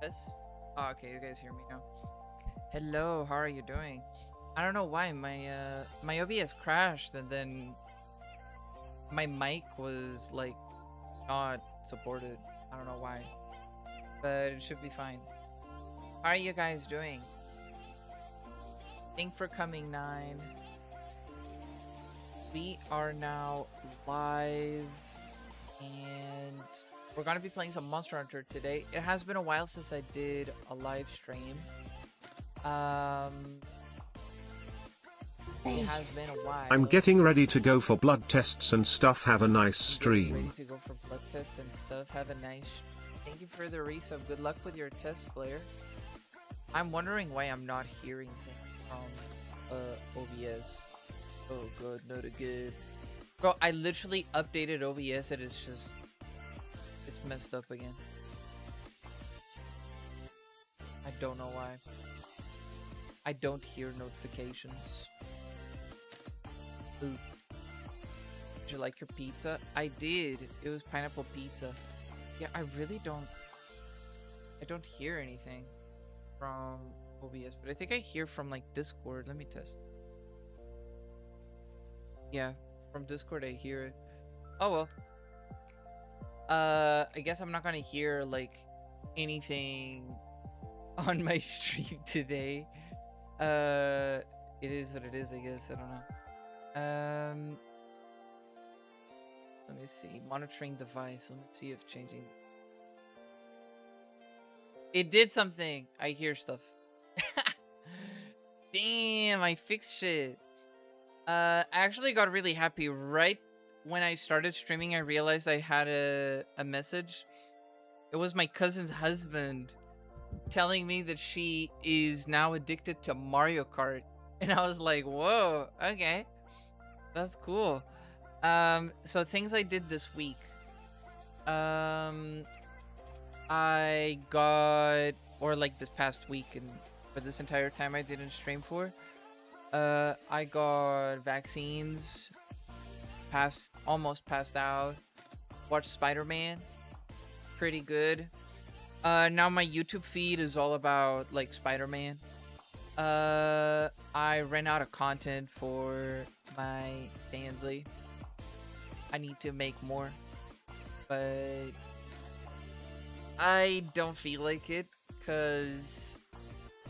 This? Oh, okay, you guys hear me now. Hello, how are you doing? I don't know why my OBS crashed and then my mic was like not supported. I don't know why, but it should be fine. How are you guys doing? Thanks for coming, Nine. We are now live and we're gonna be playing some Monster Hunter today. It has been a while since I did a live stream. It has been a while. I'm getting ready to go for blood tests and stuff. Have a nice stream. Ready to go for blood tests and stuff. Have a nice. Thank you for the resub. Good luck with your test, player. I'm wondering why I'm not hearing things from OBS. Oh, good, not a good. Bro, I literally updated OBS and it's just it's messed up again. I don't know why. I don't hear notifications. Oops. Did you like your pizza? I did. It was pineapple pizza. Yeah, I don't hear anything from OBS, but I think I hear from like Discord. Let me test. Yeah, from Discord I hear it. Oh well. I guess I'm not gonna hear like anything on my stream today. It is what it is, I guess. I don't know. Let me see. Monitoring device. Let me see if changing. It did something. I hear stuff. Damn, I fixed shit. I actually got really happy right when I started streaming. I realized I had a message. It was my cousin's husband telling me that she is now addicted to Mario Kart. And I was like, whoa, okay. That's cool. So things I did this week. I got, or like this past week and for this entire time I didn't stream for. I got vaccines, almost passed out, watched Spider-Man, pretty good. Now my YouTube feed is all about like Spider-Man. I ran out of content for my Dansley. I need to make more, but I don't feel like it because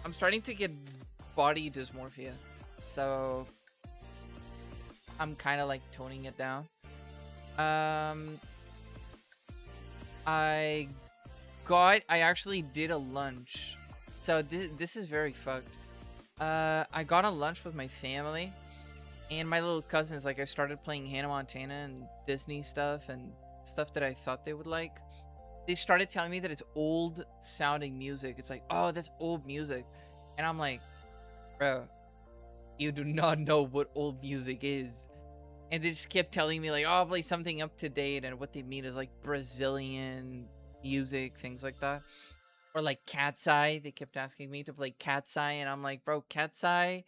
I'm starting to get body dysmorphia. So I'm kind of like toning it down. I actually did a lunch. So this is very fucked. I got a lunch with my family and my little cousins. Like I started playing Hannah Montana and Disney stuff and stuff that I thought they would like. They started telling me that it's old sounding music. It's like, oh, that's old music. And I'm like, bro, you do not know what old music is. And they just kept telling me like, oh, I'll play something up to date. And what they mean is like Brazilian music, things like that. Or like Cat's Eye. They kept asking me to play Cat's Eye. And I'm like, bro, Cat's Eye?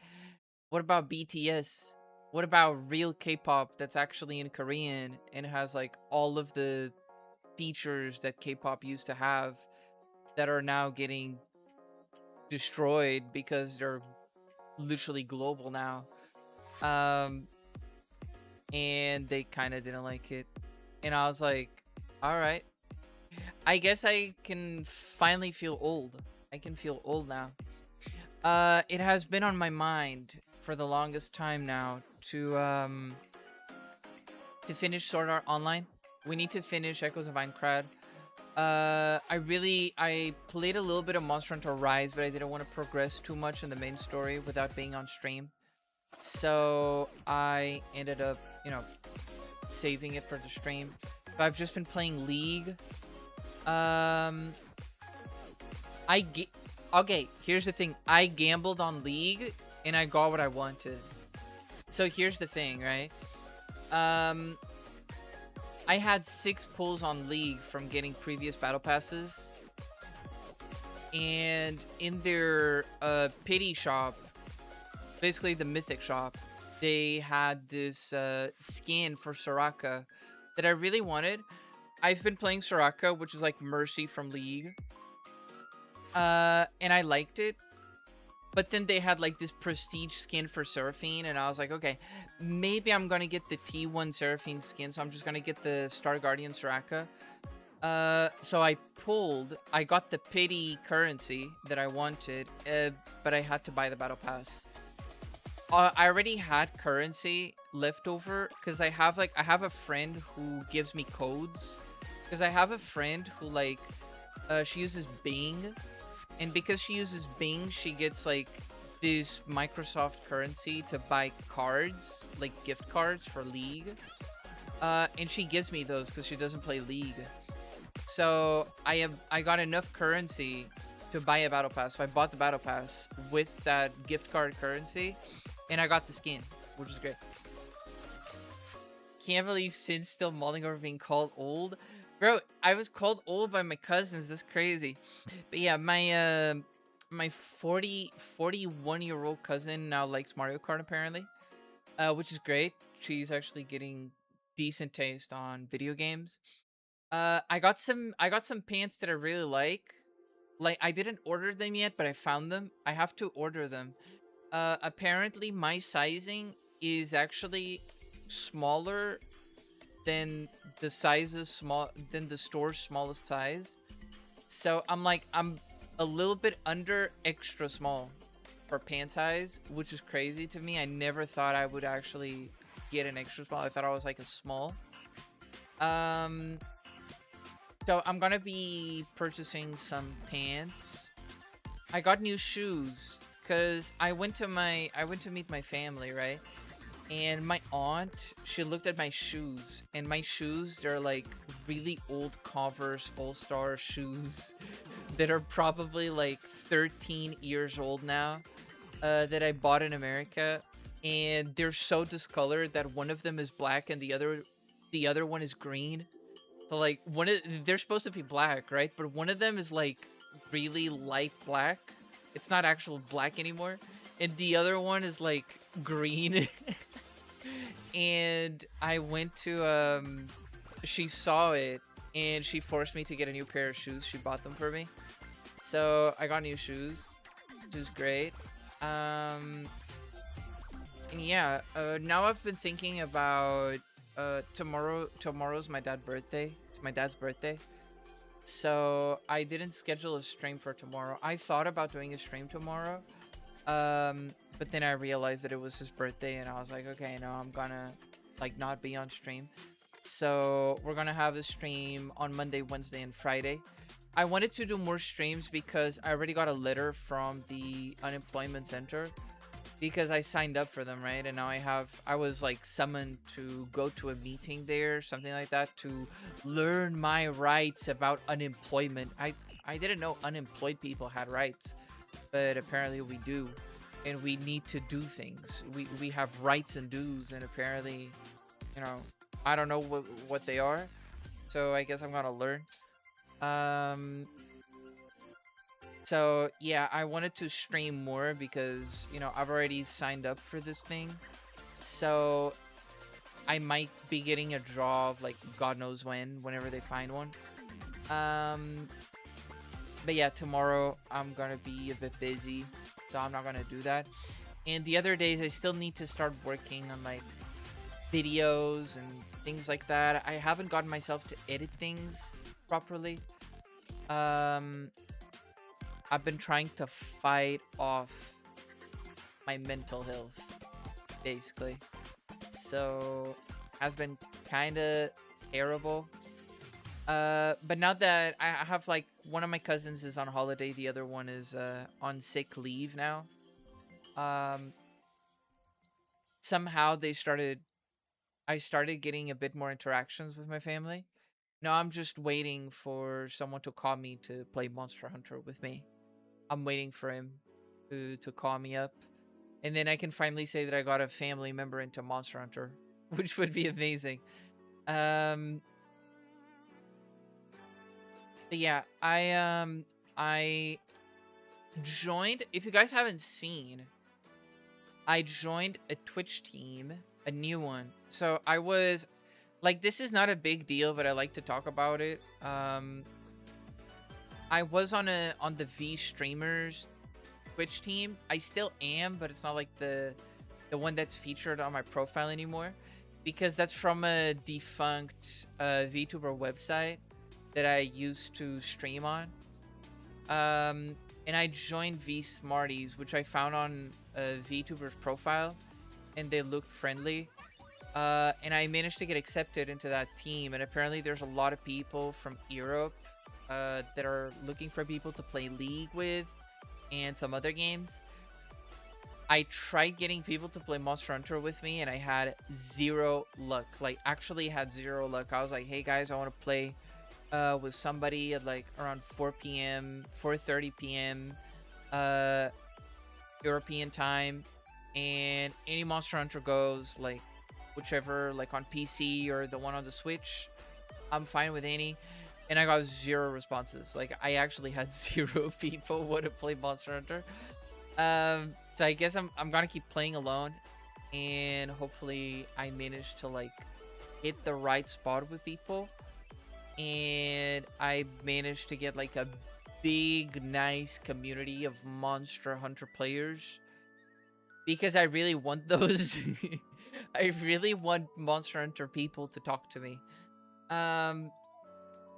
What about BTS? What about real K-pop that's actually in Korean and has like all of the features that K-pop used to have that are now getting destroyed because they're literally global now. And they kind of didn't like it. And I was like, all right. I guess I can finally feel old. I can feel old now. It has been on my mind for the longest time now to finish Sword Art Online. We need to finish Echoes of Aincrad. I played a little bit of Monster Hunter Rise, but I didn't want to progress too much in the main story without being on stream. So I ended up, saving it for the stream. But I've just been playing League. Okay, here's the thing. I gambled on League and I got what I wanted. So here's the thing, right? I had 6 pulls on League from getting previous battle passes. And in their pity shop, basically the mythic shop, they had this skin for Soraka that I really wanted. I've been playing Soraka, which is like Mercy from League. And I liked it. But then they had like this prestige skin for Seraphine, and I was like, okay, maybe I'm gonna get the T1 Seraphine skin, so I'm just gonna get the Star Guardian Soraka. So I got the pity currency that I wanted, but I had to buy the battle pass. I already had currency left over because I have a friend who gives me codes. Because I have a friend who like, she uses Bing. And because she uses Bing, she gets like this Microsoft currency to buy cards, like gift cards for League. And she gives me those because she doesn't play League. So I got enough currency to buy a battle pass. So I bought the battle pass with that gift card currency, and I got the skin, which is great. Can't believe Sin's still mulling over being called old. Bro, I was called old by my cousins. That's crazy. But yeah, my 41-year-old cousin now likes Mario Kart apparently, which is great. She's actually getting decent taste on video games. I got some pants that I really like. Like, I didn't order them yet, but I found them. I have to order them. Apparently my sizing is actually smaller than the store's smallest size. So I'm a little bit under extra small for pant size, which is crazy to me. I never thought I would actually get an extra small. I thought I was like a small. So I'm gonna be purchasing some pants. I got new shoes because I went to meet my family, right? And my aunt, she looked at my shoes, and my shoes, they're like really old Converse All-Star shoes that are probably like 13 years old now, that I bought in America. And they're so discolored that one of them is black and the other one is green. So like they're supposed to be black, right? But one of them is like really light black. It's not actual black anymore. And the other one is like green. And I went to she saw it and she forced me to get a new pair of shoes. She bought them for me, so I got new shoes, which is great. And yeah, now I've been thinking about tomorrow's my dad's birthday. It's my dad's birthday, so I didn't schedule a stream for tomorrow. I thought about doing a stream tomorrow, but then I realized that it was his birthday, and I was like, okay, no, I'm gonna like not be on stream. So we're gonna have a stream on Monday, Wednesday, and Friday. I wanted to do more streams because I already got a letter from the unemployment center because I signed up for them, right? And now I was like summoned to go to a meeting there, something like that, to learn my rights about unemployment. I didn't know unemployed people had rights, but apparently we do. And we need to do things. We have rights and dues, and apparently, you know, I don't know what they are. So I guess I'm gonna learn. So yeah, I wanted to stream more because, you know, I've already signed up for this thing. So I might be getting a job like God knows whenever they find one. But yeah, tomorrow I'm gonna be a bit busy, so I'm not gonna do that. And the other days I still need to start working on like videos and things like that. I haven't gotten myself to edit things properly. I've been trying to fight off my mental health, basically. So has been kind of terrible. But now that I have like one of my cousins is on holiday, the other one is on sick leave now. Somehow I started getting a bit more interactions with my family. Now I'm just waiting for someone to call me to play Monster Hunter with me. I'm waiting for him to call me up, and then I can finally say that I got a family member into Monster Hunter, which would be amazing. But yeah, I joined. If you guys haven't seen, I joined a Twitch team, a new one. So I was like, this is not a big deal, but I like to talk about it. I was on the V streamers Twitch team. I still am, but it's not like the one that's featured on my profile anymore, because that's from a defunct VTuber website that I used to stream on. And I joined V Smarties, which I found on a VTuber's profile, and they looked friendly. And I managed to get accepted into that team, and apparently there's a lot of people from Europe that are looking for people to play League with and some other games. I tried getting people to play Monster Hunter with me, and I had zero luck. Like, actually had zero luck. I was like, hey guys, I want to play with somebody at like around 4 p.m., 4:30 p.m. European time, and any Monster Hunter goes, like whichever, like on PC or the one on the Switch, I'm fine with any. And I got zero responses. Like, I actually had zero people want to play Monster Hunter. So I guess I'm gonna keep playing alone, and hopefully I manage to like hit the right spot with people, and I managed to get like a big nice community of Monster Hunter players, because I really want those. I really want Monster Hunter people to talk to me.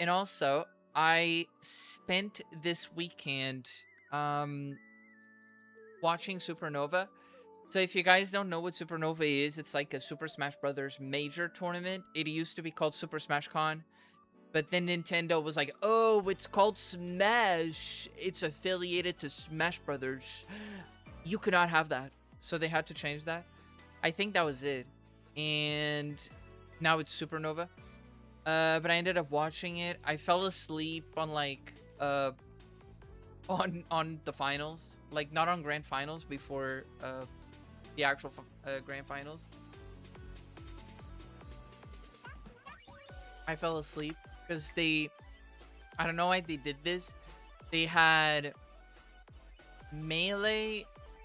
And also I spent this weekend watching Supernova. So if you guys don't know what Supernova is, it's like a Super Smash Brothers major tournament. It used to be called Super Smash Con, but then Nintendo was like, oh, it's called Smash, it's affiliated to Smash Brothers, you cannot have that. So they had to change that. I think that was it. And now it's Supernova. But I ended up watching it. I fell asleep on like on the finals, like not on grand finals, before the actual grand finals. I fell asleep because I don't know why they did this. They had Melee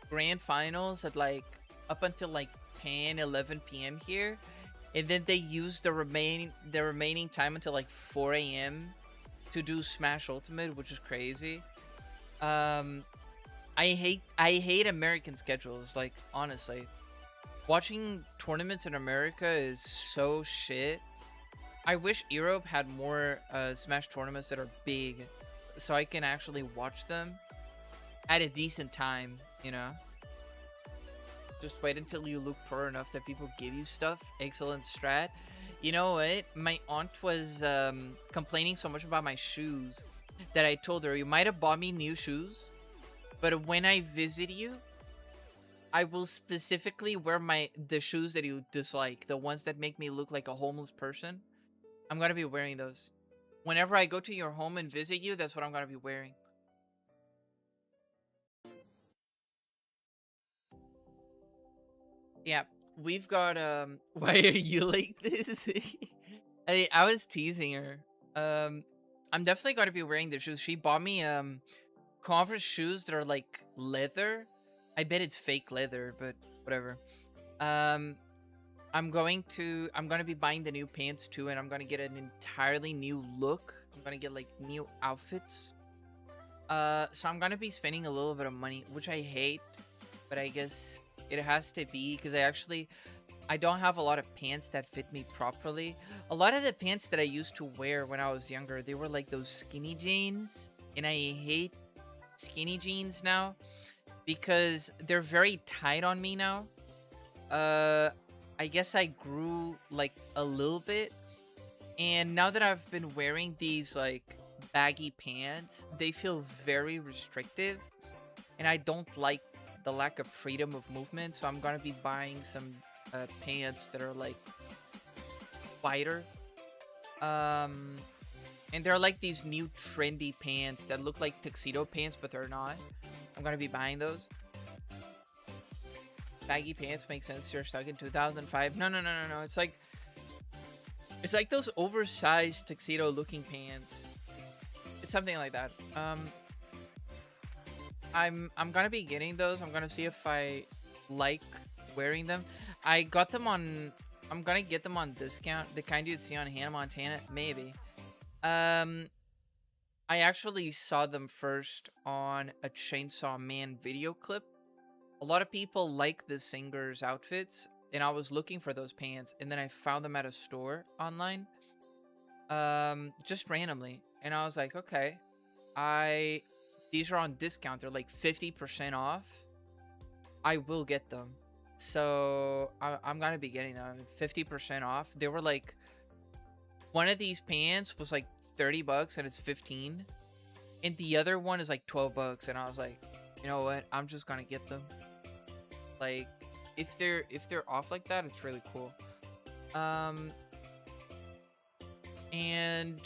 grand finals at like up until like 10-11 p.m. here, and then they used the remaining time until like 4 a.m. to do Smash Ultimate, which is crazy. I hate American schedules. Like, honestly, watching tournaments in America is so shit. I wish Europe had more Smash tournaments that are big, so I can actually watch them at a decent time, you know? Just wait until you look pro enough that people give you stuff. Excellent strat. You know what? My aunt was complaining so much about my shoes that I told her, you might have bought me new shoes, but when I visit you, I will specifically wear the shoes that you dislike, the ones that make me look like a homeless person. I'm gonna be wearing those. Whenever I go to your home and visit you, that's what I'm gonna be wearing. Yeah, we've got why are you like this? I was teasing her. I'm definitely gonna be wearing the shoes. She bought me Converse shoes that are like leather. I bet it's fake leather, but whatever. I'm gonna be buying the new pants too, and I'm gonna get an entirely new look. I'm gonna get like new outfits. So I'm gonna be spending a little bit of money, which I hate, but I guess it has to be, because I don't have a lot of pants that fit me properly. A lot of the pants that I used to wear when I was younger, they were like those skinny jeans, and I hate skinny jeans now because they're very tight on me now. I guess I grew like a little bit, and now that I've been wearing these like baggy pants, they feel very restrictive, and I don't like the lack of freedom of movement. So I'm gonna be buying some pants that are like wider, and they're like these new trendy pants that look like tuxedo pants, but they're not. I'm gonna be buying those. Baggy pants make sense. You're stuck in 2005. No. It's like those oversized tuxedo looking pants. It's something like that. I'm gonna be getting those. I'm gonna see if I like wearing them. I got them on. I'm gonna get them on discount. The kind you'd see on Hannah Montana, maybe. I I actually saw them first on a Chainsaw Man video clip. A lot of people like the singer's outfits, and I was looking for those pants, and then I found them at a store online, just randomly, and I was like, okay, these are on discount. They're like 50% off. I will get them. So I'm gonna be getting them 50% off. They were like, one of these pants was like 30 bucks and it's 15, and the other one is like 12 bucks, and I was like, you know what, I'm just gonna get them. Like, if they're off like that, it's really cool. And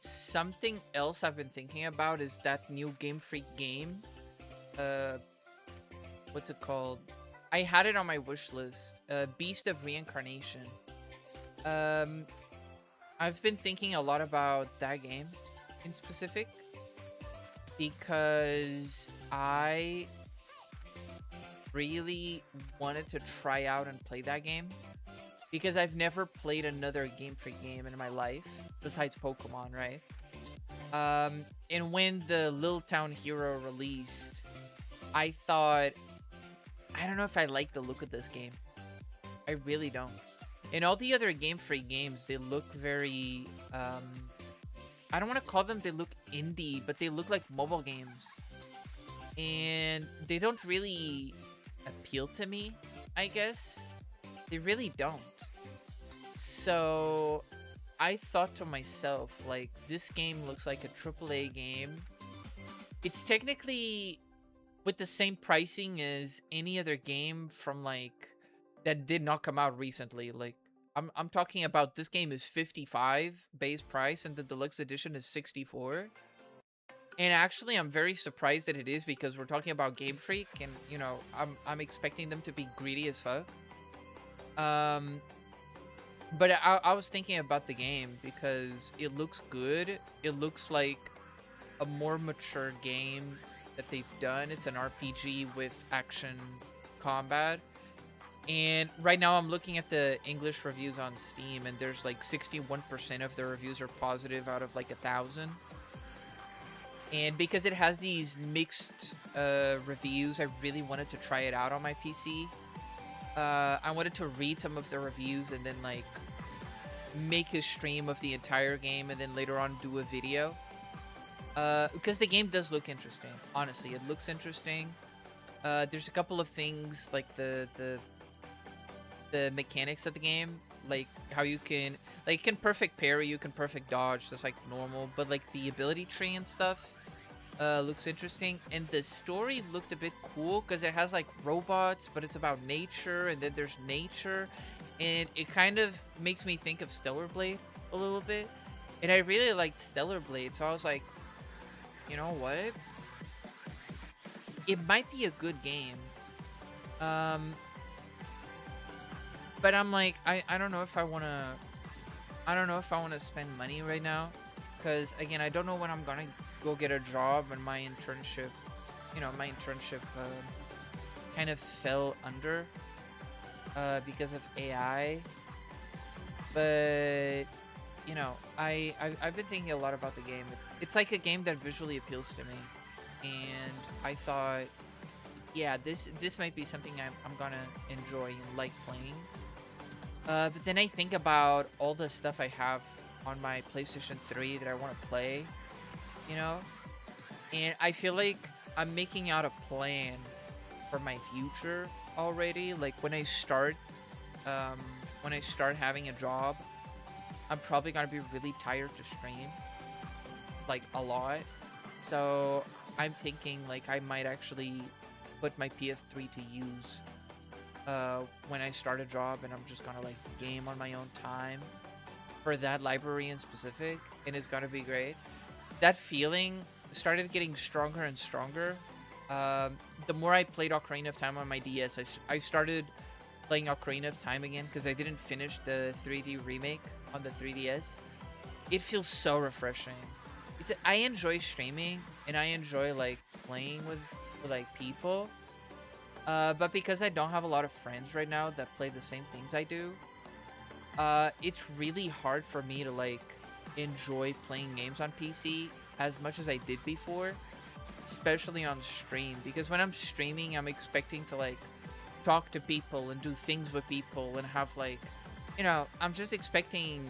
something else I've been thinking about is that new Game Freak game. What's it called? I had it on my wish list. Beast of Reincarnation. I've been thinking a lot about that game in specific because I really wanted to try out and play that game because I've never played another Game Freak game in my life besides Pokemon, right? And when the Little Town Hero released, I thought, I don't know if I like the look of this game. I really don't. And all the other Game Freak games, they look very, I don't want to call them, they look indie, but they look like mobile games. And they don't really appeal to me, I guess. They really don't. So I thought to myself, like, this game looks like a AAA game. It's technically with the same pricing as any other game from, like, that did not come out recently. Like, I'm talking about, this game is $55 base price and the deluxe edition is $64. And actually, I'm very surprised that it is because we're talking about Game Freak, and you know, I'm expecting them to be greedy as fuck. But I was thinking about the game because it looks good. It looks like a more mature game that they've done. It's an RPG with action combat. And right now I'm looking at the English reviews on Steam, and there's like 61% of the reviews are positive out of like 1,000. And because it has these mixed reviews, I really wanted to try it out on my PC. I wanted to read some of the reviews and then like make a stream of the entire game and then later on do a video. Because the game does look interesting. Honestly, it looks interesting. There's a couple of things like the mechanics of the game, like how you can, like, you can perfect parry, you can perfect dodge, just like normal, but like the ability tree and stuff looks interesting. And the story looked a bit cool because it has like robots, but it's about nature, and then there's nature, and it kind of makes me think of Stellar Blade a little bit, and I really liked Stellar Blade, so I was like, you know what, it might be a good game. But I'm like, I don't know if I want to spend money right now, because again, I don't know when I'm gonna go get a job, and my internship kind of fell under because of AI. But you know, I've been thinking a lot about the game. It's like a game that visually appeals to me, and I thought, yeah, this might be something I'm gonna enjoy and like playing. But then I think about all the stuff I have on my PlayStation 3 that I want to play, you know? And I feel like I'm making out a plan for my future already. Like, when I start having a job, I'm probably going to be really tired to stream, like, a lot. So I'm thinking, like, I might actually put my PS3 to use when I start a job, and I'm just gonna like game on my own time for that library in specific, and it's gonna be great. That feeling started getting stronger and stronger. The more I played Ocarina of Time on my DS, I started playing Ocarina of Time again because I didn't finish the 3D remake on the 3DS. It feels so refreshing. I enjoy streaming, and I enjoy like playing with like people. But because I don't have a lot of friends right now that play the same things I do, it's really hard for me to like enjoy playing games on PC as much as I did before, especially on stream, because when I'm streaming, I'm expecting to like talk to people and do things with people and have like, I'm just expecting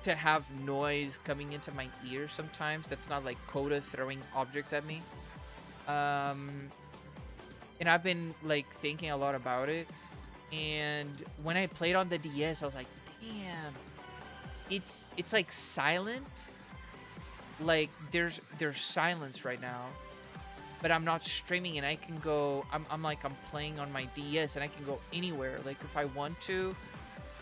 to have noise coming into my ear sometimes that's not like Coda throwing objects at me. And I've been like thinking a lot about it. And when I played on the DS, I was like, damn, it's like silent. Like there's silence right now, but I'm not streaming and I can go, I'm like, I'm playing on my DS and I can go anywhere. Like if I want to,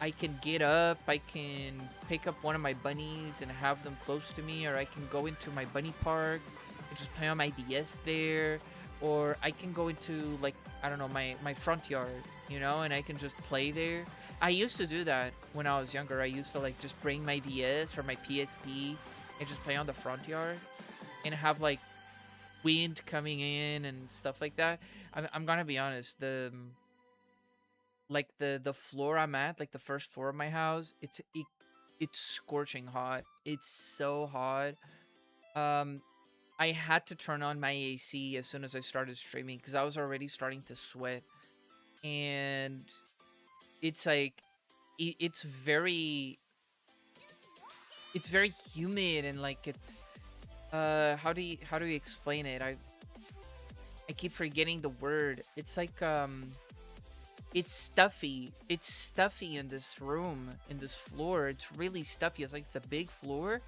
I can get up, I can pick up one of my bunnies and have them close to me, or I can go into my bunny park and just play on my DS there, or I can go into like, I don't know, my front yard, and I can just play there. I used to do that when I was younger. I used to like just bring my DS or my PSP and just play on the front yard and have like wind coming in and stuff like that. I'm gonna be honest, the floor I'm at, like the first floor of my house, it's scorching hot. It's so hot. I had to turn on my AC as soon as I started streaming because I was already starting to sweat, and it's like it's very humid, and like it's how do you explain it? I keep forgetting the word. It's like it's stuffy. It's stuffy in this room, in this floor. It's really stuffy. It's like it's a big floor,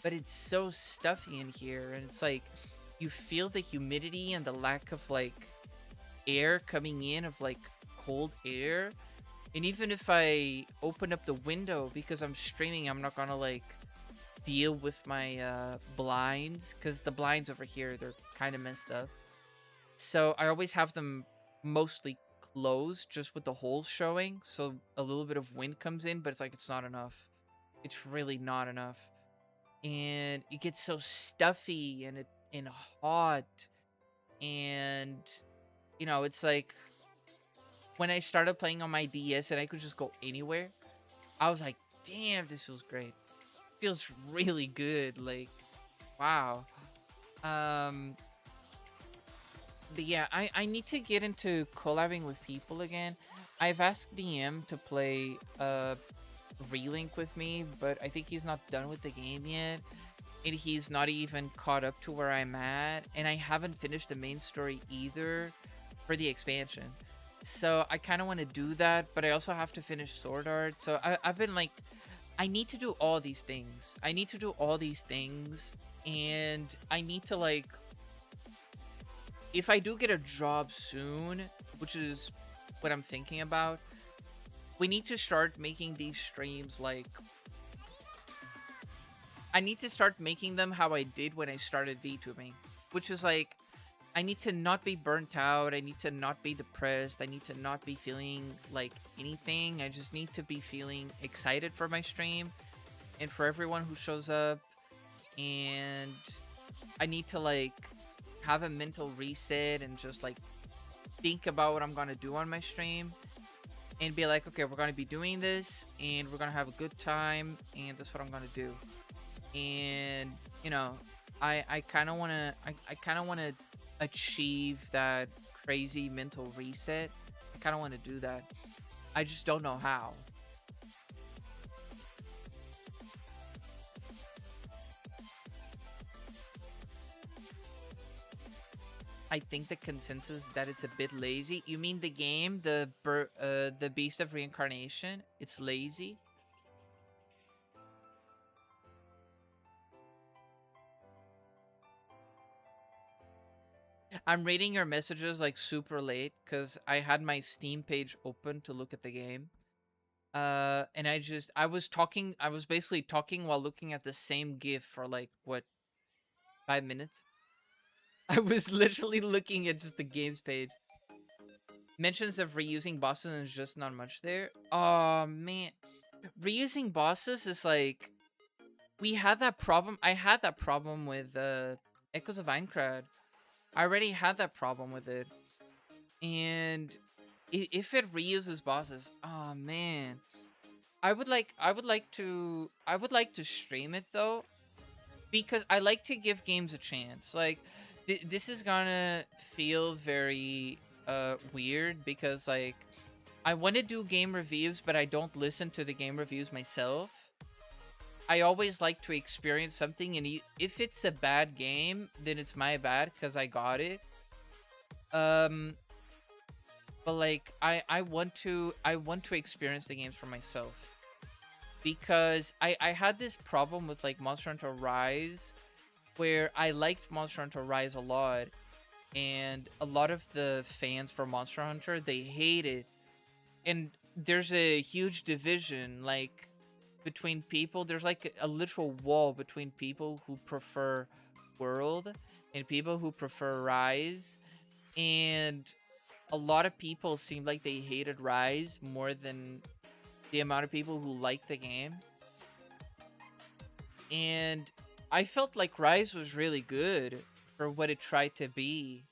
but it's so stuffy in here. And it's like you feel the humidity and the lack of like air coming in, of like cold air. And even if I open up the window because I'm streaming, I'm not gonna like deal with my blinds, because the blinds over here, they're kind of messed up. So I always have them mostly closed, just with the holes showing, so a little bit of wind comes in, but it's like it's not enough. It's really not enough. And it gets so stuffy and hot, and it's like when I started playing on my DS and I could just go anywhere, I was like, damn, this feels great. Feels really good. Like, wow. But yeah, I need to get into collabing with people again. I've asked DM to play Relink with me, but I think he's not done with the game yet. And he's not even caught up to where I'm at. And I haven't finished the main story either for the expansion. So I kind of want to do that, but I also have to finish Sword Art. So I've been like, I need to do all these things. I need to do all these things. And I need to like, if I do get a job soon, which is what I'm thinking about, we need to start making these streams like, I need to start making them how I did when I started VTubing, which is like, I need to not be burnt out. I need to not be depressed. I need to not be feeling like anything. I just need to be feeling excited for my stream and for everyone who shows up. And I need to like have a mental reset and just like think about what I'm gonna do on my stream and be like, okay, we're gonna be doing this and we're gonna have a good time and that's what I'm gonna do. And I kind of want to achieve that crazy mental reset. I kind of want to do that. I just don't know how. I think the consensus is that it's a bit lazy. You mean the game, the Beast of Reincarnation? It's lazy? I'm reading your messages like super late because I had my Steam page open to look at the game. And I was basically talking while looking at the same GIF for like, what, 5 minutes? I was literally looking at just the games page. Mentions of reusing bosses and there's just not much there. Oh, man. Reusing bosses is like, we had that problem. I had that problem with Echoes of Aincrad. I already had that problem with it. And if it reuses bosses, oh man. I would like to stream it though. because I like to give games a chance. Like this is gonna feel very weird because like I want to do game reviews, but I don't listen to the game reviews myself. I always like to experience something, and if it's a bad game, then it's my bad because I got it. But like I want to experience the games for myself. Because I had this problem with like Monster Hunter Rise, where I liked Monster Hunter Rise a lot, and a lot of the fans for Monster Hunter, they hate it. And there's a huge division like between people. There's like a literal wall between people who prefer World and people who prefer Rise. And a lot of people seemed like they hated Rise more than the amount of people who liked the game. And I felt like Rise was really good for what it tried to be.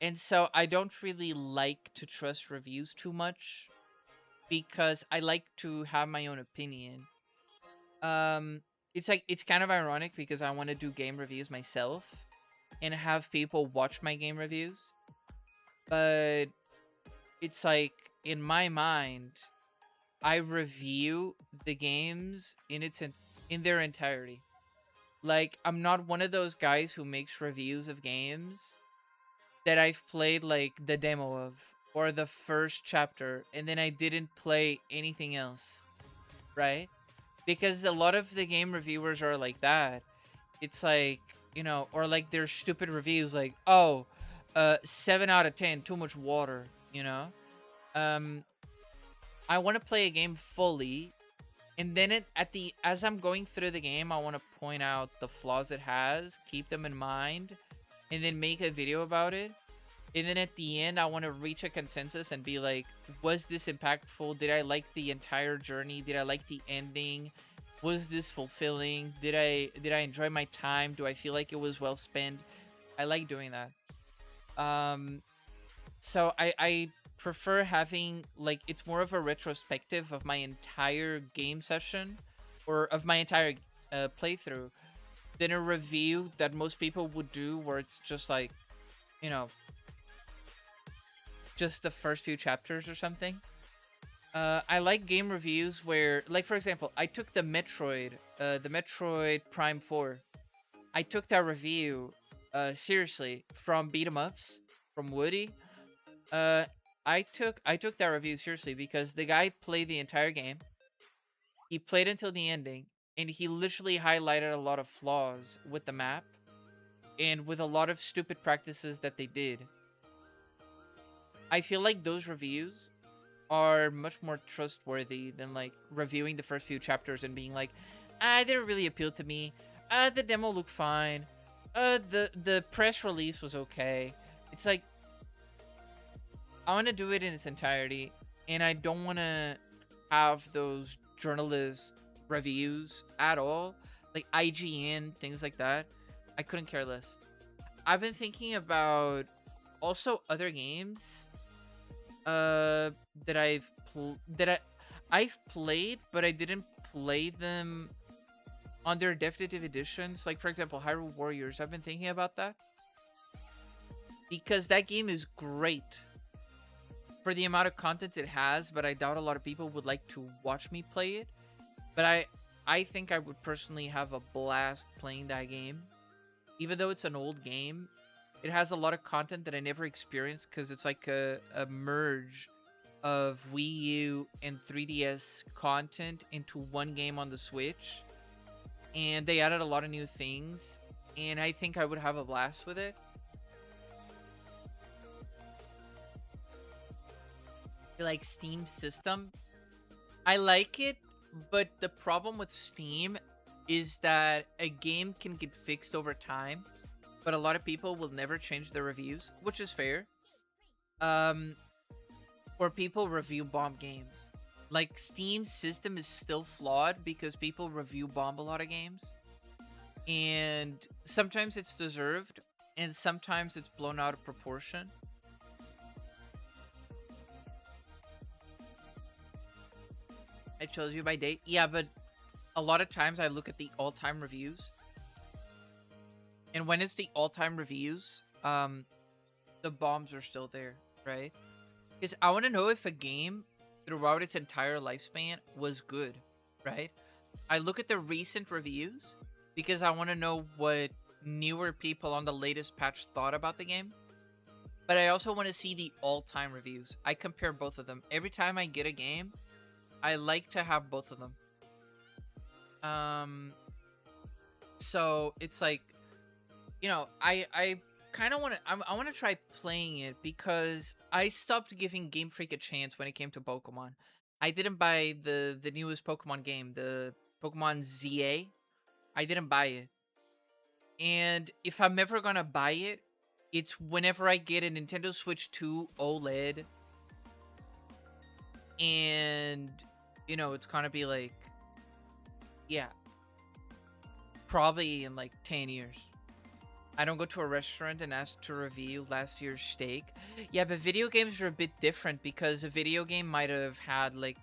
And so I don't really like to trust reviews too much because I like to have my own opinion. It's kind of ironic because I want to do game reviews myself and have people watch my game reviews. But it's like in my mind, I review the games in their entirety. Like, I'm not one of those guys who makes reviews of games that I've played like the demo of or the first chapter and then I didn't play anything else, right? Because a lot of the game reviewers are like that. It's like, you know, or like there's stupid reviews like, oh, 7 out of 10, too much water, you know? I want to play a game fully, and then as I'm going through the game, I want to point out the flaws it has, keep them in mind, and then make a video about it. And then at the end, I want to reach a consensus and be like, was this impactful? Did I like the entire journey? Did I like the ending? Was this fulfilling? Did I enjoy my time? Do I feel like it was well spent? I like doing that. So I prefer having, like, it's more of a retrospective of my entire game session or of my entire playthrough than a review that most people would do where it's just like, you know, just the first few chapters or something. I like game reviews where, like, for example, I took the Metroid Prime 4. I took that review seriously from Beat 'em Ups, from Woody. I took that review seriously because the guy played the entire game. He played until the ending, and he literally highlighted a lot of flaws with the map and with a lot of stupid practices that they did. I feel like those reviews are much more trustworthy than like reviewing the first few chapters and being like, it didn't really appeal to me. The demo looked fine. The press release was okay. It's like, I want to do it in its entirety, and I don't want to have those journalist reviews at all, like IGN, things like that. I couldn't care less. I've been thinking about also other games that I've played, but I didn't play them on their definitive editions. Like, for example, Hyrule Warriors. I've been thinking about that because that game is great for the amount of content it has, but I doubt a lot of people would like to watch me play it. But I think I would personally have a blast playing that game. Even though it's an old game, it has a lot of content that I never experienced because it's like a merge of Wii U and 3DS content into one game on the Switch. And they added a lot of new things, and I think I would have a blast with it. Like Steam system, I like it, but the problem with Steam is that a game can get fixed over time, but a lot of people will never change their reviews, which is fair. Or people review bomb games. Like, Steam's system is still flawed because people review bomb a lot of games, and sometimes it's deserved and sometimes it's blown out of proportion. I chose you by date. Yeah, but a lot of times I look at the all-time reviews And when it's the all-time reviews, the bombs are still there, right? Because I want to know if a game throughout its entire lifespan was good, right? I look at the recent reviews because I want to know what newer people on the latest patch thought about the game. But I also want to see the all-time reviews. I compare both of them. Every time I get a game, I like to have both of them. So it's like, you know, I kind of want to, I want to try playing it because I stopped giving Game Freak a chance when it came to Pokemon. I didn't buy the newest Pokemon game, the Pokemon ZA. I didn't buy it. And if I'm ever gonna buy it, it's whenever I get a Nintendo Switch 2 OLED. And, you know, it's gonna be like, yeah, probably in like 10 years. I don't go to a restaurant and ask to review last year's steak. Yeah, but video games are a bit different because a video game might have had like,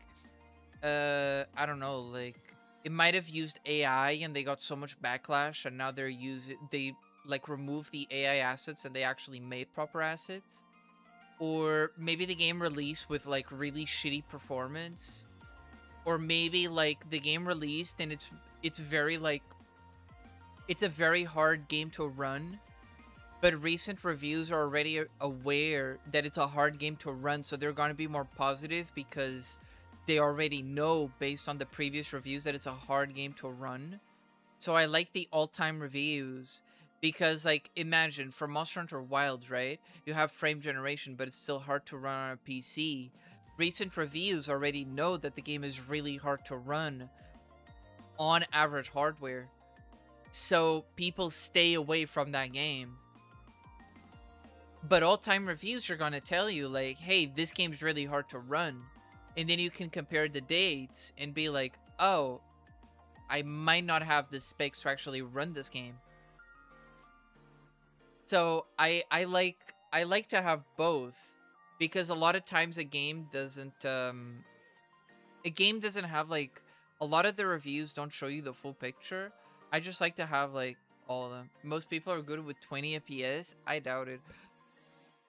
I don't know, like, it might have used AI and they got so much backlash and now they like remove the AI assets and they actually made proper assets. Or maybe the game released with like really shitty performance. Or maybe like the game released and it's very like, it's a very hard game to run, but recent reviews are already aware that it's a hard game to run, so they're going to be more positive because they already know based on the previous reviews that it's a hard game to run. So I like the all-time reviews because, like, imagine for Monster Hunter Wilds, right? You have frame generation, but it's still hard to run on a PC. Recent reviews already know that the game is really hard to run on average hardware. So people stay away from that game. But all-time reviews are going to tell you, like, hey, this game's really hard to run. And then you can compare the dates and be like, oh, I might not have the specs to actually run this game. So I like to have both because a lot of times a game doesn't have like, a lot of the reviews don't show you the full picture. I just like to have like all of them. Most people are good with 20 FPS. I doubt it.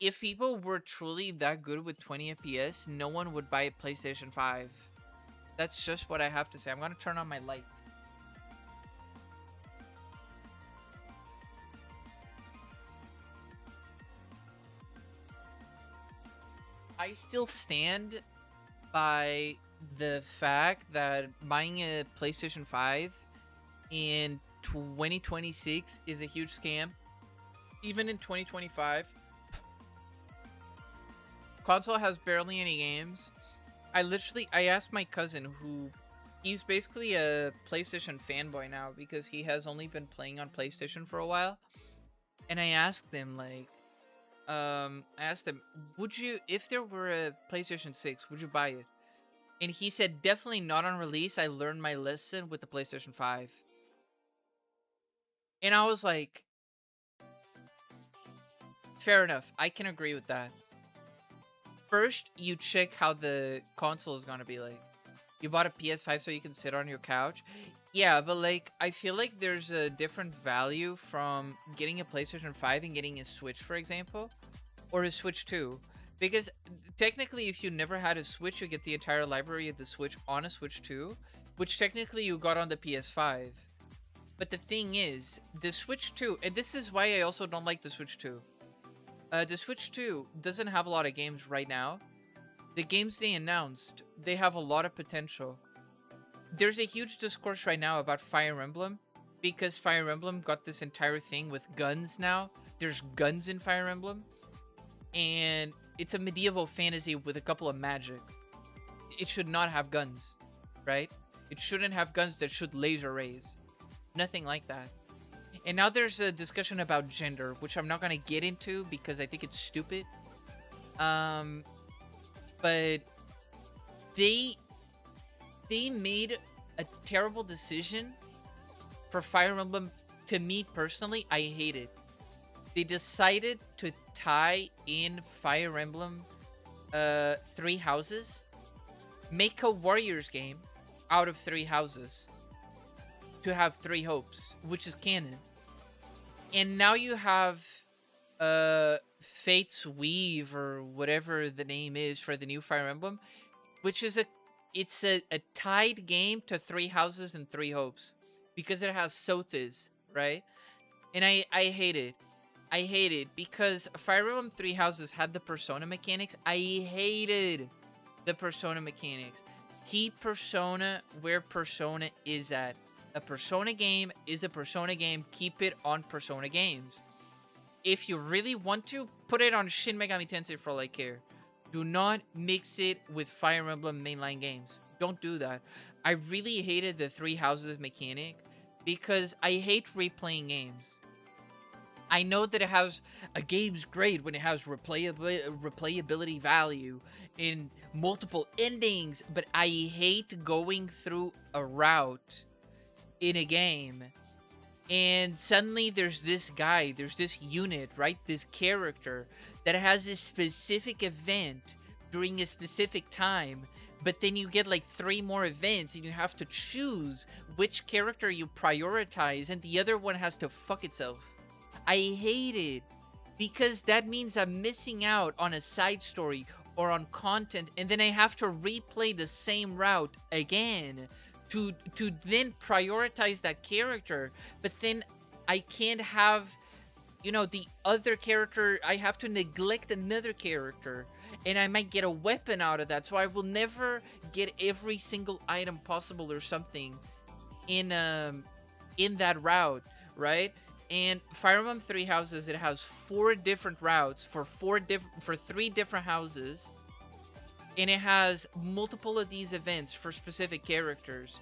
If people were truly that good with 20 FPS, no one would buy a PlayStation 5. That's just what I have to say. I'm going to turn on my light. I still stand by the fact that buying a PlayStation 5 in 2026 is a huge scam. Even in 2025, console has barely any games. I asked my cousin, who he's basically a PlayStation fanboy now because he has only been playing on PlayStation for a while. And I asked him, like, would you, if there were a PlayStation 6, would you buy it? And he said, definitely not on release. I learned my lesson with the PlayStation 5. And I was like, fair enough. I can agree with that. First, you check how the console is going to be like. You bought a PS5 so you can sit on your couch. Yeah, but like, I feel like there's a different value from getting a PlayStation 5 and getting a Switch, for example. Or a Switch 2. Because technically, if you never had a Switch, you get the entire library of the Switch on a Switch 2. Which technically you got on the PS5. But the thing is, the Switch 2, and this is why I also don't like the Switch 2. The Switch 2 doesn't have a lot of games right now. The games they announced, they have a lot of potential. There's a huge discourse right now about Fire Emblem, because Fire Emblem got this entire thing with guns now. There's guns in Fire Emblem, and it's a medieval fantasy with a couple of magic. It should not have guns, right? It shouldn't have guns that shoot laser rays. Nothing like that. And now there's a discussion about gender, which I'm not going to get into because I think it's stupid. But they made a terrible decision for Fire Emblem. To me personally, I hate it. They decided to tie in Fire Emblem 3 houses, make a Warriors game out of 3 houses to have 3 hopes, which is canon. And now you have Fate's Weave, or whatever the name is for the new Fire Emblem, which is a tied game to Three Houses and Three Hopes, because it has Sothis, right? And I hate it. I hate it because Fire Emblem Three Houses had the Persona mechanics. I hated the Persona mechanics. Keep Persona where Persona is at. A Persona game is a Persona game. Keep it on Persona games. If you really want to, put it on Shin Megami Tensei for all I care. Do not mix it with Fire Emblem mainline games. Don't do that. I really hated the Three Houses mechanic because I hate replaying games. I know that it has a game's great when it has replayability value in multiple endings, but I hate going through a route in a game and suddenly there's this guy, there's this unit, right? This character that has a specific event during a specific time, but then you get like 3 more events and you have to choose which character you prioritize and the other one has to fuck itself. I hate it because that means I'm missing out on a side story or on content, and then I have to replay the same route again to then prioritize that character. But then I can't have, you know, the other character. I have to neglect another character, and I might get a weapon out of that. So I will never get every single item possible or something in that route, right? And Fire Emblem Three Houses, it has 4 different routes for 3 different houses, and it has multiple of these events for specific characters.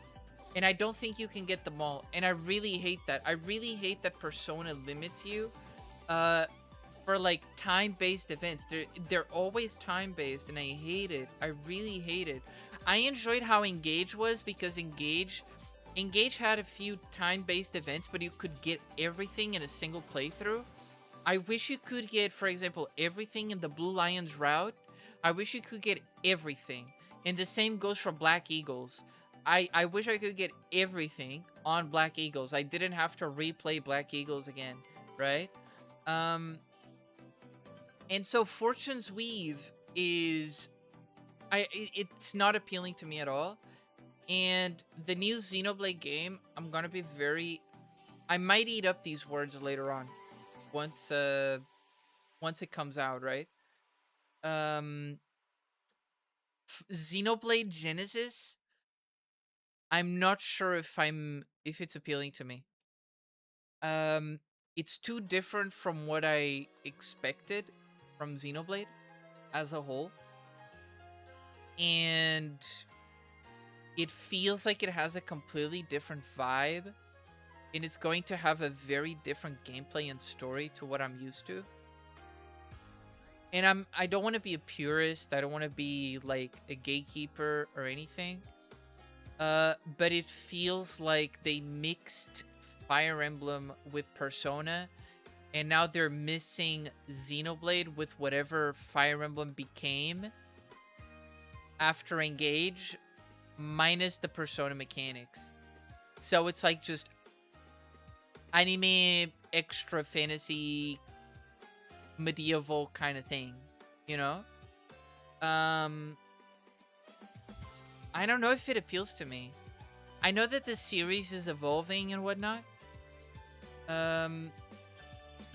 And I don't think you can get them all, and I really hate that. I really hate that Persona limits you for like time-based events. They're always time-based, and I hate it. I really hate it. I enjoyed how Engage was, because Engage had a few time-based events, but you could get everything in a single playthrough. I wish you could get, for example, everything in the Blue Lions route. I wish you could get everything. And the same goes for Black Eagles. I wish I could get everything on Black Eagles. I didn't have to replay Black Eagles again, right? And so Fortune's Weave is... it's not appealing to me at all. And the new Xenoblade game, I'm gonna be very... I might eat up these words later on. Once it comes out, right? Xenoblade Genesis, I'm not sure if it's appealing to me. It's too different from what I expected from Xenoblade as a whole. And it feels like it has a completely different vibe, and it's going to have a very different gameplay and story to what I'm used to. And I don't want to be a purist. I don't want to be like a gatekeeper or anything. But it feels like they mixed Fire Emblem with Persona, and now they're missing Xenoblade with whatever Fire Emblem became after Engage, minus the Persona mechanics. So it's like just anime, extra fantasy, medieval kind of thing, you know? I don't know if it appeals to me. I know that the series is evolving and whatnot.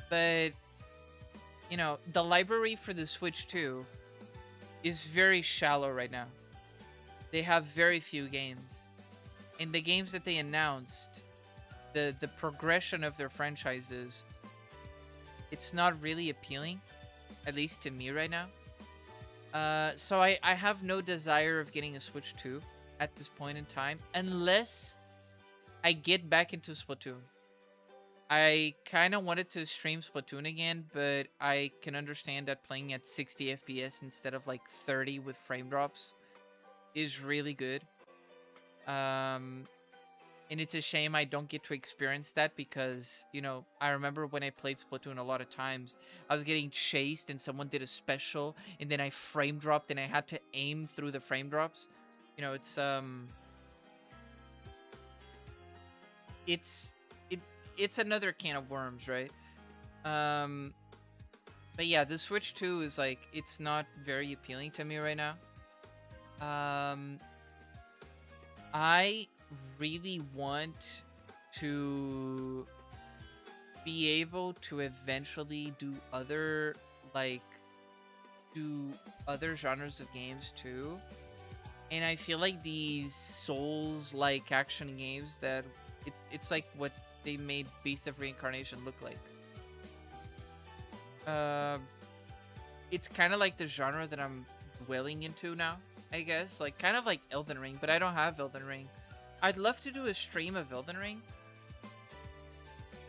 But, you know, the library for the Switch 2 is very shallow right now. They have very few games. And the games that they announced, the progression of their franchises, it's not really appealing, at least to me right now. So I have no desire of getting a Switch 2 at this point in time, unless I get back into Splatoon. I kind of wanted to stream Splatoon again, but I can understand that playing at 60 FPS instead of like 30 with frame drops is really good. And it's a shame I don't get to experience that because, you know, I remember when I played Splatoon a lot of times, I was getting chased and someone did a special and then I frame dropped and I had to aim through the frame drops. You know, it's another can of worms, right? Um, but yeah, the Switch 2 is like, it's not very appealing to me right now. I really want to be able to eventually do other genres of games too. And I feel like these Souls-like action games that it's like what they made Beast of Reincarnation look like. It's kind of like the genre that I'm dwelling into now, I guess. Like, kind of like Elden Ring, but I don't have Elden Ring. I'd love to do a stream of Elden Ring,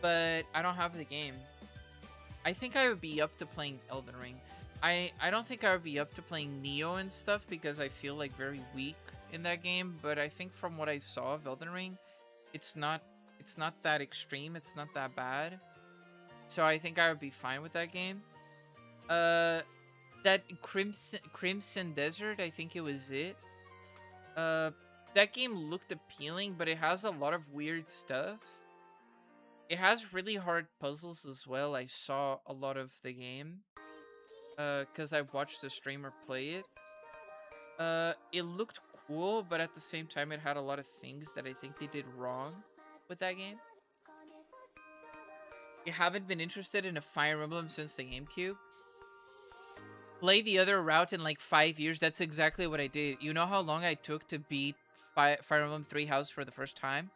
but I don't have the game. I think I would be up to playing Elden Ring. I don't think I would be up to playing Neo and stuff because I feel like very weak in that game, but I think from what I saw of Elden Ring, it's not that extreme, it's not that bad. So I think I would be fine with that game. That Crimson Desert, I think it was it. That game looked appealing, but it has a lot of weird stuff. It has really hard puzzles as well. I saw a lot of the game. Because I watched the streamer play it. It looked cool, but at the same time, it had a lot of things that I think they did wrong with that game. You haven't been interested in a Fire Emblem since the GameCube? Play the other route in like 5 years. That's exactly what I did. You know how long I took to beat Fire Emblem 3 Houses for the first time?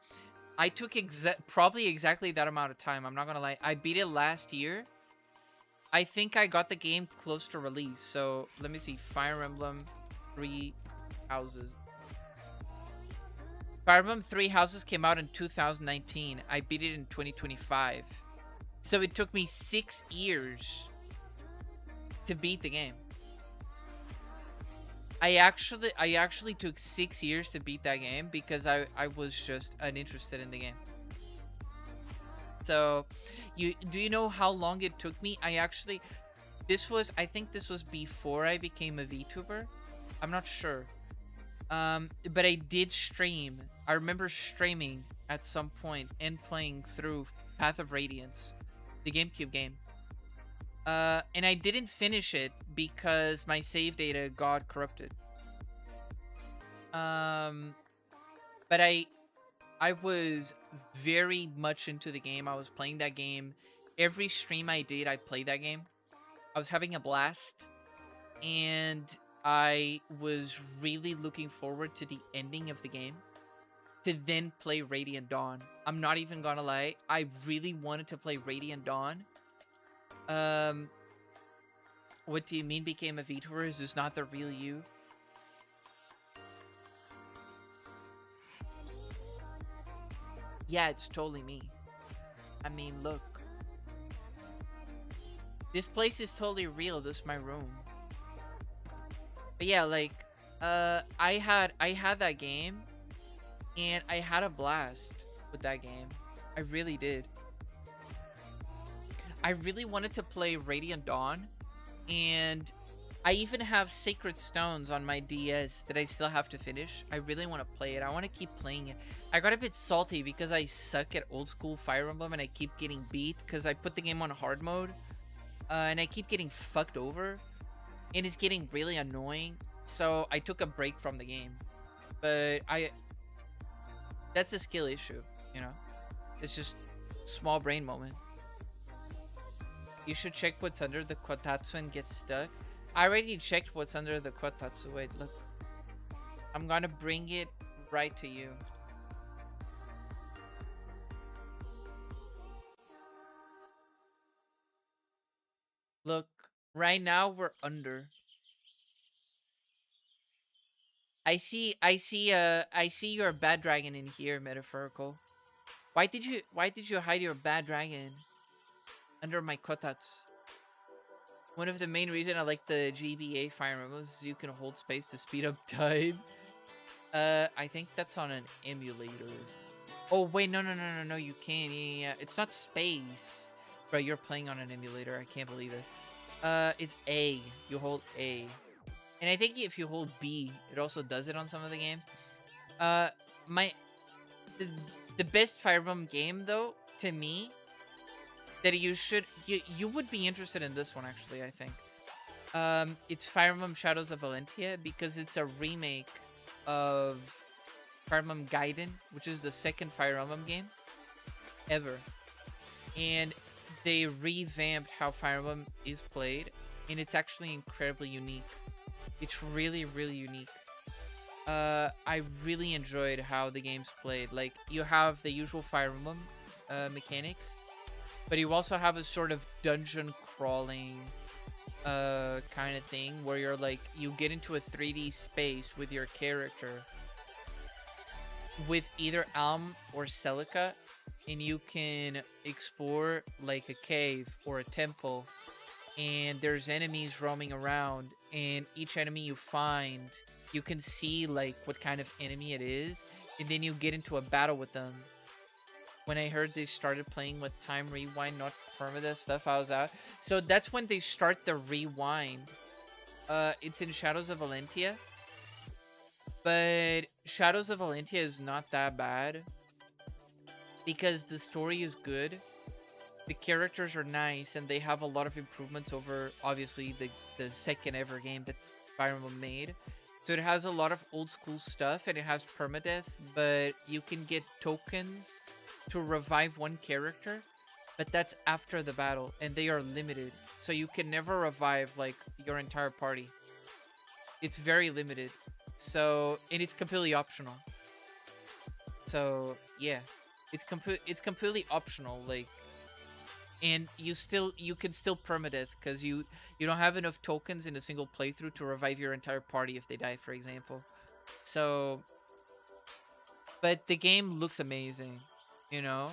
I took probably exactly that amount of time. I'm not gonna lie. I beat it last year. I think I got the game close to release. So let me see. Fire Emblem 3 Houses. Fire Emblem 3 Houses came out in 2019. I beat it in 2025. So it took me 6 years to beat the game. I actually took 6 years to beat that game because I was just uninterested in the game. So, do you know how long it took me? I think this was before I became a VTuber. I'm not sure. But I did stream. I remember streaming at some point and playing through Path of Radiance, the GameCube game. And I didn't finish it because my save data got corrupted. But I was very much into the game. I was playing that game. Every stream I did, I played that game. I was having a blast. And I was really looking forward to the ending of the game. To then play Radiant Dawn. I'm not even gonna lie. I really wanted to play Radiant Dawn. What do you mean became a VTuber? Is this not the real you? Yeah, it's totally me. I mean, look. This place is totally real. This is my room. But yeah, like, I had that game, and I had a blast with that game. I really did. I really wanted to play Radiant Dawn, and I even have Sacred Stones on my DS that I still have to finish. I really want to play it. I want to keep playing it. I got a bit salty because I suck at old school Fire Emblem and I keep getting beat because I put the game on hard mode. And I keep getting fucked over. And it's getting really annoying. So I took a break from the game. But that's a skill issue, you know? It's just small brain moment. You should check what's under the Kotatsu and get stuck. I already checked what's under the Kotatsu. Wait, look. I'm gonna bring it right to you. Look, right now we're under. I see your bad dragon in here, metaphorical. Why did you hide your bad dragon under my Kotatsu? One of the main reasons I like the GBA Fire Emblem is you can hold space to speed up time. I think that's on an emulator. Oh, wait, no, you can't. Yeah. It's not space. Bro, you're playing on an emulator. I can't believe it. It's A. You hold A. And I think if you hold B, it also does it on some of the games. The best Fire Emblem game, though, to me, that you would be interested in this one actually, I think. It's Fire Emblem Shadows of Valentia because it's a remake of Fire Emblem Gaiden, which is the second Fire Emblem game ever. And they revamped how Fire Emblem is played, and it's actually incredibly unique. It's really, really unique. I really enjoyed how the game's played. Like, you have the usual Fire Emblem mechanics, but you also have a sort of dungeon crawling kind of thing where you're like, you get into a 3D space with your character with either Alm or Celica, and you can explore like a cave or a temple, and there's enemies roaming around, and each enemy you find, you can see like what kind of enemy it is, and then you get into a battle with them. When I heard they started playing with time rewind, not permadeath stuff, I was out. So that's when they start the rewind. It's in Shadows of Valentia. But Shadows of Valentia is not that bad because the story is good. The characters are nice, and they have a lot of improvements over, obviously, the second ever game that Fire Emblem made. So it has a lot of old school stuff, and it has permadeath, but you can get tokens to revive one character, but that's after the battle, and they are limited. So you can never revive, like, your entire party. It's very limited. So, and it's completely optional. So, yeah. It's completely optional, like, and you can still permadeath because you don't have enough tokens in a single playthrough to revive your entire party if they die, for example. So, but the game looks amazing, you know.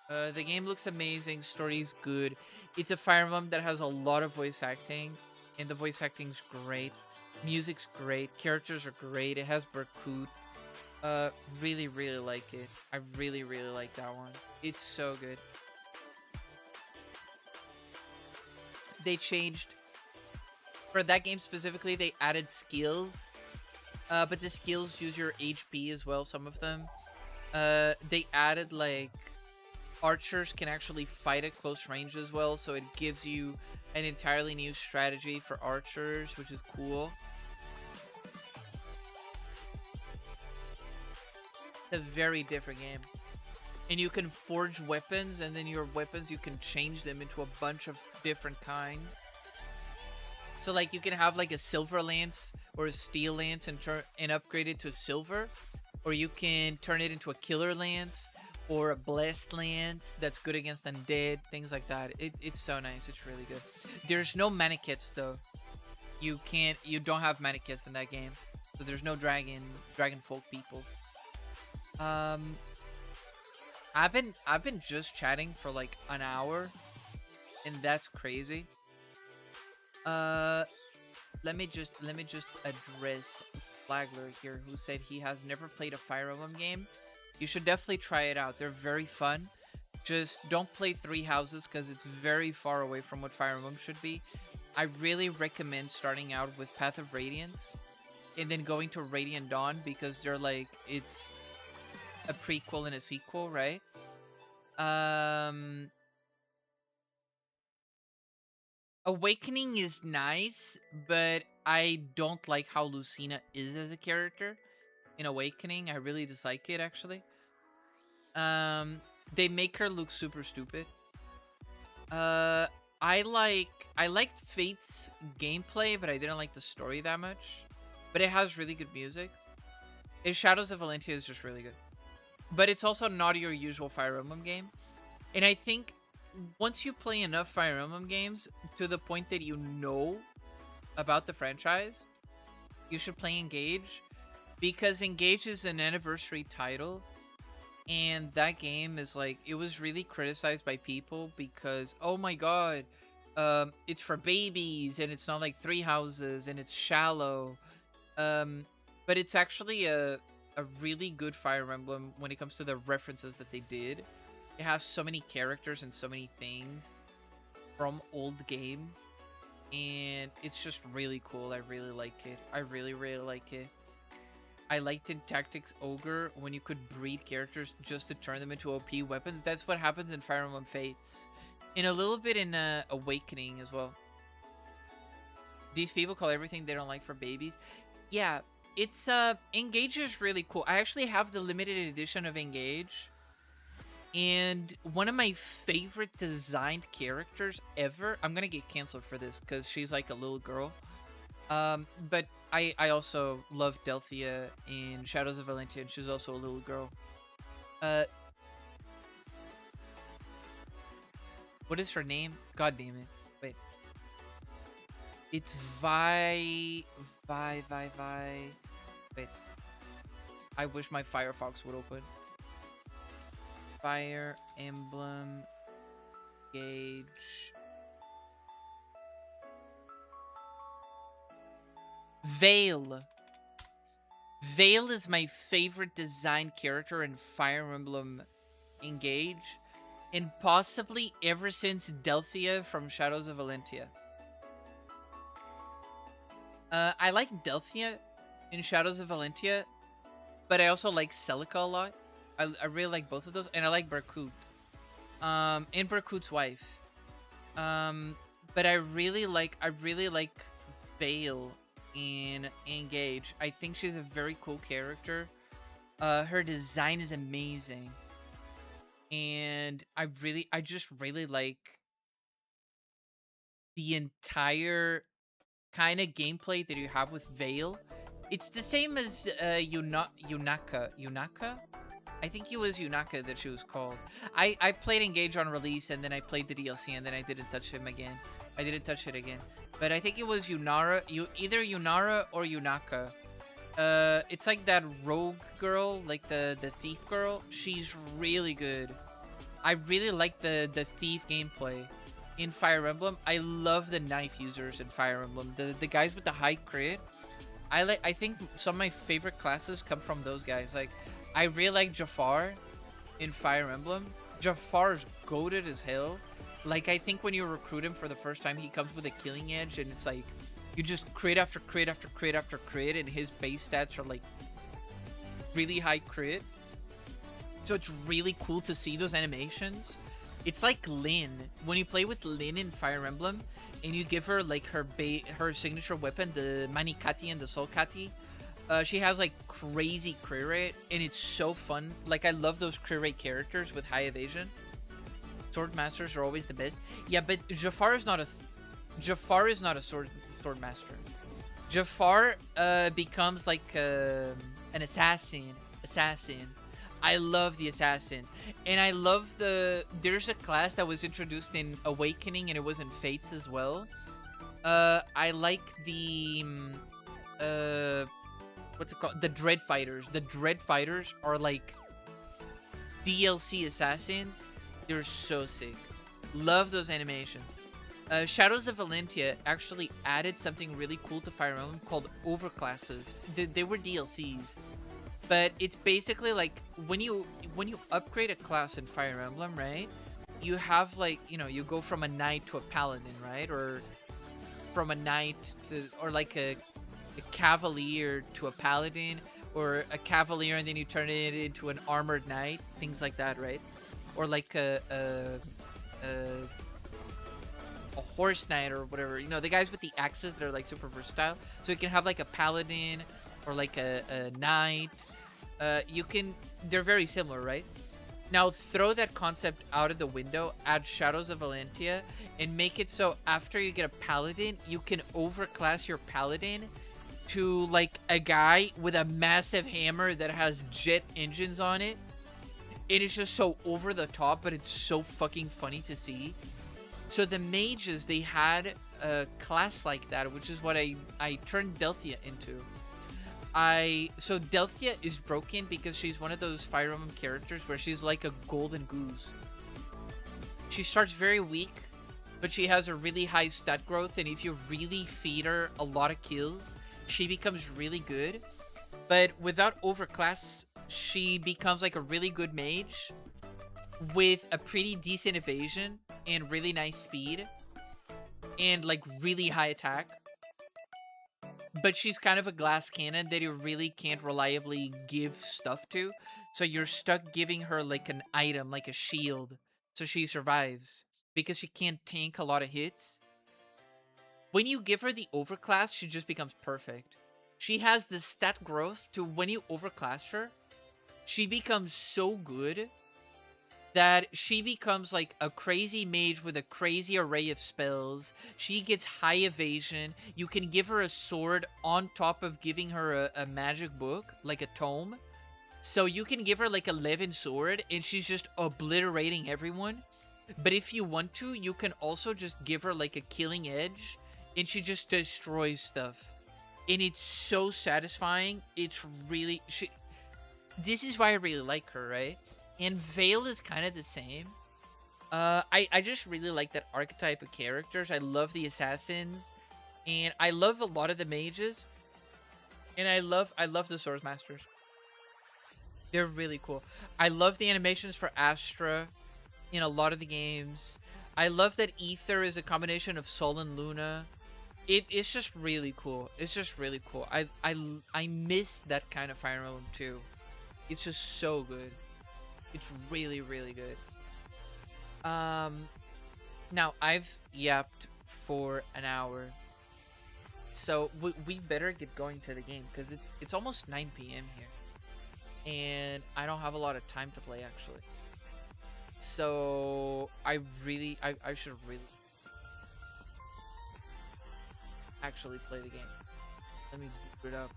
The game looks amazing. Story's good. It's a Fire Emblem that has a lot of voice acting, and the voice acting's great. Music's great. Characters are great. It has Berkut. Really, really like it. I really, really like that one. It's so good. They changed for that game specifically. They added skills, but the skills use your HP as well. Some of them. They added like archers can actually fight at close range as well, so it gives you an entirely new strategy for archers, which is cool. It's a very different game. And you can forge weapons, and then your weapons, you can change them into a bunch of different kinds. So like you can have like a silver lance or a steel lance and upgrade it to silver, or you can turn it into a killer lance or a blessed lance that's good against undead, things like that. It's so nice. It's really good. There's no mana kits though. You don't have mana kits in that game, so there's no dragon folk people. I've been just chatting for like an hour, and that's crazy. Let me just address Flagler here, who said he has never played a Fire Emblem game. You should definitely try it out. They're very fun. Just don't play Three Houses because it's very far away from what Fire Emblem should be. I really recommend starting out with Path of Radiance and then going to Radiant Dawn because they're like, it's a prequel and a sequel, right? Awakening is nice, but I don't like how Lucina is as a character in Awakening. I really dislike it, actually. They make her look super stupid. I liked Fate's gameplay, but I didn't like the story that much. But it has really good music. And Shadows of Valentia is just really good. But it's also not your usual Fire Emblem game. And I think once you play enough Fire Emblem games to the point that you know about the franchise, you should play Engage. Because Engage is an anniversary title. And that game is like, it was really criticized by people because, oh my god, it's for babies and it's not like Three Houses and it's shallow. But it's actually a really good Fire Emblem when it comes to the references that they did. It has so many characters and so many things from old games. And it's just really cool. I really like it. I really, really like it. I liked in Tactics Ogre when you could breed characters just to turn them into OP weapons. That's what happens in Fire Emblem Fates. and a little bit in Awakening as well. These people call everything they don't like for babies. Yeah, it's Engage is really cool. I actually have the limited edition of Engage. And one of my favorite designed characters ever. I'm gonna get canceled for this because she's like a little girl. But I also love Delphia in Shadows of Valentia, and she's also a little girl. What is her name? God damn it. Wait. It's Vi. Wait. I wish my Firefox would open. Fire Emblem Gauge. Vale. Vale is my favorite design character in Fire Emblem Engage, and possibly ever since Delphia from Shadows of Valentia. I like Delphia in Shadows of Valentia, but I also like Celica a lot. I really like both of those, and I like Barkut. And Barkut's wife. But I really like Vale in Engage. I think she's a very cool character. Her design is amazing. And I just really like the entire kind of gameplay that you have with Vale. It's the same as Yunaka. Yunaka? I think it was Yunaka that she was called. I played Engage on release, and then I played the DLC, and then I didn't touch him again. I didn't touch it again. But I think it was Yunara. Either Yunara or Yunaka. It's like that rogue girl, like the thief girl. She's really good. I really like the thief gameplay in Fire Emblem. I love the knife users in Fire Emblem. The guys with the high crit. I think some of my favorite classes come from those guys. Like, I really like Jafar in Fire Emblem. Jafar is goated as hell. Like, I think when you recruit him for the first time, he comes with a killing edge, and it's like, you just crit after crit after crit after crit, and his base stats are like really high crit. So it's really cool to see those animations. It's like Lyn. When you play with Lyn in Fire Emblem, and you give her like her signature weapon, the Manikati and the Soulkati, she has like crazy crit rate, and it's so fun. Like, I love those crit rate characters with high evasion. Sword masters are always the best. Yeah, but Jafar is not a sword master. Jafar becomes like an assassin. I love the assassins, and I love there's a class that was introduced in Awakening, and it was in Fates as well. I like the what's it called? The Dread Fighters. The Dread Fighters are like DLC assassins. They're so sick. Love those animations. Shadows of Valentia actually added something really cool to Fire Emblem called overclasses. They were DLCs, but it's basically like when you upgrade a class in Fire Emblem, right? You have like, you go from a knight to a paladin, right? Or from a knight to, or like a cavalier to a paladin, or a cavalier and then you turn it into an armored knight, things like that, right? Or like a horse knight or whatever. The guys with the axes that are like super versatile. So you can have like a paladin or like a knight. They're very similar, right? Now throw that concept out of the window, add Shadows of Valentia, and make it so after you get a paladin, you can overclass your paladin to like a guy with a massive hammer that has jet engines on it. It is just so over the top, but it's so fucking funny to see. So the mages, they had a class like that, which is what I turned Delphia into. So Delphia is broken because she's one of those Fire Emblem characters where she's like a golden goose. She starts very weak, but she has a really high stat growth, and if you really feed her a lot of kills, she becomes really good. But without overclass, she becomes like a really good mage with a pretty decent evasion and really nice speed and like really high attack. But she's kind of a glass cannon that you really can't reliably give stuff to. So you're stuck giving her like an item, like a shield, so she survives. because she can't tank a lot of hits. When you give her the overclass, she just becomes perfect. She has the stat growth to when you overclass her, she becomes so good that she becomes like a crazy mage with a crazy array of spells. She gets high evasion. You can give her a sword on top of giving her a magic book, like a tome. So you can give her like a 11 sword and she's just obliterating everyone. But if you want to, you can also just give her like a killing edge and she just destroys stuff. And it's so satisfying. It's really... This is why I really like her, right? And Veil is kind of the same. I just really like that archetype of characters. I love the assassins. And I love a lot of the mages. And I love the Swordsmasters. They're really cool. I love the animations for Ashera in a lot of the games. I love that Ether is a combination of Sol and Luna. It's just really cool. It's just really cool. I miss that kind of Fire Emblem too. It's just so good. It's really, really good. Now I've yapped for an hour, so we better get going to the game because it's almost 9 p.m. here, and I don't have a lot of time to play actually. So I should really actually play the game. Let me boot it up.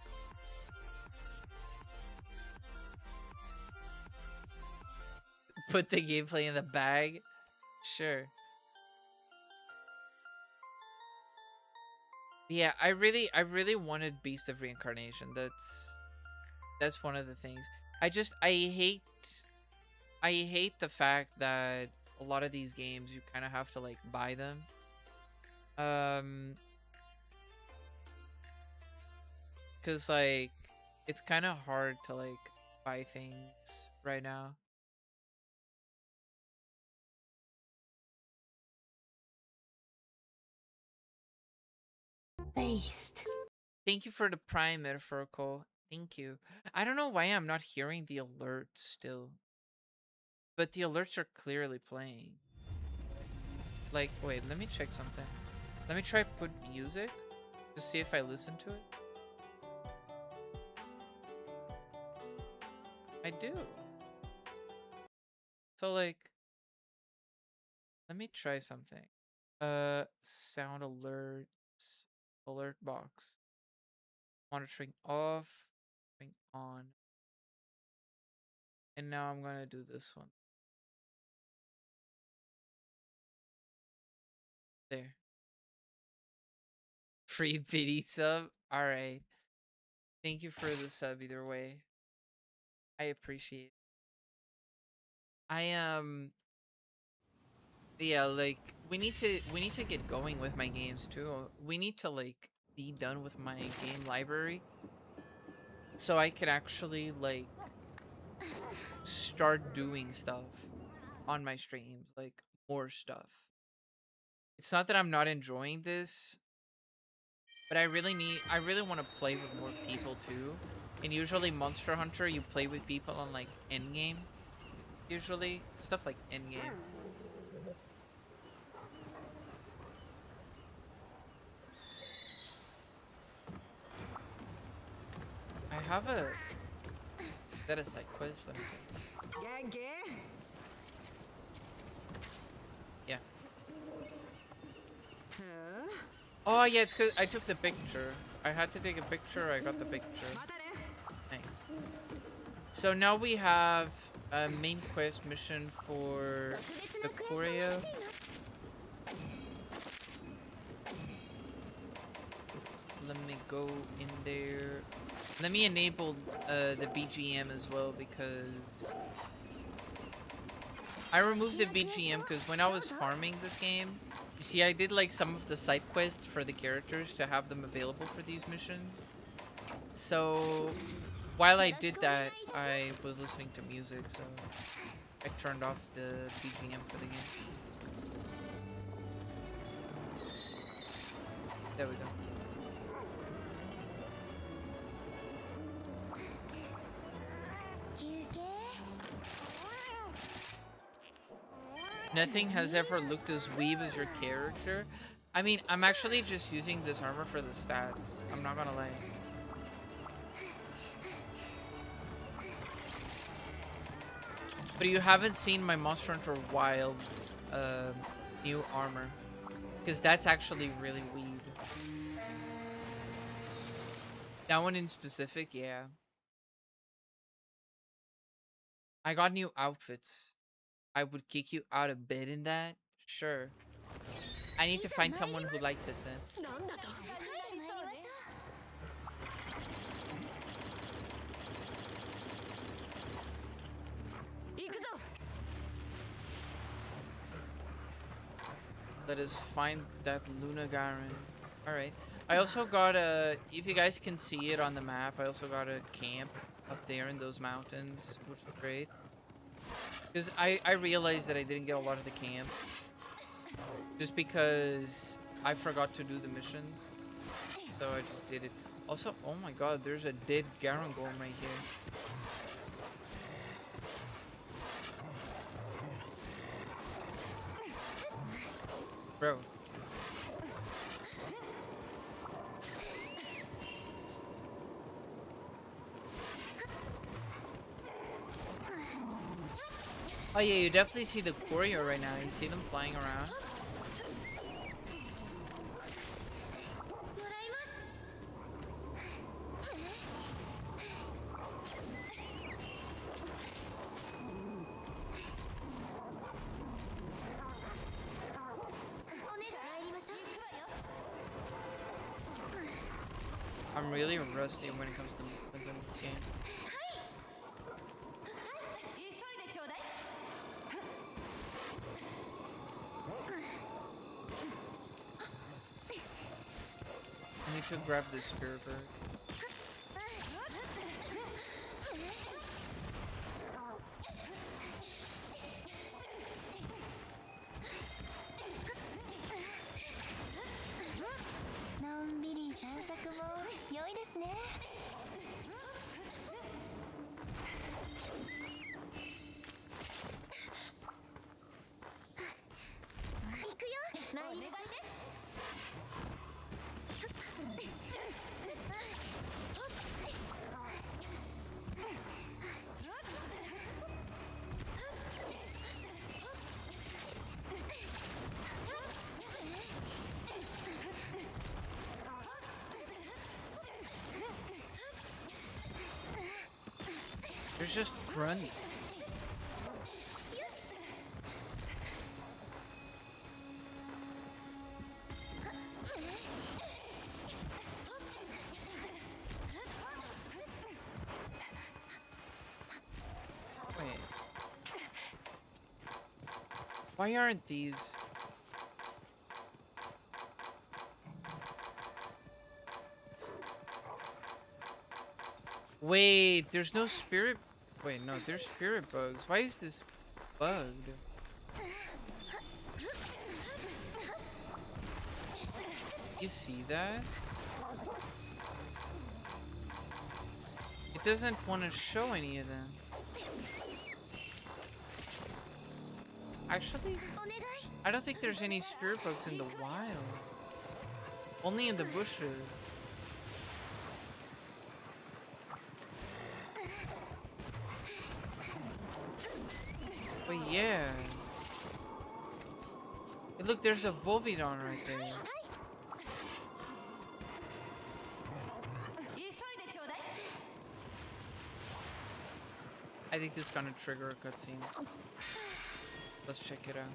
Put the gameplay in the bag? Sure. Yeah, I really wanted Beast of Reincarnation. That's one of the things. I hate the fact that a lot of these games you kind of have to like buy them. Cause like it's kind of hard to like buy things right now. Based. Thank you for the prime metaphorical. Thank you. I don't know why I'm not hearing the alerts still. But the alerts are clearly playing. Like, wait, let me check something. Let me try put music to see if I listen to it. I do. So like, let me try something. Sound alerts, alert box. Monitoring off, monitoring on. And now I'm gonna do this one. There. Free pity sub. Alright. Thank you for the sub either way. I appreciate it. Yeah, like we need to get going with my games too. We need to like be done with my game library so I can actually like start doing stuff on my streams, like more stuff. It's not that I'm not enjoying this, but I really want to play with more people too. And usually Monster Hunter you play with people on like endgame. Usually stuff like endgame. I have a... Is that a side quest? Let me see. Yeah. Oh yeah, it's because I took the picture. I had to take a picture, I got the picture. Nice. So now we have a main quest mission for the Korea. Let me go in there. Let me enable the BGM as well because I removed the BGM because when I was farming this game, you see I did like some of the side quests for the characters to have them available for these missions. So while I did that, I was listening to music, so I turned off the BGM for the game. There we go. Nothing has ever looked as weeb as your character. I mean, I'm actually just using this armor for the stats. I'm not gonna lie. But you haven't seen my Monster Hunter Wilds new armor. Because that's actually really weeb. That one in specific, yeah. I got new outfits. I would kick you out of bed in that? Sure. I need to find someone who likes it then. Let us find that Luna Garen. Alright. I also got a, if you guys can see it on the map, I also got a camp up there in those mountains, which is great. Because I realized that I didn't get a lot of the camps. Just because I forgot to do the missions. So I just did it. Also, oh my god, there's a dead Garen Golem right here. Bro. Oh yeah, you definitely see the courier right now. You see them flying around. I'm really rusty when it comes to the game. I need to grab this spirit bird. There's just grunts. Wait. Why aren't these? Wait, there's no spirit. Wait, no, there's spirit bugs. Why is this bugged? You see that? It doesn't want to show any of them. Actually, I don't think there's any spirit bugs in the wild. Only in the bushes. But yeah. Hey, look, there's a Volvidon right there. I think this is gonna trigger a cutscene. Let's check it out.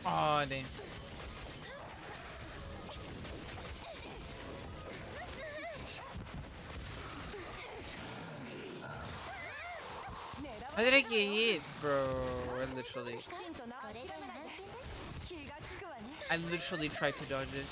Oh damn. How did I get hit, bro? I literally tried to dodge it.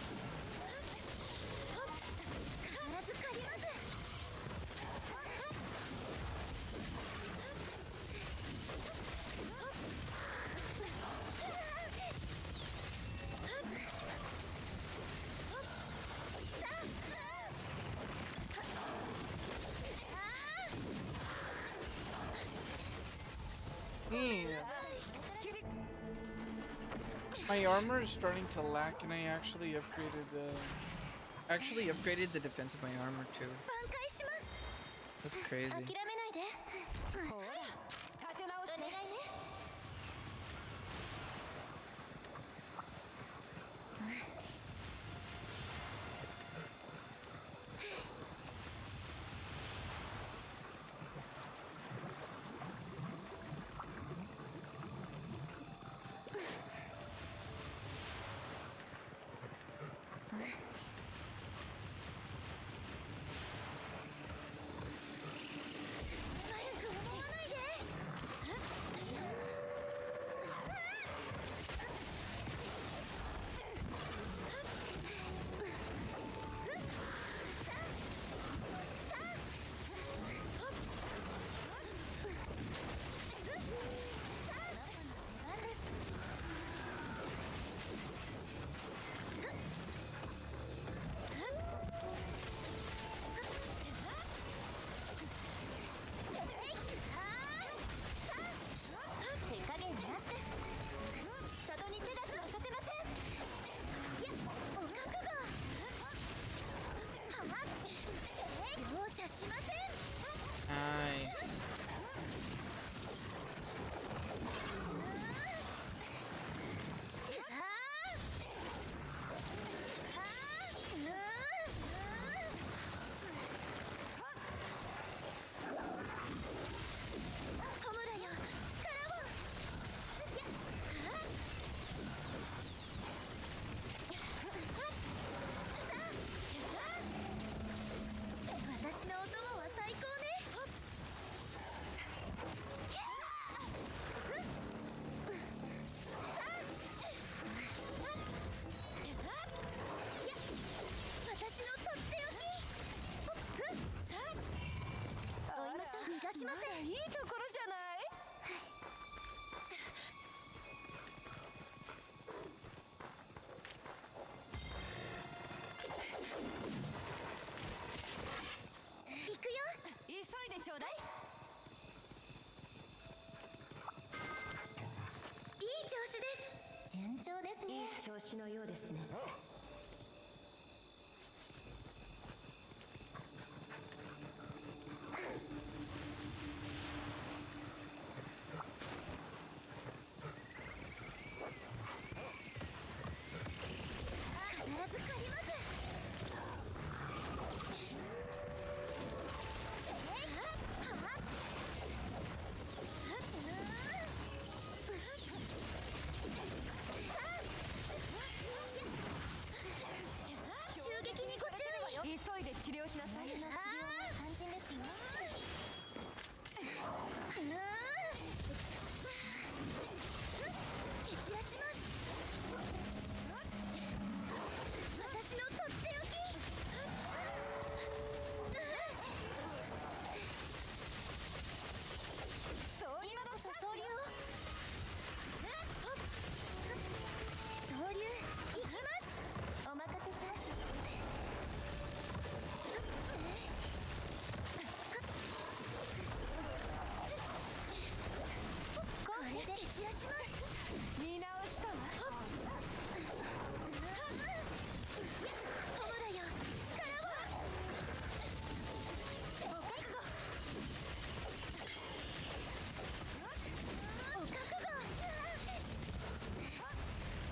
My armor is starting to lack, and I actually upgraded the defense of my armor too. That's crazy. Nice.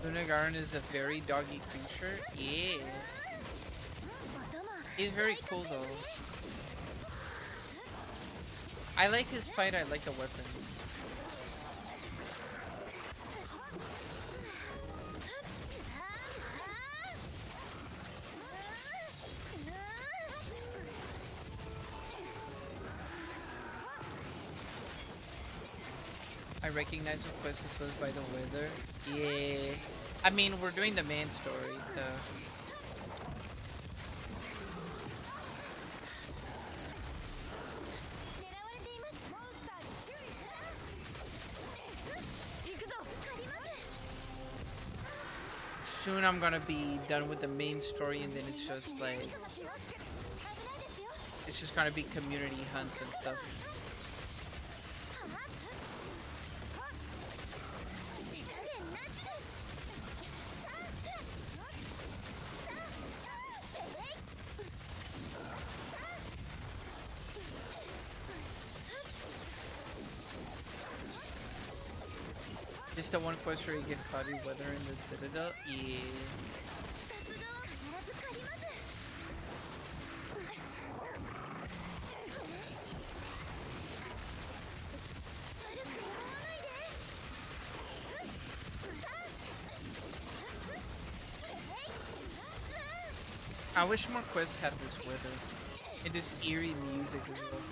Lunagaran is a very doggy creature. Yeah. He's very cool though. I like his fight, I like the weapons. I recognize what quest is supposed by the weather. Yeah. I mean, we're doing the main story, so. Soon I'm gonna be done with the main story, and then it's just like, it's just gonna be community hunts and stuff. Is the one quest where you get cloudy weather in the Citadel? Yeah. I wish more quests had this weather and this eerie music as well.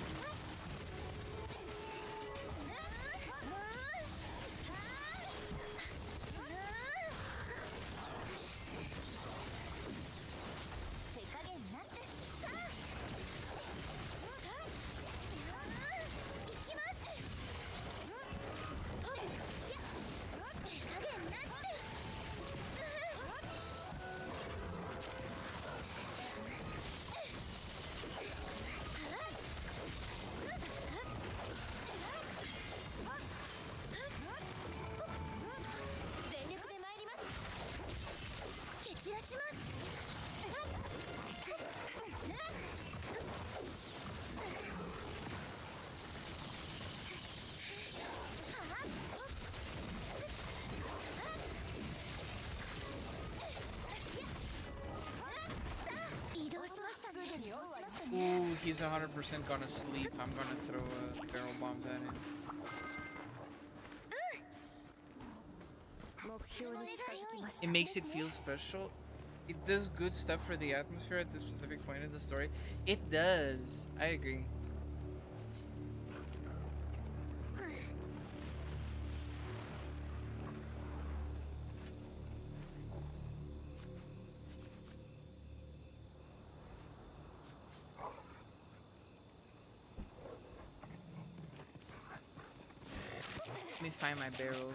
Ooh, he's 100% gonna sleep. I'm gonna throw a barrel bomb at him. It makes it feel special. It does good stuff for the atmosphere at this specific point in the story. It does. I agree. Let me find my barrels.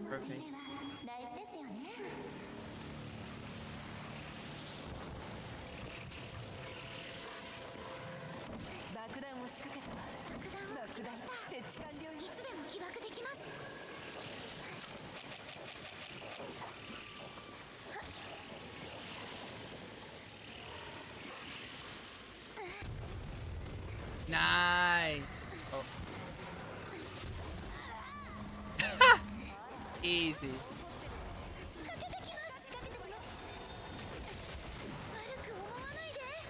Perfect. Nice. Oh. Easy.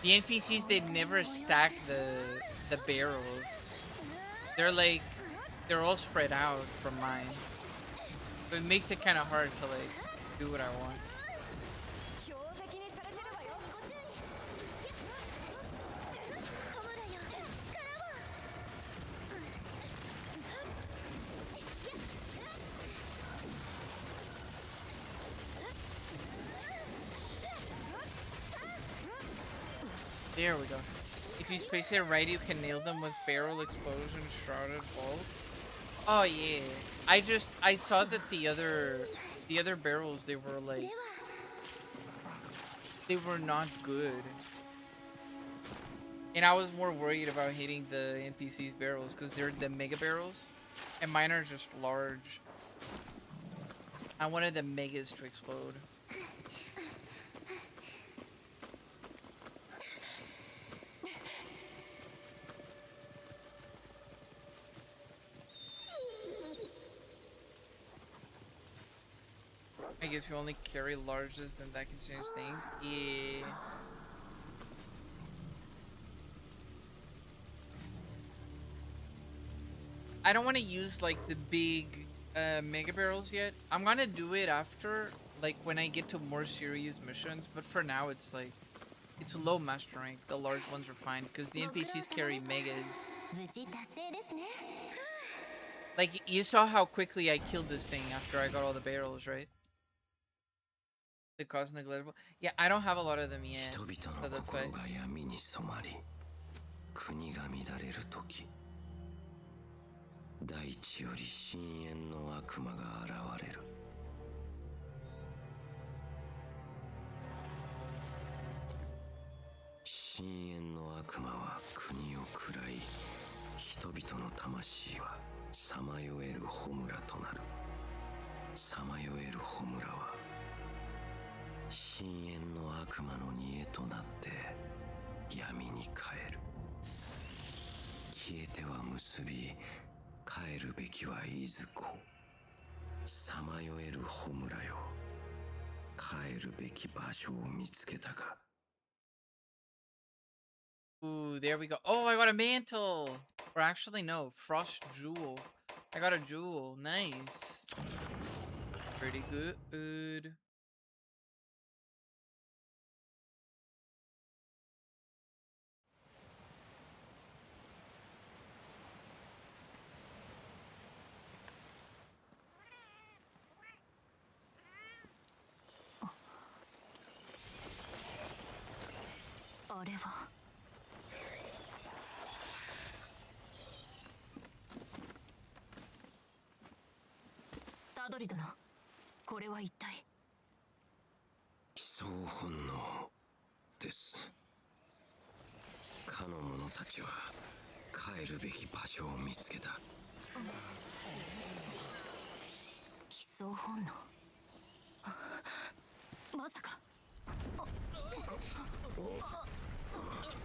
The NPCs, they never stack the barrels. They're all spread out from mine. So it makes it kind of hard to like do what I want. There we go. If you space it right, you can nail them with barrel explosion shrouded bolt. Oh yeah. I saw that the other barrels, they were not good. And I was more worried about hitting the NPC's barrels because they're the mega barrels and mine are just large. I wanted the megas to explode. I guess you only carry larges, then that can change things. Yeah. I don't want to use like the big mega barrels yet. I'm gonna do it after, like when I get to more serious missions. But for now, it's like it's low master rank. The large ones are fine because the NPCs carry megas. Like you saw how quickly I killed this thing after I got all the barrels, right? The cost negligible. Yeah, I don't have a lot of them yet, so that's fine. 大地より深淵の悪魔が現れる。深淵の悪魔は国を喰らい、人々の魂はさまよえる炎となる。さまよえる炎は深淵の悪魔の煮えとなって闇に帰る。消えては結び、帰るべきはいずこ。さまよえる炎よ、帰るべき場所を見つけたか。 Ooh, there we go. Oh, I got a mantle. Or actually, no, frost jewel. I got a jewel. Nice. Pretty good.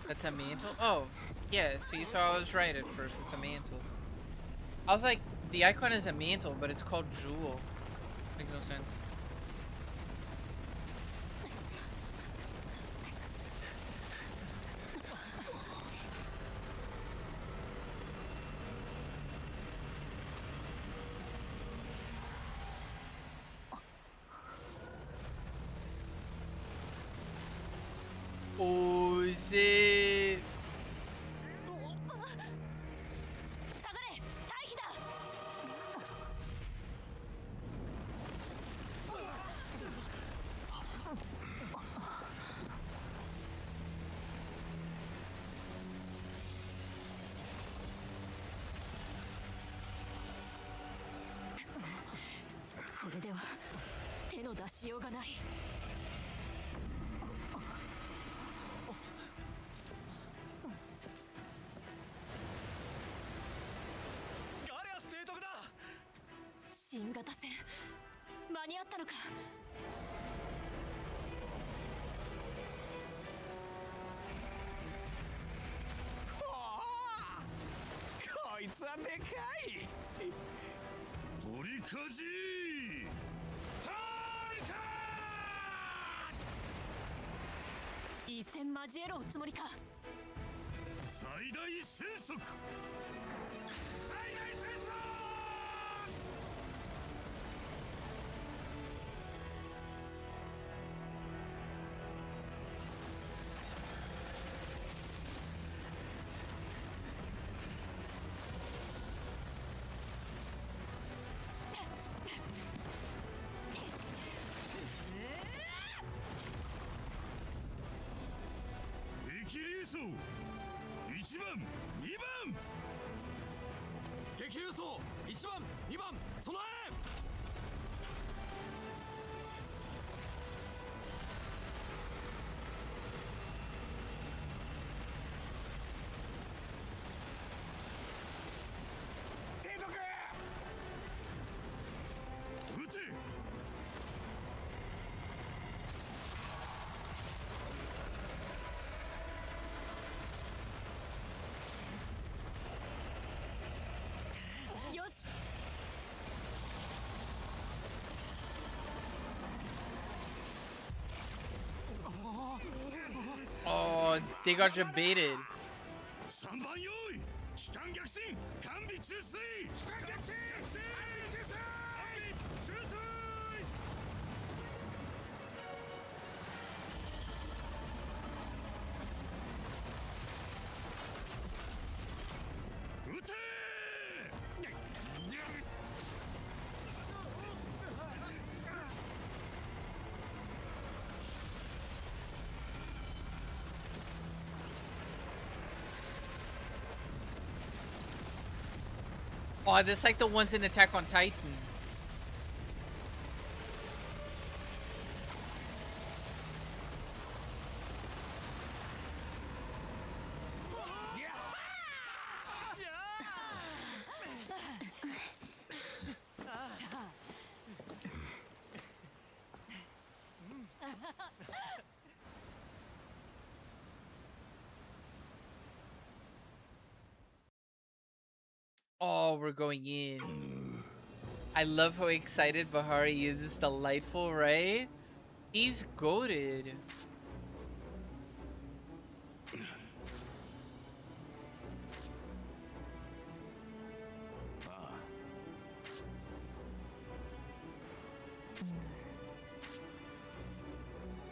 That's a mantle? Oh, yeah, see, so I was right at first. It's a mantle. I was like, the icon is a mantle, but it's called jewel. Makes no sense. Oh, shit. They got you baited. Oh, that's like the ones in Attack on Titan. Oh, we're going in. I love how excited Bahari is. It's delightful, right? He's goated.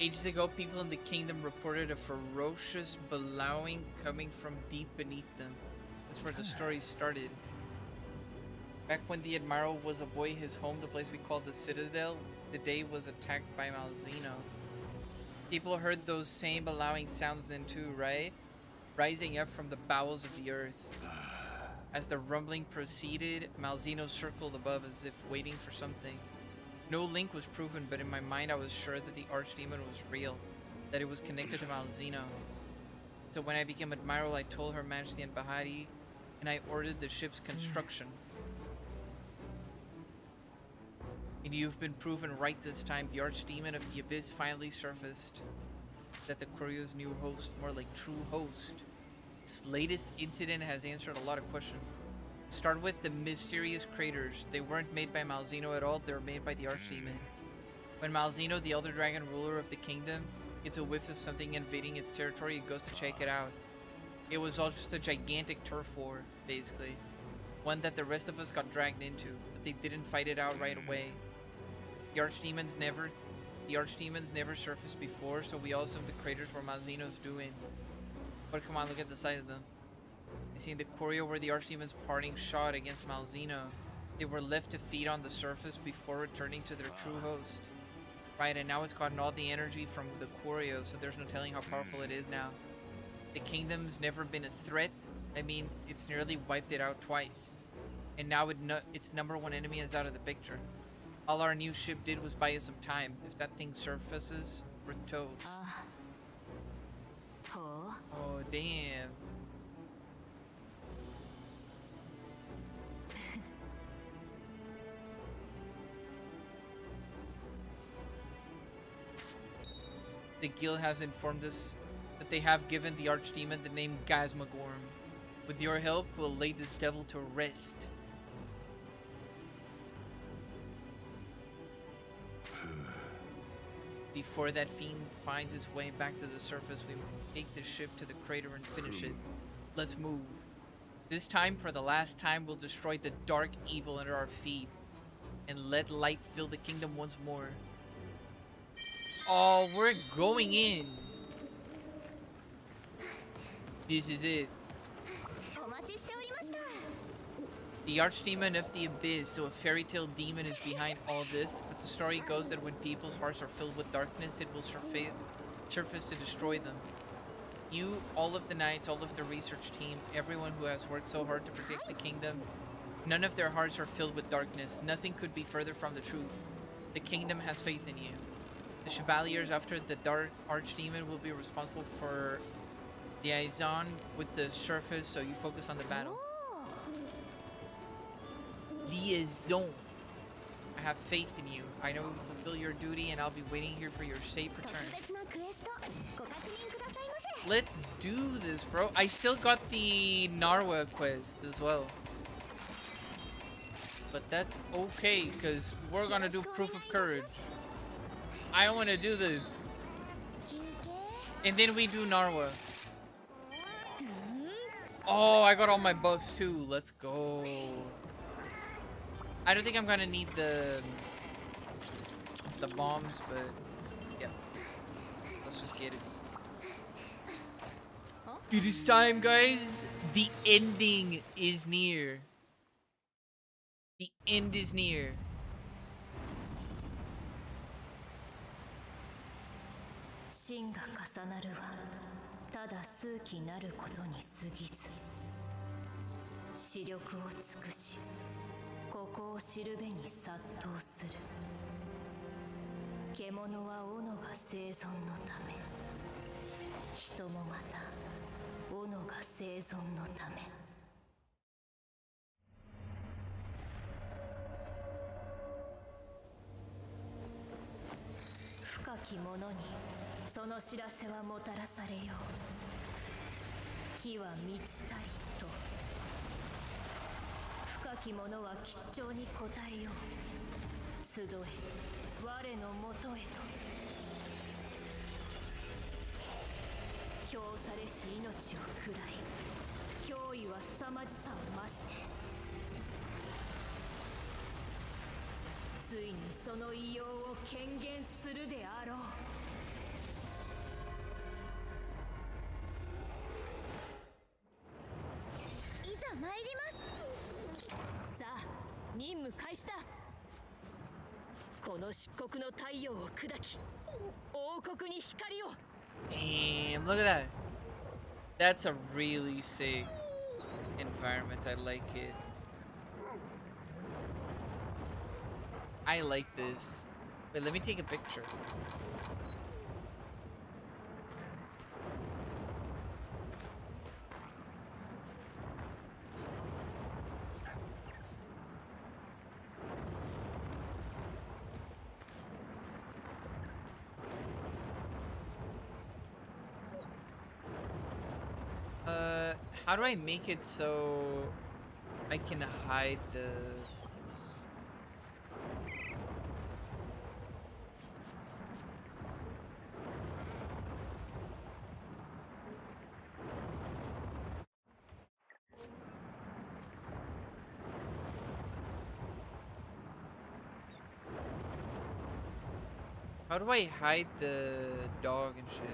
Ages ago, people in the kingdom reported a ferocious bellowing coming from deep beneath them. That's where the story started. Back when the Admiral was a boy, his home, the place we called the Citadel, the day was attacked by Malzeno. People heard those same bellowing sounds then too, right? Rising up from the bowels of the earth. As the rumbling proceeded, Malzeno circled above as if waiting for something. No link was proven, but in my mind I was sure that the Archdemon was real, that it was connected to Malzeno. So when I became Admiral, I told Her Majesty and Bahari, and I ordered the ship's construction. And you've been proven right this time. The Archdemon of the Abyss finally surfaced. That the Kuryo's new host, more like true host. This latest incident has answered a lot of questions. Start with the mysterious craters. They weren't made by Malzeno at all, they were made by the Archdemon. When Malzeno, the Elder Dragon ruler of the kingdom, gets a whiff of something invading its territory, it goes to check it out. It was all just a gigantic turf war, basically. One that the rest of us got dragged into, but they didn't fight it out right away. The Archdemons never surfaced before, so we all assumed the craters were Malzeno's doing. But come on, look at the size of them. I seen the Kuryo were the Archdemons' parting shot against Malzeno. They were left to feed on the surface before returning to their true host. Right, and now it's gotten all the energy from the Kuryo, so there's no telling how powerful it is now. The kingdom's never been a threat. I mean, it's nearly wiped it out twice. And now its number one enemy is out of the picture. All our new ship did was buy us some time. If that thing surfaces, we're toast. Oh, damn. The guild has informed us that they have given the Archdemon the name Gasmagorm. With your help, we'll lay this devil to rest. Before that fiend finds its way back to the surface, we will take the ship to the crater and finish it. Let's move. This time, for the last time, we'll destroy the dark evil under our feet and let light fill the kingdom once more. Oh, we're going in. This is it. The Archdemon of the Abyss, so a fairy tale demon is behind all this, but the story goes that when people's hearts are filled with darkness, it will surface to destroy them. You, all of the knights, all of the research team, everyone who has worked so hard to protect the kingdom, none of their hearts are filled with darkness. Nothing could be further from the truth. The kingdom has faith in you. The Chevaliers after the Dark Archdemon will be responsible for liaison with the surface, so you focus on the battle. Liaison. I have faith in you. I know you will fulfill your duty, and I'll be waiting here for your safe return. Let's do this, bro. I still got the Narwa quest as well. But that's okay, because we're gonna do proof of courage. I want to do this. And then we do Narwa. Oh, I got all my buffs too. Let's go. I don't think I'm gonna need the bombs, but yeah. Let's just get it. It is time, guys. The ending is near. The end is near. Damn, look at that. That's a really sick environment. I like it. I like this. Wait, let me take a picture. How do I make it so I can hide the... How do I hide the dog and shit?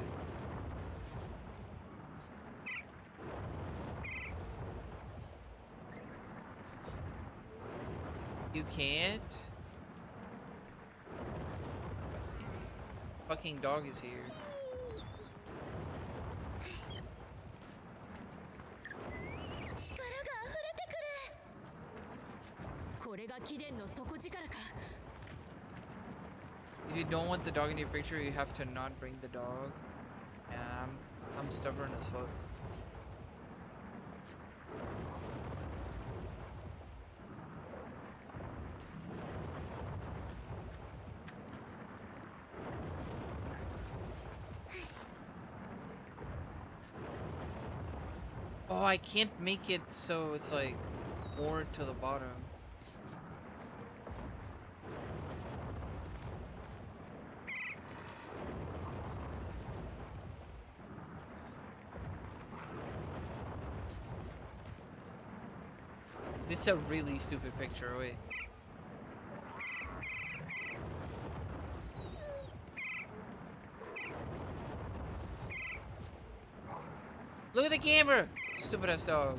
You can't? Fucking dog is here. If you don't want the dog in your picture, you have to not bring the dog. Yeah, I'm stubborn as fuck. Oh, I can't make it so it's like more to the bottom. This is a really stupid picture, wait. Look at the camera! Stupid ass dog.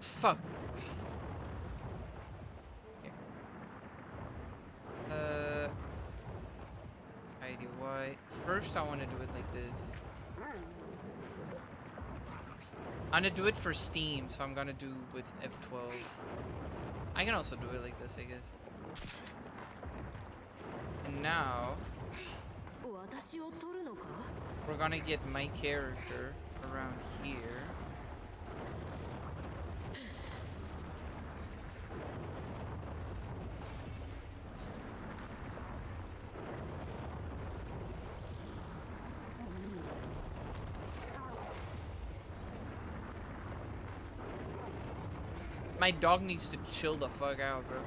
Fuck. Here. ID Y. First I want to do it like this. I'm gonna do it for Steam, so I'm gonna do with F12. I can also do it like this, I guess. And now we're gonna get my character around here. My dog needs to chill the fuck out, bro.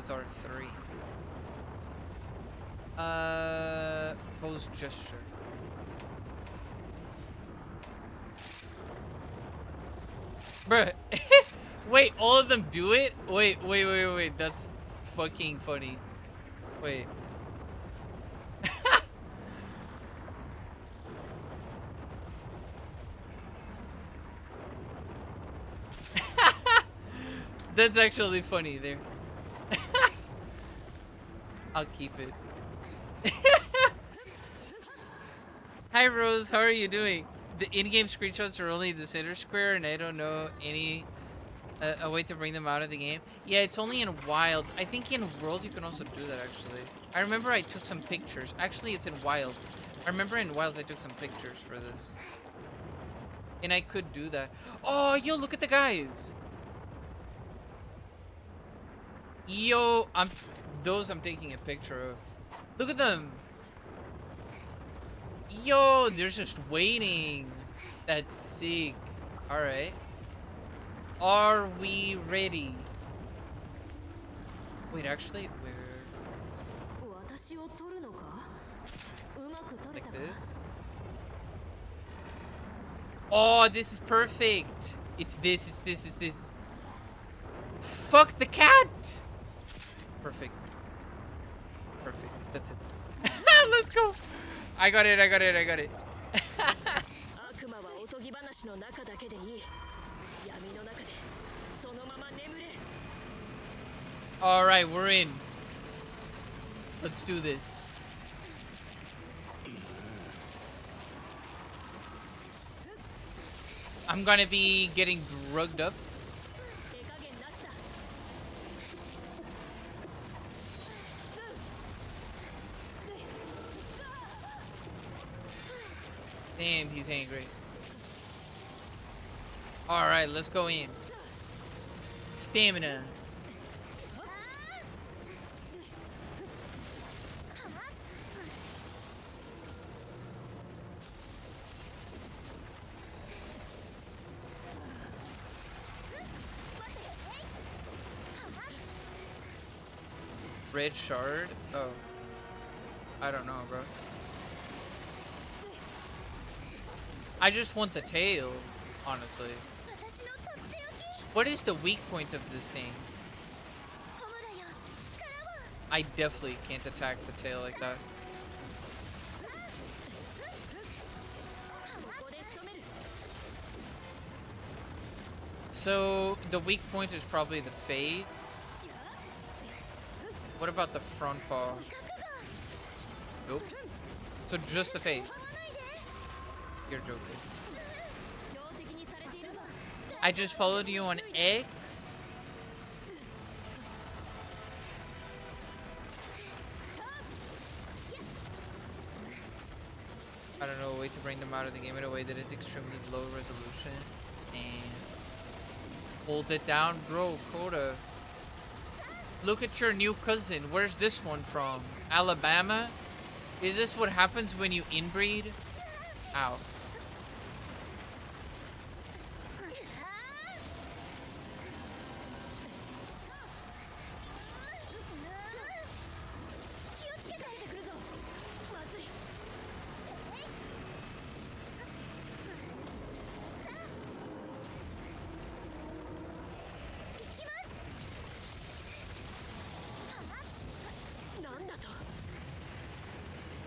was R3. Pose gesture. Bruh. Wait, all of them do it? Wait. That's fucking funny. Wait. That's actually funny there. I'll keep it. Hi Rose, how are you doing? The in-game screenshots are only the center square and I don't know any a way to bring them out of the game. Yeah, it's only in Wilds. I think in World you can also do that actually. I remember I took some pictures. Actually, it's in Wilds. I remember in Wilds I took some pictures for this. And I could do that. Oh, yo, look at the guys. Yo, I'm taking a picture of. Look at them. Yo, they're just waiting. That's sick. All right. Are we ready? Wait, actually, where? Like this? Oh, this is perfect. It's this. Fuck the cat. Perfect. That's it. Let's go. I got it. All right, we're in. Let's do this. I'm gonna be getting drugged up. Damn, he's angry. Alright, let's go in. Stamina. Red shard? Oh. I don't know, bro. I just want the tail, honestly. What is the weak point of this thing? I definitely can't attack the tail like that. So, the weak point is probably the face. What about the front paw? Nope. So just the face. You're joking. I just followed you on X. I don't know a way to bring them out of the game in a way that is extremely low resolution. And hold it down, bro. Coda. Look at your new cousin. Where's this one from? Alabama? Is this what happens when you inbreed? Ow.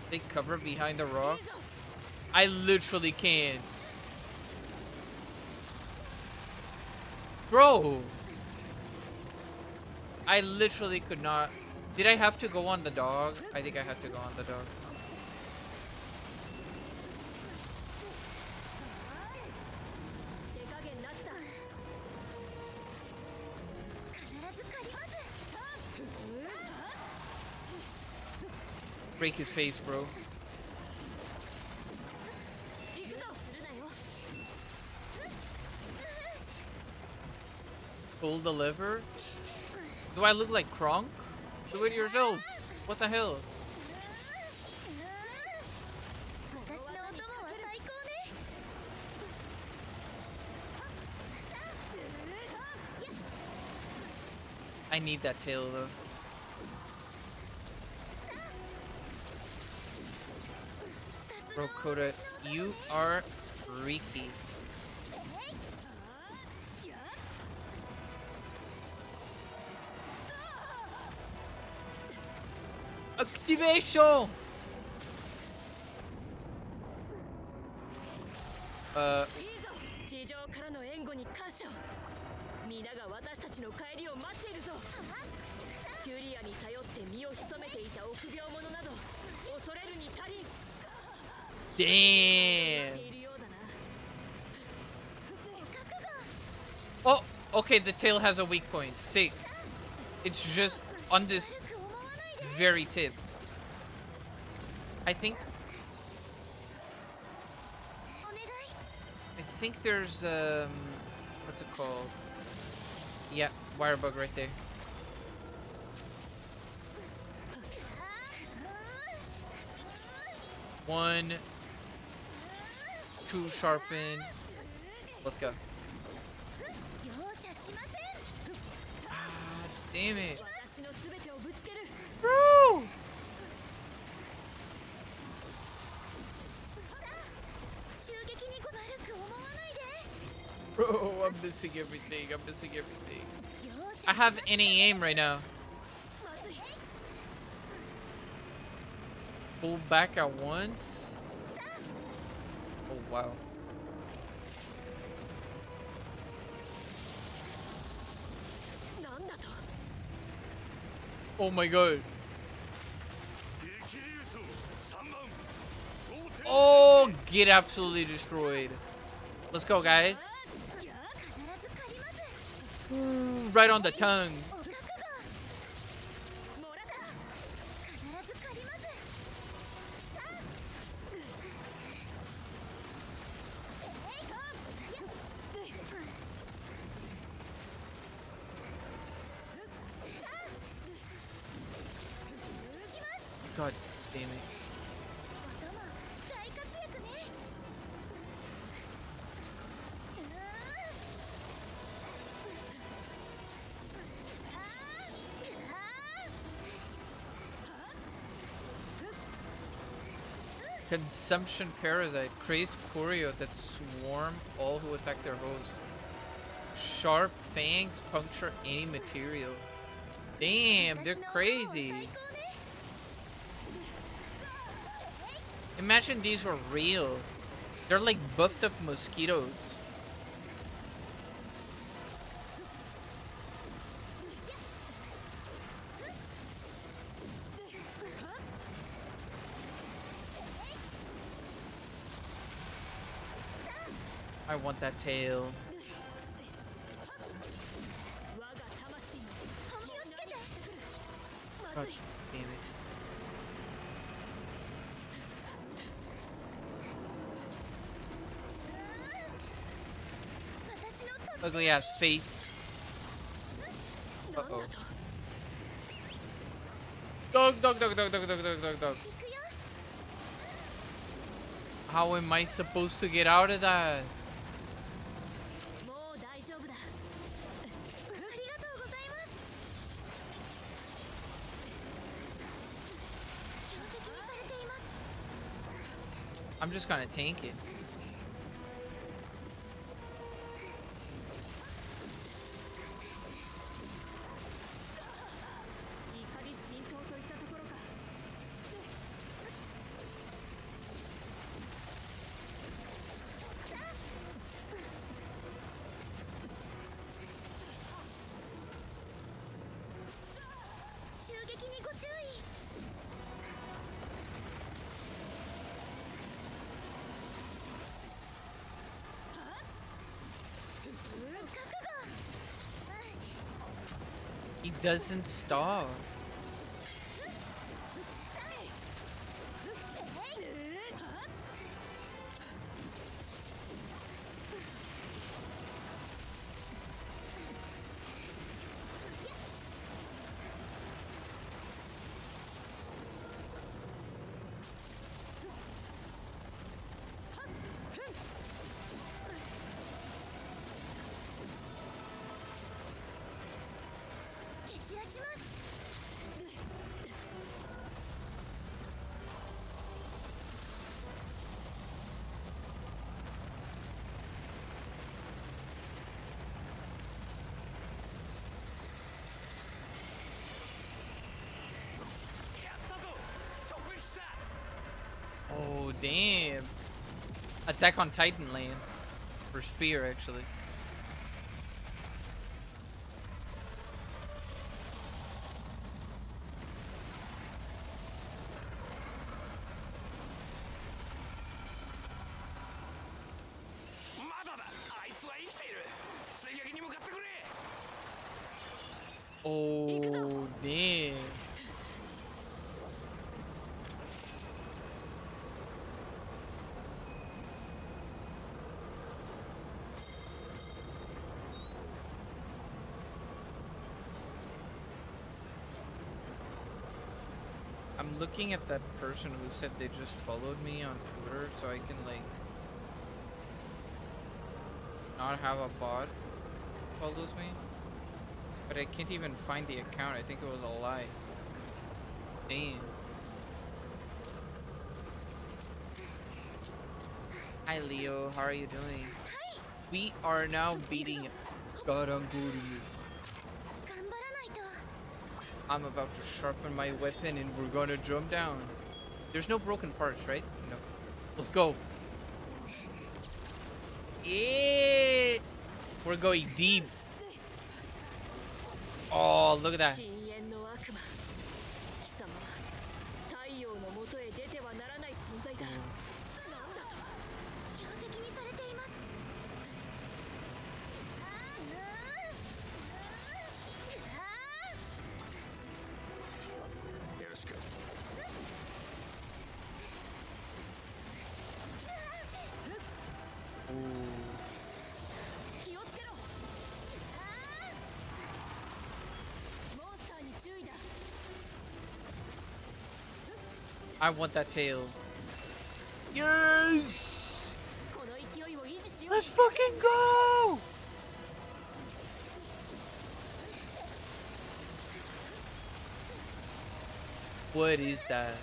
They cover behind the rocks? I literally can't. Bro! I literally could not. Did I have to go on the dog? I think I had to go on the dog. Break his face, bro. Pull the lever? Do I look like Kronk? Do it yourself. What the hell? I need that tail though. Bro, Coda, you are freaky. Activation! 地上からの援護に感謝を。皆が私たちの帰りを待っているぞ。キュリアに頼って身を潜めていた臆病者など恐れるに足りん。 Damn. Oh, okay, the tail has a weak point. Sick. It's just on this very tip. I think there's what's it called? Yeah, wire bug right there. One, two sharpen. Let's go. Ah, damn it. Bro! Bro, I'm missing everything. I'm missing everything. I have any aim right now. Pull back at once. Oh, wow. Oh my god. Oh, get absolutely destroyed. Let's go, guys. Ooh, right on the tongue. God damn it. Consumption parasite. Crazed choreo that swarm all who attack their host. Sharp fangs puncture any material. Damn, they're crazy. Imagine these were real. They're like buffed up mosquitoes. I want that tail. God damn it. Ugly ass face. Uh-oh. Dog, dog, dog, dog, dog, dog, dog, dog, dog. How am I supposed to get out of that? I'm just gonna tank it. He doesn't stop. damn. Attack on Titan lance. Or spear, actually. Oh, damn. I'm looking at that person who said they just followed me on Twitter so I can, like, not have a bot follows me. But I can't even find the account. I think it was a lie. Damn. Hi Leo, how are you doing? We are now beating Garanguri. I'm about to sharpen my weapon and we're gonna jump down. There's no broken parts, right? No. Let's go. Yeah. We're going deep. Oh, look at that. I want that tail. Yes! Let's fucking go! What is that?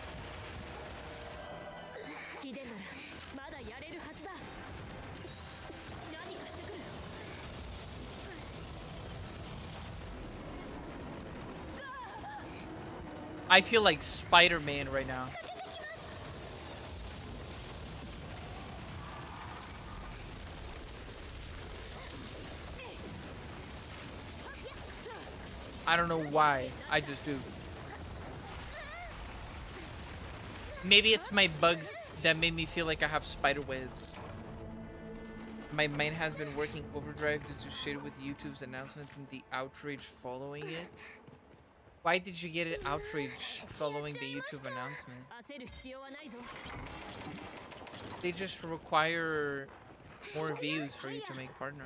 I feel like Spider-Man right now. I don't know why. I just do. Maybe it's my bugs that made me feel like I have spider webs. My mind has been working overdrive due to shit with YouTube's announcement and the outrage following it. Why did you get an outrage following the YouTube announcement? They just require more views for you to make partner.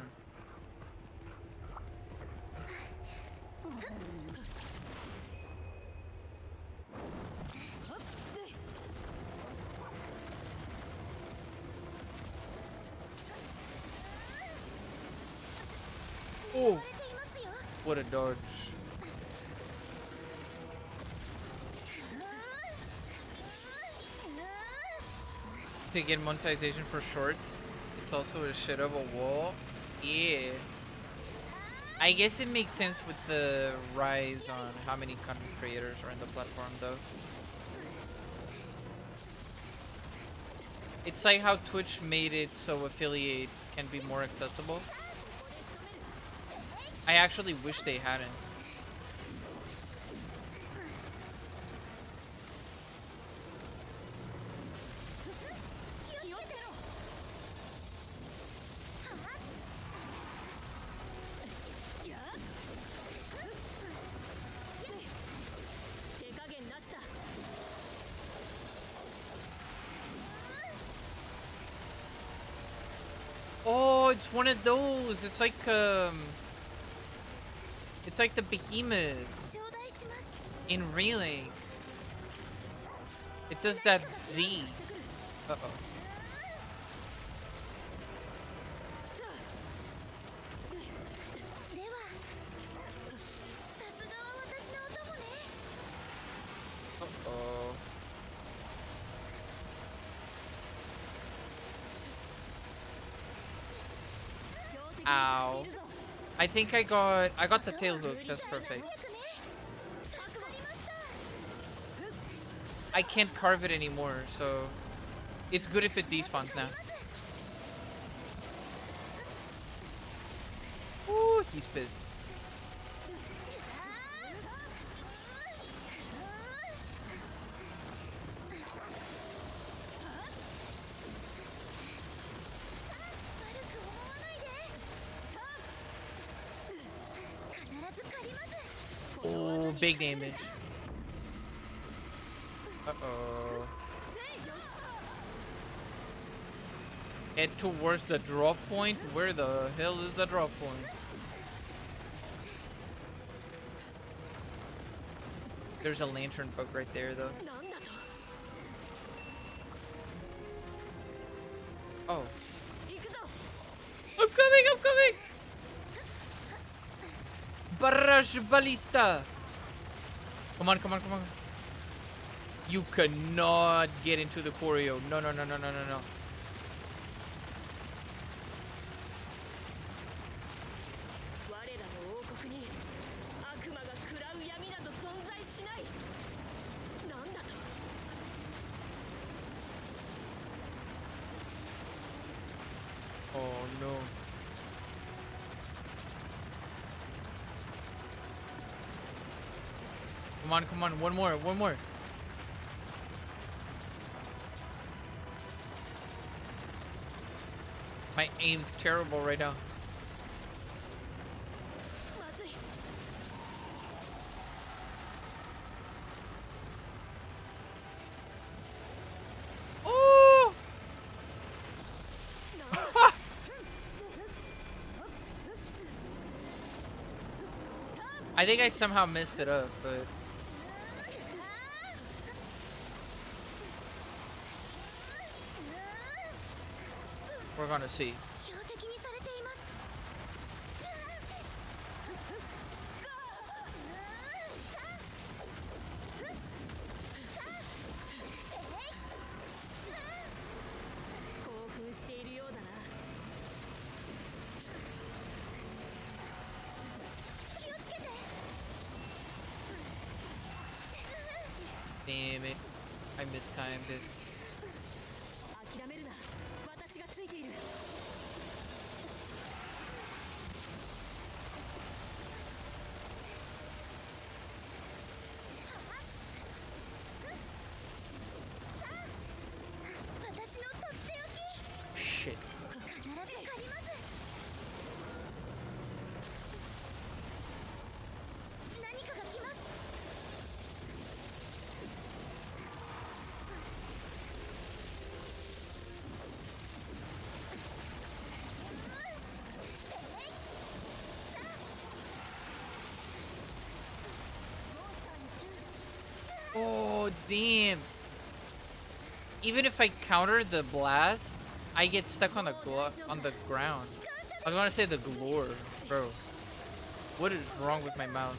Oh, what a dodge. To get monetization for shorts, it's also a shit of a wall. Yeah. I guess it makes sense with the rise on how many content creators are in the platform, though. It's like how Twitch made it so affiliate can be more accessible. I actually wish they hadn't. Oh, it's one of those. It's like the behemoth in Relay. It does that Z. Uh-oh. Uh-oh. Ow. I think I got the tail hook. That's perfect. I can't carve it anymore, so It's good if it despawns now. Ooh, he's pissed. Oh, big damage. Uh-oh. Head towards the drop point? Where the hell is the drop point? There's a lantern bug right there, though. Oh. I'm coming! I'm coming! Barrage Ballista! Come on, come on, come on. You cannot get into the choreo. No, no, no, no, no, no, no. Oh no. Come on, one more, one more. My aim's terrible right now. Oh! I think I somehow messed it up, but we're gonna see. Damn it. I mistimed it. Shit. Oh, damn. Even if I counter the blast, I get stuck on the ground. I was gonna say the glory, bro. What is wrong with my mouth?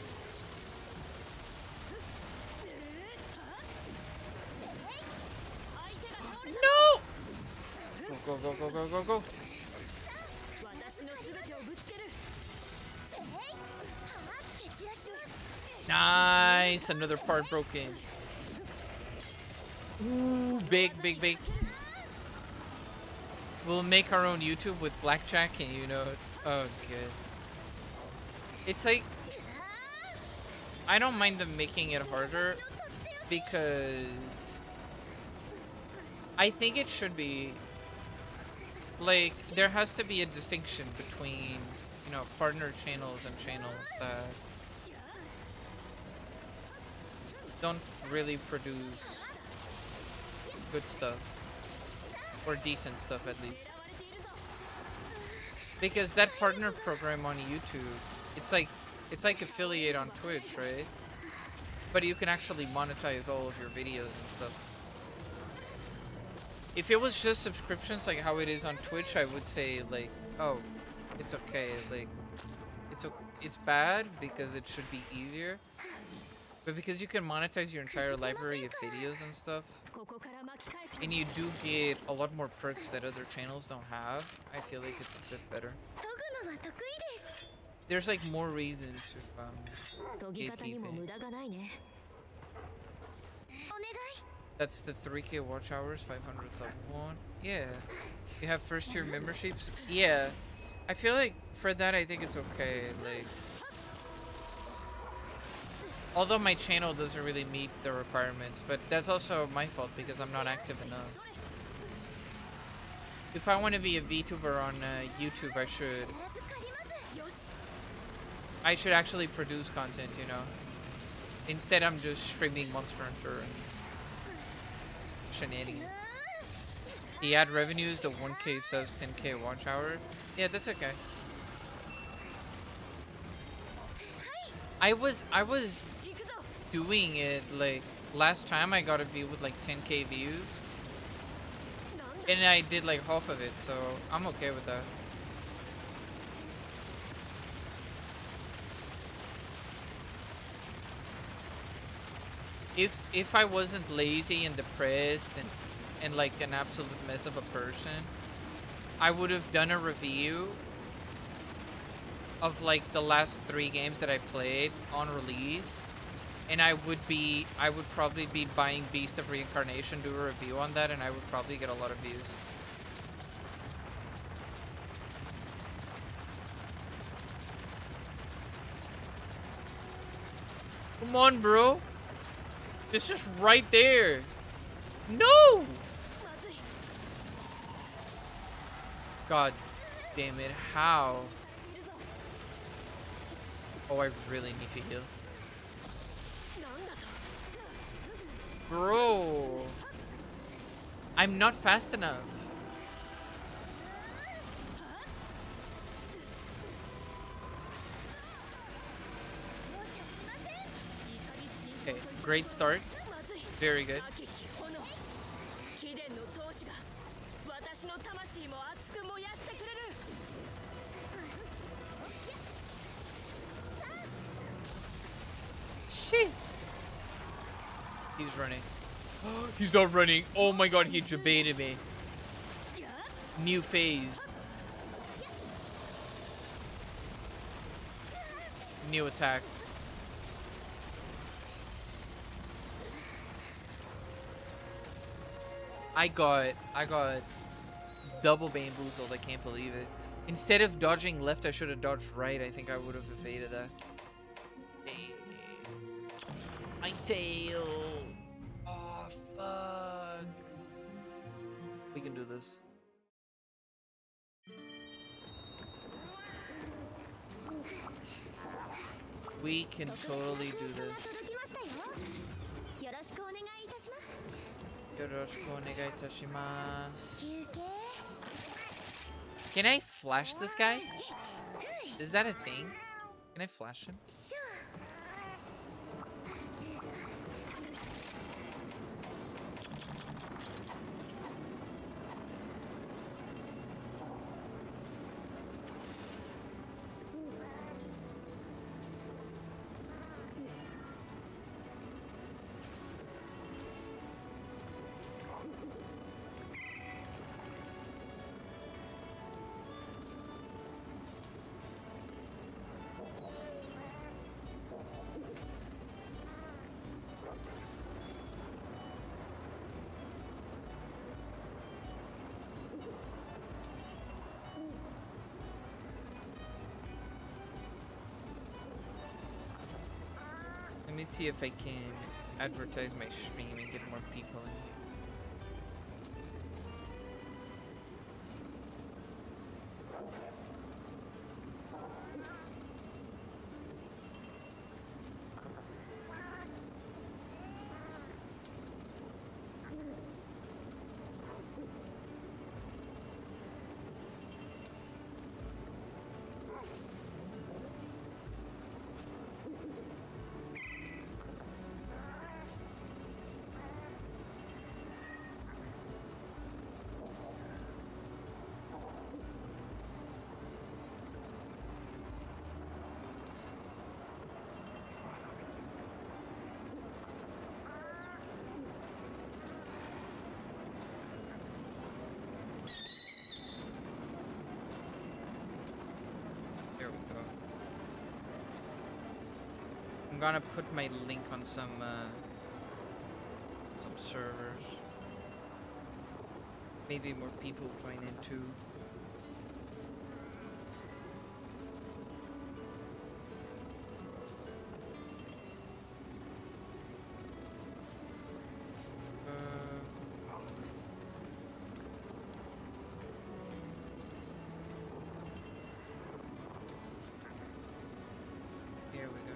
No! Go, go, go, go, go, go, go. Nice, another part broken. Ooh, big, big, big. We'll make our own YouTube with blackjack and you know it. Oh, good. It's like, I don't mind them making it harder because I think it should be, like, there has to be a distinction between, you know, partner channels and channels that don't really produce good stuff, or decent stuff at least. Because that partner program on YouTube, it's like affiliate on Twitch, right? But you can actually monetize all of your videos and stuff. If it was just subscriptions like how it is on Twitch, I would say like, oh, it's okay, like it's bad because it should be easier. But because you can monetize your entire library of videos and stuff, and you do get a lot more perks that other channels don't have, I feel like it's a bit better. There's like more reason to gatekeep it. That's the 3K watch hours, 500 sub one. Yeah. You have first year memberships? Yeah. I feel like for that, I think it's okay. Like, although my channel doesn't really meet the requirements, but that's also my fault because I'm not active enough. If I want to be a VTuber on YouTube, I should actually produce content, you know. Instead, I'm just streaming Monster Hunter and shenanigans. The ad revenues, the 1K subs, 10K watch hour. Yeah, that's okay. I was doing it like last time I got a view with like 10K views. And I did like half of it, so I'm okay with that. If I wasn't lazy and depressed and like an absolute mess of a person, I would have done a review of like the last 3 games that I played on release, and I would probably be buying Beast of Reincarnation, do a review on that, and I would probably get a lot of views. Come on, bro. It's just right there. No! God damn it, how? Oh, I really need to heal. Bro. I'm not fast enough. Okay, great start. Very good. Shit. He's running. He's not running. Oh my god, he debated me. New phase. New attack. I got double bamboozled. I can't believe it. Instead of dodging left, I should have dodged right. I think I would have evaded that. My tail. Oh, fuck. We can do this. We can totally do this. Can I flash this guy? Is that a thing? Can I flash him? Let me see if I can advertise my stream and get more people in. I'm gonna put my link on some servers. Maybe more people join in too. Here we go.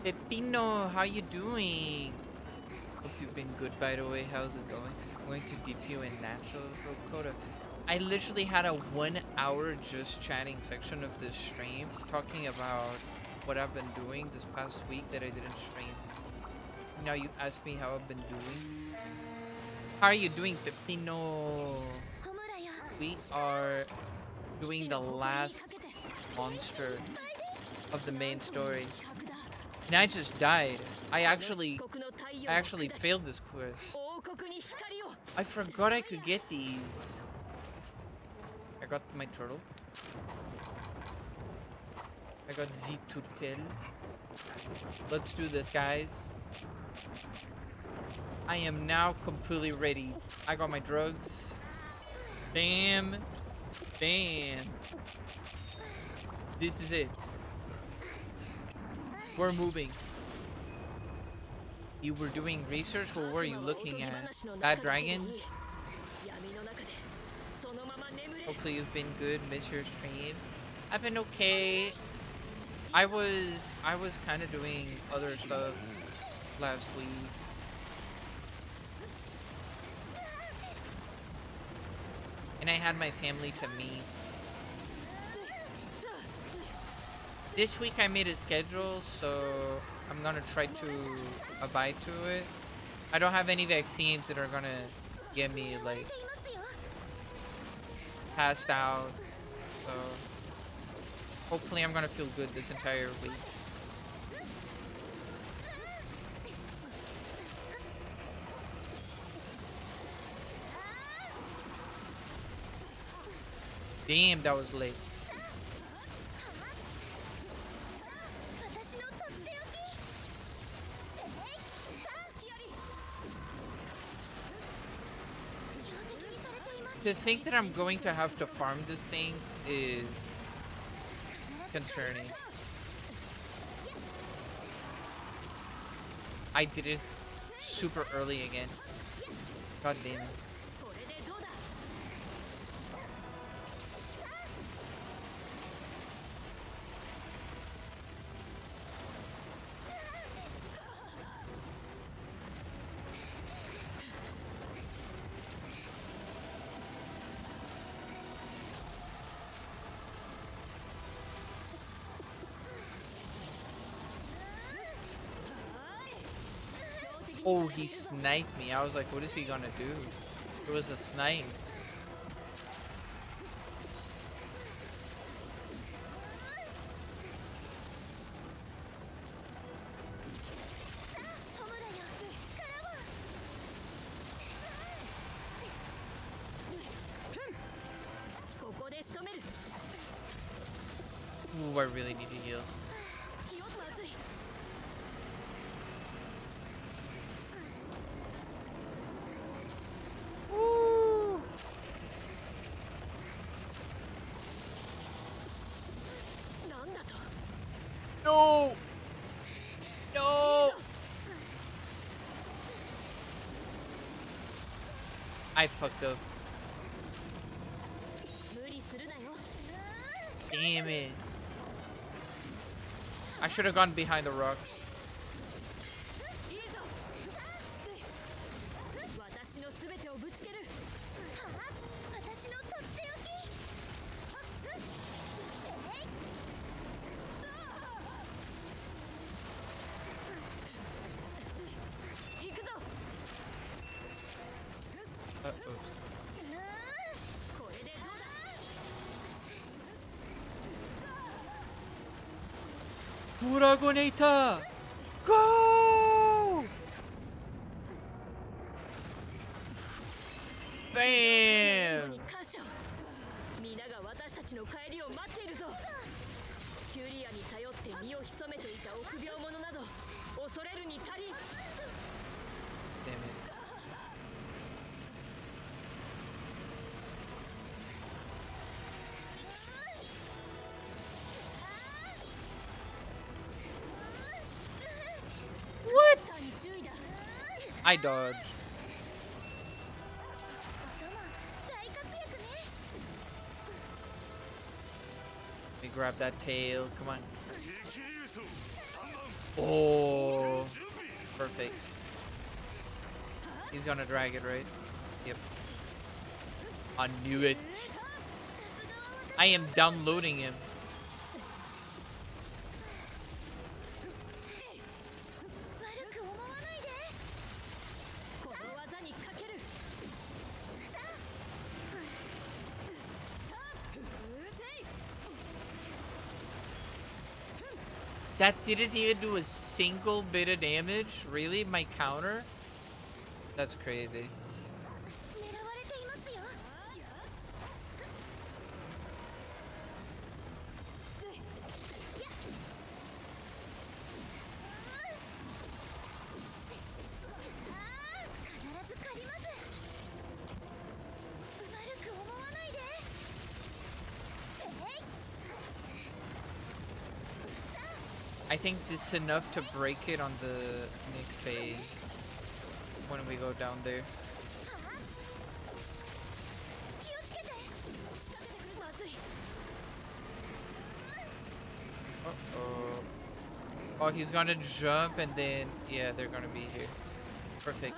Pepino, how you doing? Hope you've been good, by the way. How's it going? I'm going to dip you in natural Coda. I literally had a 1 hour just chatting section of this stream talking about what I've been doing this past week that I didn't stream. Now you ask me how I've been doing. How are you doing, Pepino? We are doing the last monster of the main story. And I just died. I actually failed this quest. I forgot I could get these. I got my turtle. I got the turtle. Let's do this, guys. I am now completely ready. I got my drugs. Bam. Bam. This is it. We're moving. You were doing research? What were you looking at? Bad dragons? Hopefully you've been good. Miss your streams. I've been okay. I was kind of doing other stuff last week. And I had my family to meet. This week I made a schedule, so I'm gonna try to abide to it. I don't have any vaccines that are gonna get me like passed out, so hopefully I'm gonna feel good this entire week. Damn, that was late. To think that I'm going to have to farm this thing is concerning. I did it super early again. God damn it. Oh, he sniped me. I was like, what is he gonna do? It was a snipe. Ooh, I really need to heal. No! No! I fucked up. Damn it. I should have gone behind the rocks. Oops. Dragonator! Go! Bam! ちの帰りを待っているぞ。キュリアに頼って身を潜めていた臆病者など恐れるに足りん。 Damn it. What? I dodged. Let me grab that tail. Come on. Oh, perfect. He's gonna drag it, right? Yep. I knew it. I am downloading him. That didn't even do a single bit of damage? Really? My counter? That's crazy. I think this is enough to break it on the next phase when we go down there. Uh-oh. Oh, he's gonna jump and then, yeah, they're gonna be here. Perfect.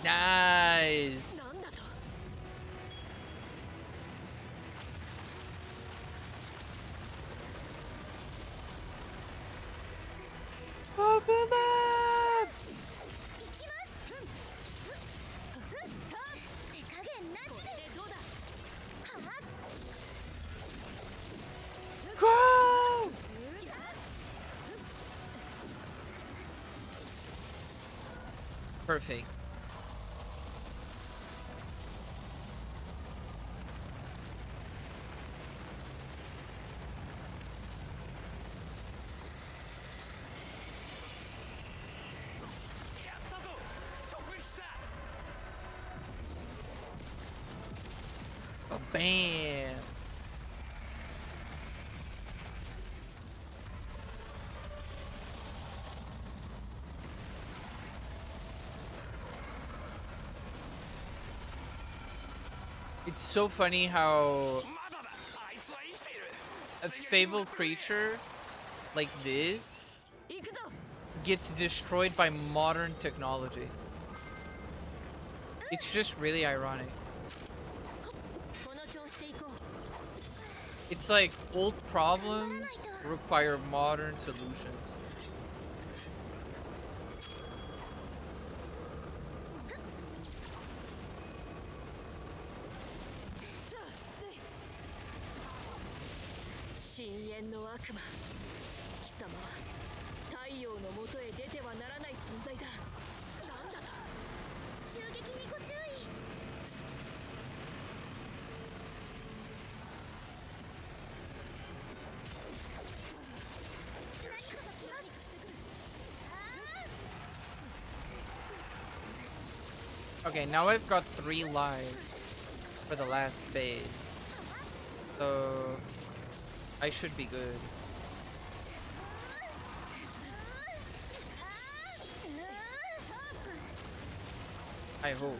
Nice! Pokemon! Go! Perfect. Oh, bam! It's so funny how a fable creature like this gets destroyed by modern technology. It's just really ironic. It's like old problems require modern solutions. Okay, now I've got 3 lives for the last phase. So I should be good. I hope.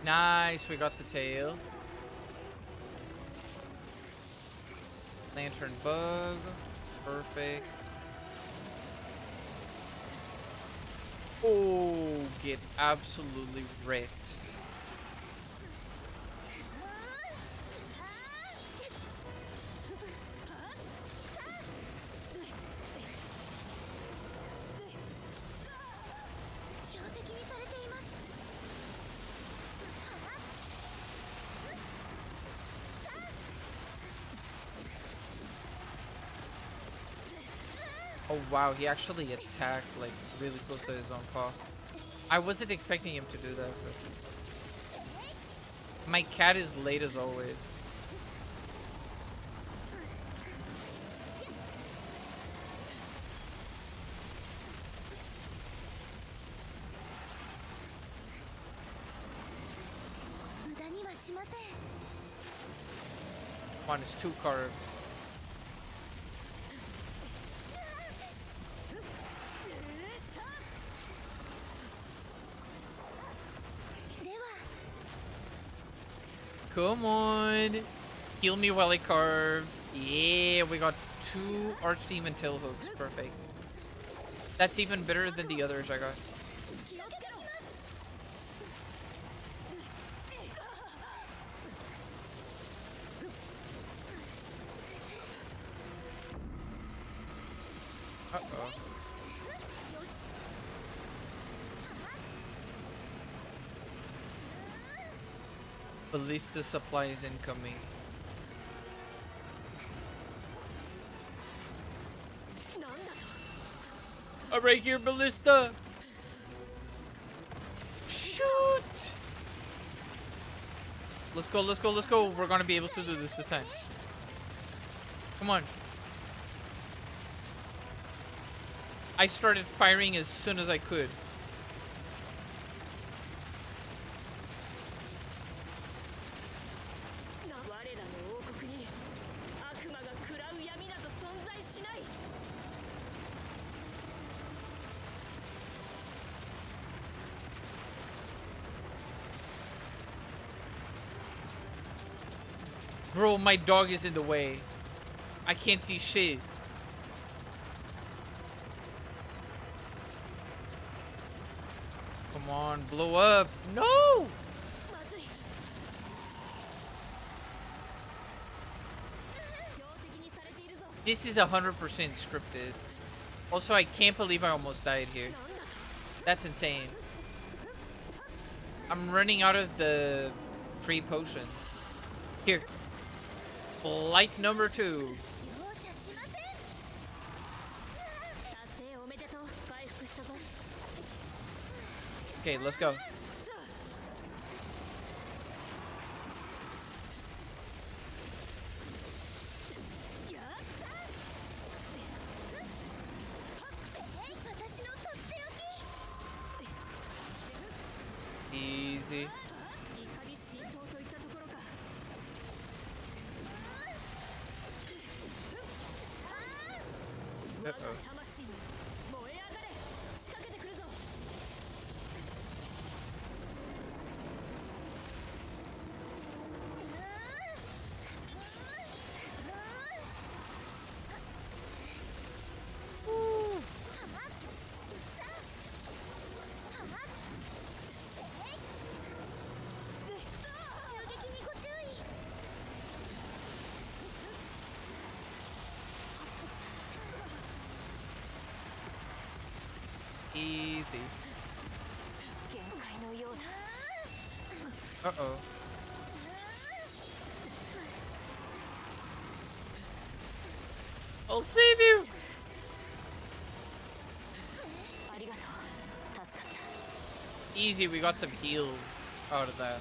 Nice, we got the tail. Lantern bug. Perfect. Oh, get absolutely wrecked. Oh wow, he actually attacked like really close to his own paw. I wasn't expecting him to do that, but my cat is late as always. Come on, it's 2 carbs. Come on. Heal me while I carve. Yeah, we got 2 Archdemon tail hooks. Perfect. That's even better than the others I got. Uh-oh. Ballista supply is incoming. I'm right here, Ballista! Shoot! Let's go, let's go, let's go. We're gonna be able to do this time. Come on. I started firing as soon as I could. Bro, my dog is in the way. I can't see shit. Come on, blow up. No! This is 100% scripted. Also, I can't believe I almost died here. That's insane. I'm running out of the free potions. Here. Flight number 2. Okay, let's go. Easy. Uh-oh. Easy. Uh-oh. I'll save you! Easy, we got some heals out of that.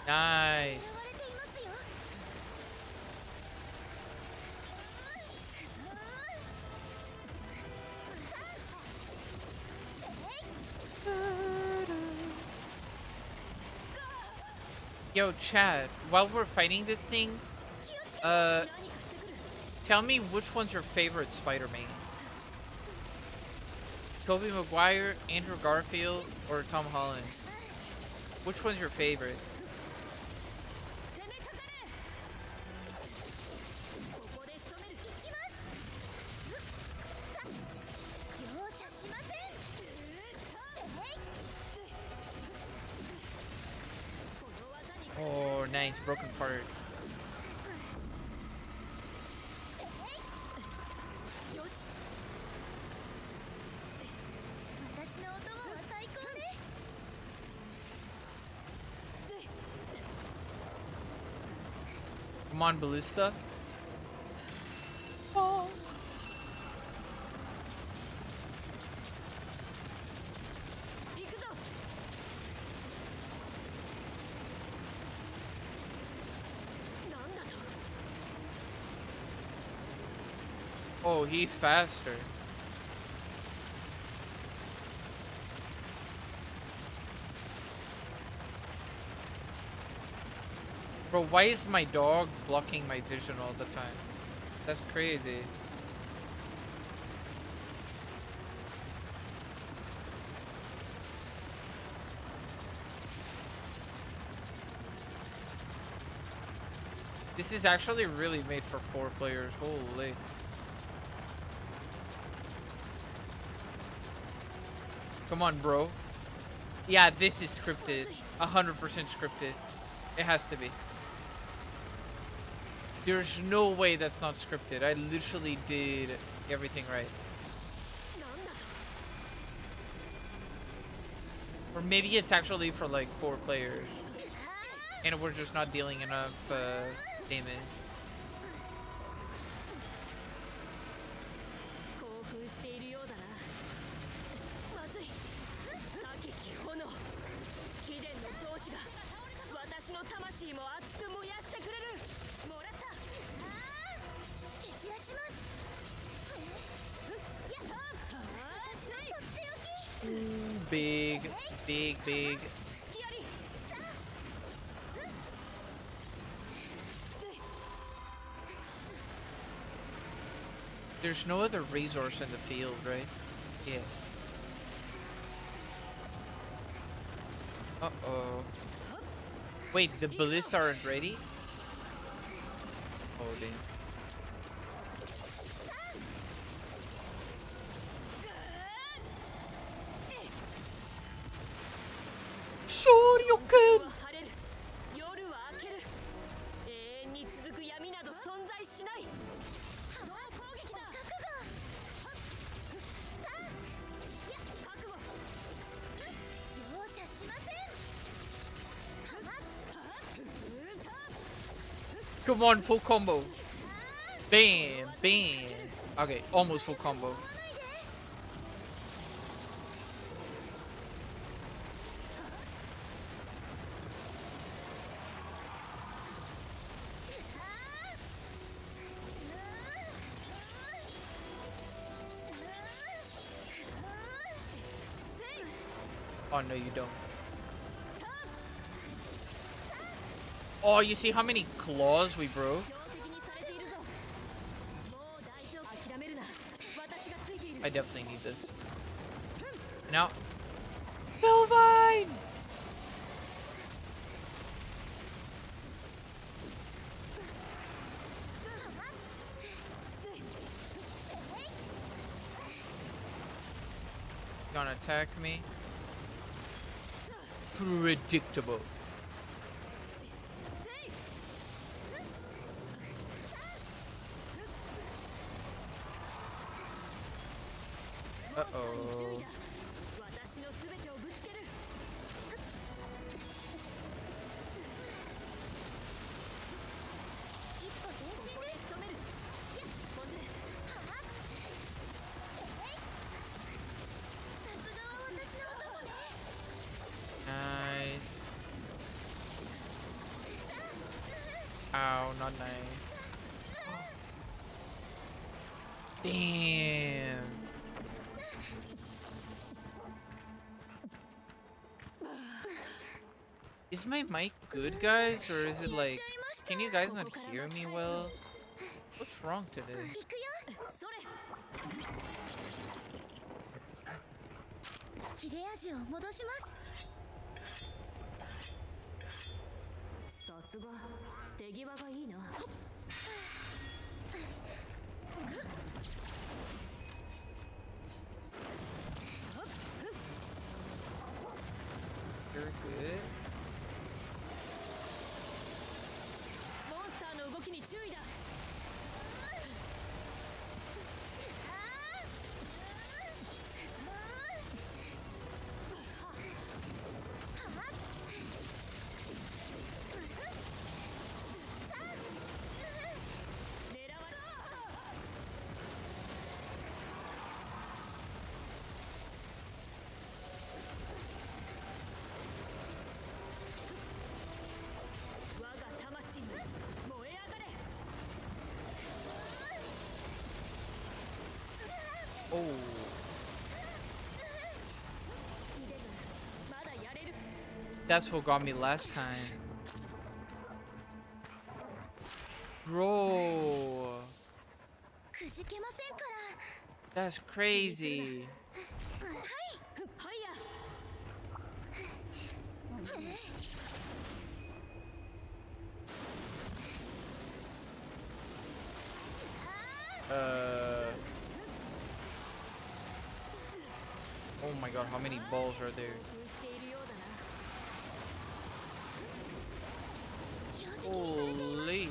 Nice. Yo, Chad, while we're fighting this thing, tell me which one's your favorite Spider-Man? Tobey Maguire, Andrew Garfield, or Tom Holland? Which one's your favorite? Nice, broken part. Come on, Ballista. Oh. Oh, he's faster. Bro, why is my dog blocking my vision all the time? That's crazy. This is actually really made for 4 players. Holy. Come on, bro. Yeah, this is scripted. 100% scripted. It has to be. There's no way that's not scripted. I literally did everything right. Or maybe it's actually for like 4 players. And we're just not dealing enough damage. Big, big, big. There's no other resource in the field, right? Yeah. Uh-oh. Wait, the ballista aren't ready? Oh, damn. Shoryuken! Come on, full combo. Bam, bam. Okay, almost full combo. Oh, no, you don't. Oh, you see how many claws we broke? I definitely need this. Now. Melvine! Gonna attack me. Predictable. Uh-oh. Nice. Ow, not nice. Damn. Is my mic good, guys, or is it like, can you guys not hear me well? What's wrong today? You're good. 動きに注意だ。Oh. That's what got me last time. Bro. That's crazy. Oh my god, how many balls are there? Holy.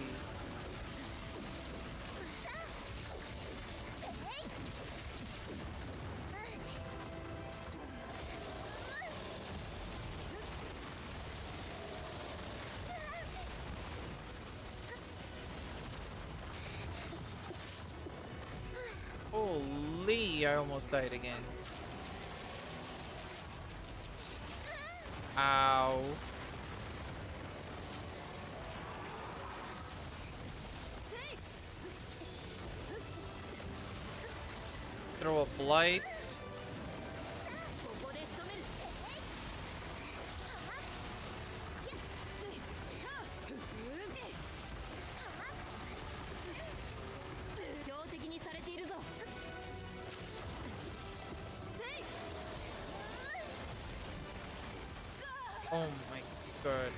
Holy, I almost died again. Ow. Throw a blight. Oh my god.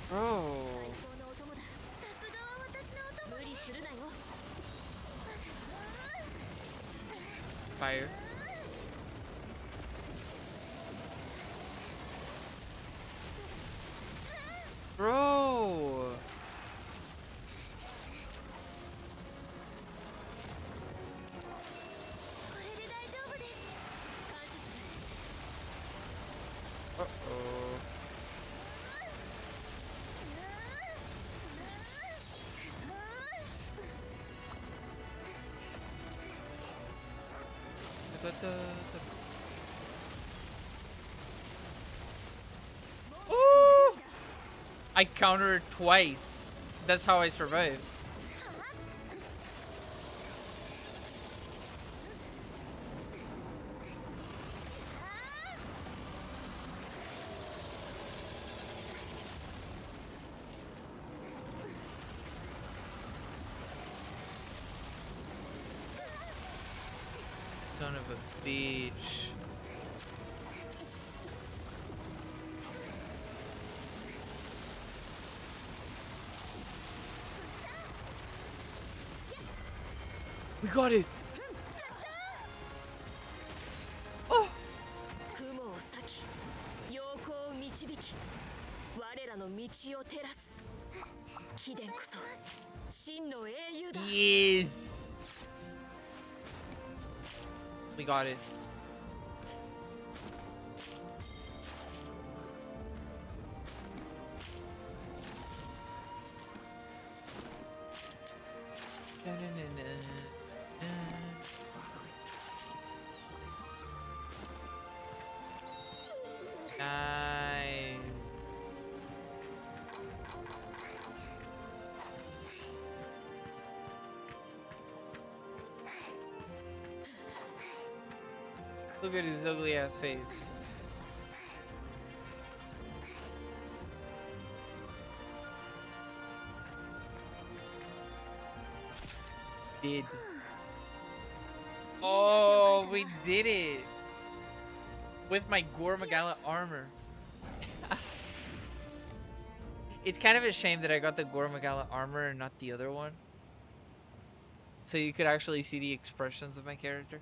Bro. Fire. Bro. Uh-oh. Ooh! I countered twice. That's how I survived. Son of a bitch. We got it. Oh. 雲を裂き、陽光を導き、我らの道を照らす。貴殿こそ真の英雄だ。Yes. We got it. Nice. Look at his ugly ass face. Did. Oh, we did it. With my Gore Magala armor. It's kind of a shame that I got the Gore Magala armor and not the other one. so you could actually see the expressions of my character.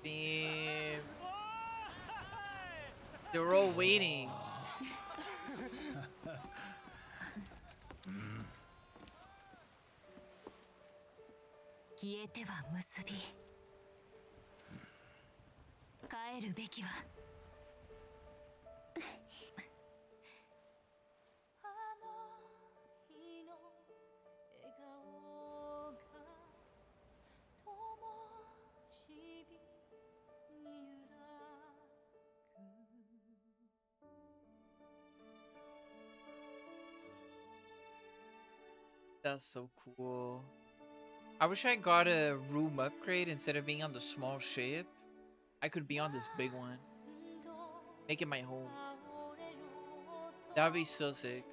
Damn. They were all waiting. That's so cool. I wish I got a room upgrade instead of being on the small ship. I could be on this big one. Make it my home. That'd be so sick.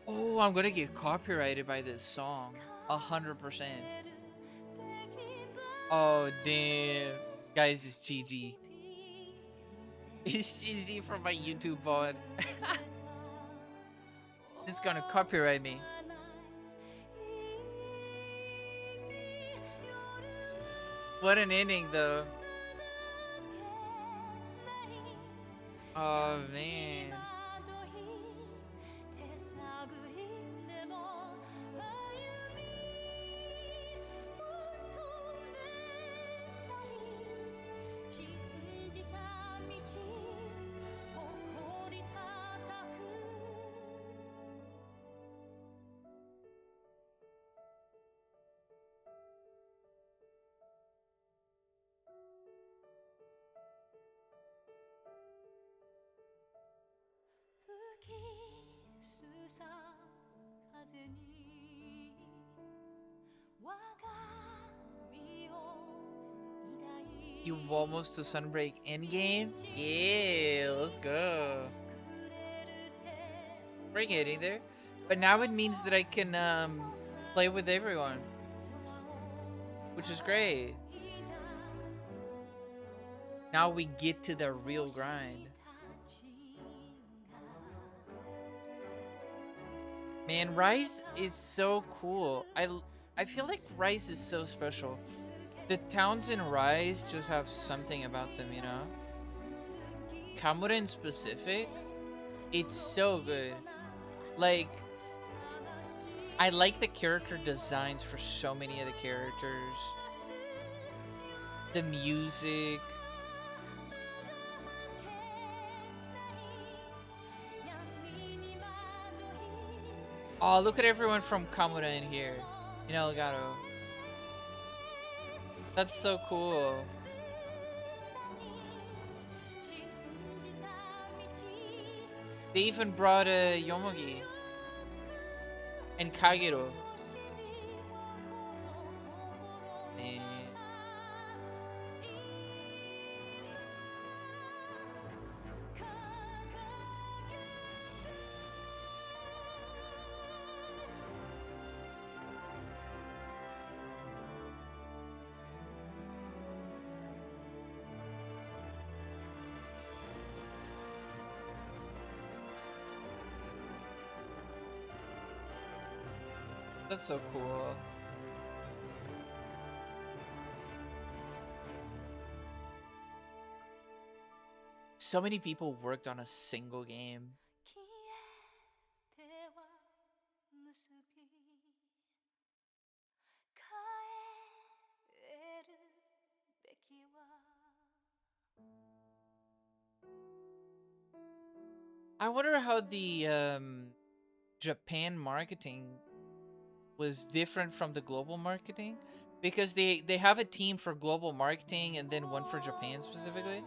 Oh, I'm gonna get copyrighted by this song. 100%. Oh, damn. Guys, it's GG. It's GG from my YouTube VOD. It's gonna copyright me. What an ending, though. Oh, man. You almost to Sunbreak endgame? Yeah, let's go. We're getting there. But now it means that I can play with everyone, which is great. Now we get to the real grind. Man, Rise is so cool. I feel like Rise is so special. The towns in Rise just have something about them, you know? Kamura in specific, it's so good. Like, I like the character designs for so many of the characters. The music. Oh, look at everyone from Kamura in here. In Elgato. That's so cool. They even brought a Yomogi and Kagero. Eh. That's so cool. So many people worked on a single game. I wonder how the Japan marketing was different from the global marketing, because they have a team for global marketing and then one for Japan specifically.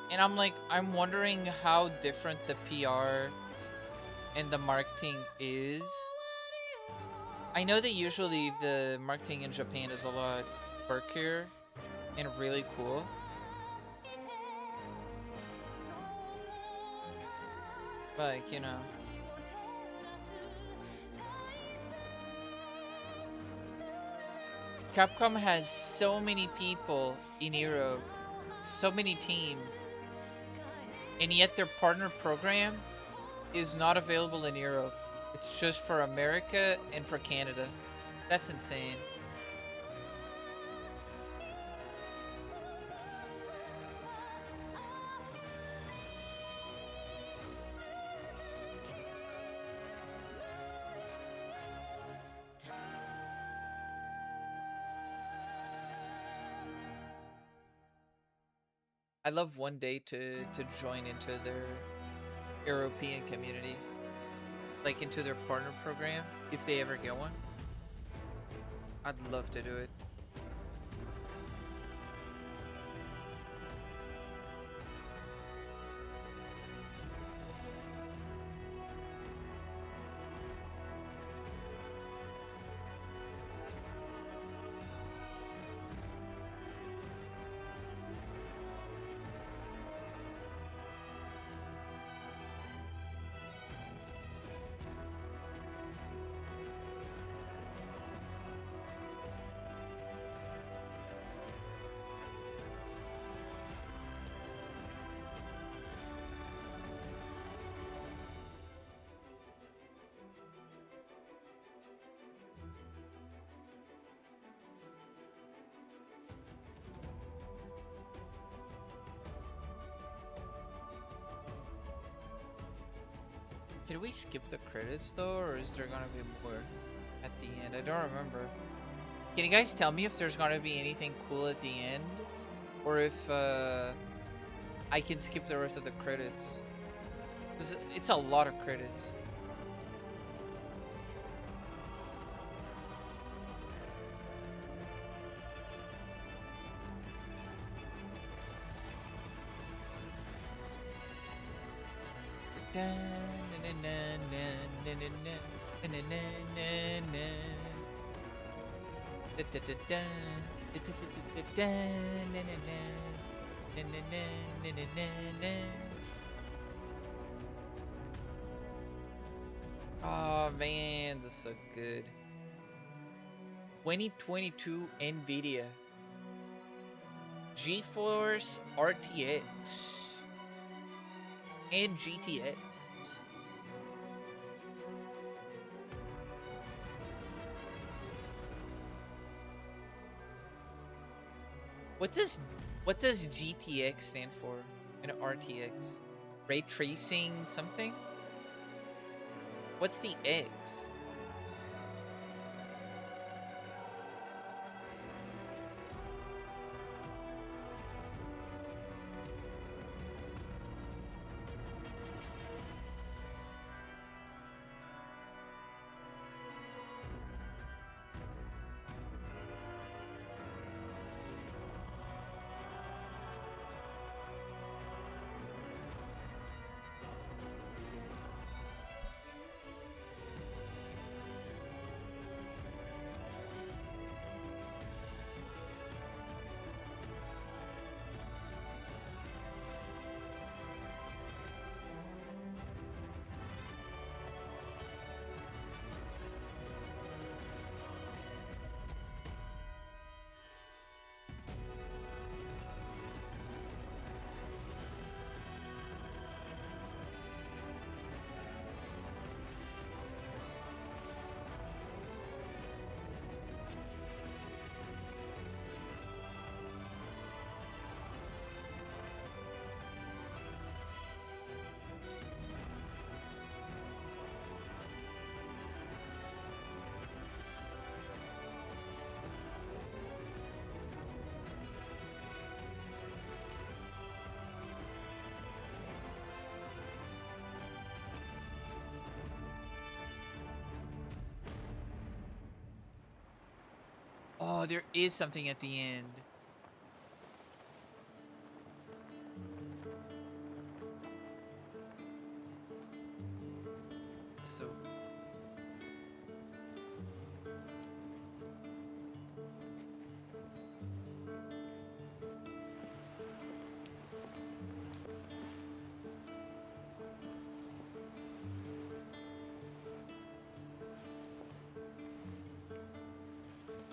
And I'm wondering how different the PR and the marketing is. I know that usually the marketing in Japan is a lot quirkier and really cool. Like, you know. Capcom has so many people in Europe, so many teams, and yet their partner program is not available in Europe. It's just for America and for Canada. That's insane. I love one day to join into their European community, like into their partner program, if they ever get one. I'd love to do it. Can we skip the credits though, or is there gonna be more at the end? I don't remember. Can you guys tell me if there's gonna be anything cool at the end, or if I can skip the rest of the credits? 'Cause it's a lot of credits. Oh man, this is so good. 2022 NVIDIA GeForce RTX and GTX. What does GTX stand for? And RTX? Ray tracing something? What's the X? Oh, there is something at the end. So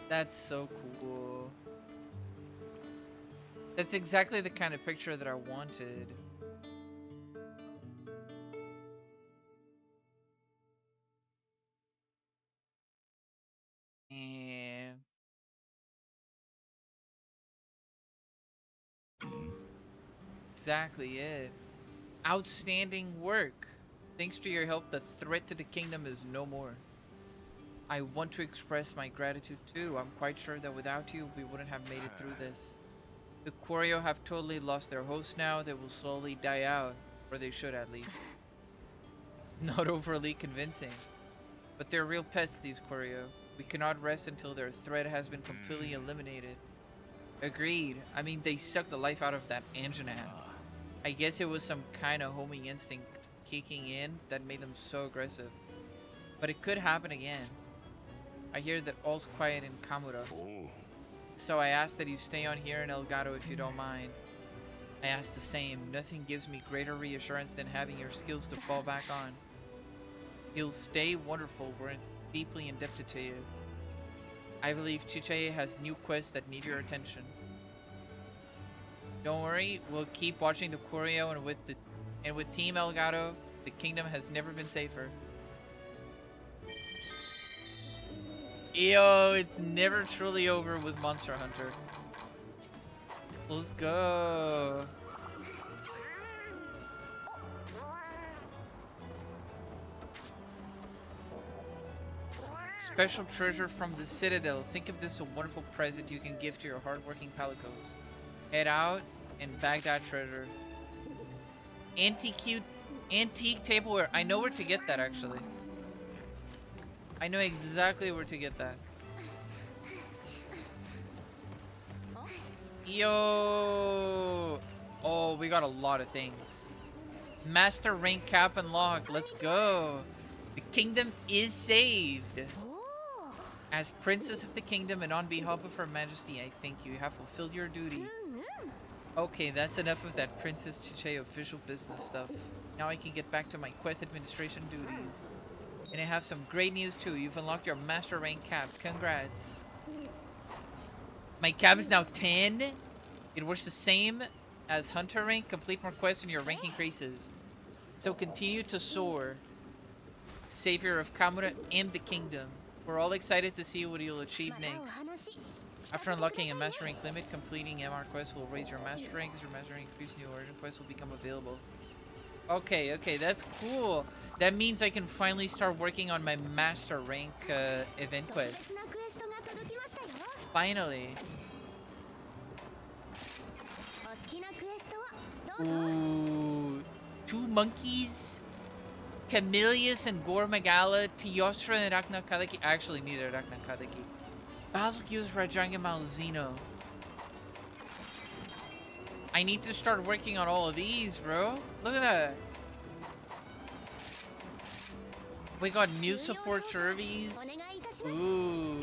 that's so cool. That's exactly the kind of picture that I wanted. And exactly it. Outstanding work. Thanks to your help, the threat to the kingdom is no more. I want to express my gratitude too. I'm quite sure that without you, we wouldn't have made it through this. The Koryo have totally lost their host now. They will slowly die out, or they should at least. Not overly convincing. But they're real pests, these Koryo. We cannot rest until their threat has been completely eliminated. Agreed. I mean, they sucked the life out of that Anjanath. I guess it was some kind of homing instinct kicking in that made them so aggressive. But it could happen again. I hear that all's quiet in Kamura. So I asked that you stay on here in Elgato if you don't mind. I asked the same. Nothing gives me greater reassurance than having your skills to fall back on. You'll stay wonderful. We're deeply indebted to you. I believe Chichae has new quests that need your attention. Don't worry, we'll keep watching the Koryo, and with Team Elgato, the kingdom has never been safer. Yo, it's never truly over with Monster Hunter. Let's go. Special treasure from the Citadel. Think of this as a wonderful present you can give to your hardworking palicos. Head out and bag that treasure. Antique tableware. I know where to get that, actually. I know exactly where to get that. Yo! Oh, we got a lot of things. Master rank cap and lock. Let's go. The kingdom is saved. As princess of the kingdom and on behalf of her majesty, I thank you. You have fulfilled your duty. Okay, that's enough of that Princess Chiche official business stuff. Now I can get back to my quest administration duties. And I have some great news too. You've unlocked your master rank cap. Congrats. My cap is now 10. It works the same as hunter rank. Complete more quests and your rank increases. So continue to soar. Savior of Kamura and the kingdom. We're all excited to see what you'll achieve next. After unlocking a master rank limit, completing MR quests will raise your master rank. As your master rank increases, new origin quests will become available. Okay, okay, that's cool. That means I can finally start working on my master rank event quests. Finally. Ooh, 2 monkeys, Camillus and Gormagala, Teostra and Arachnakadaki. Actually, neither Arachnakadaki. Basilgius, Rajanga, Malzino. I need to start working on all of these, bro. Look at that. We got new support surveys. Ooh.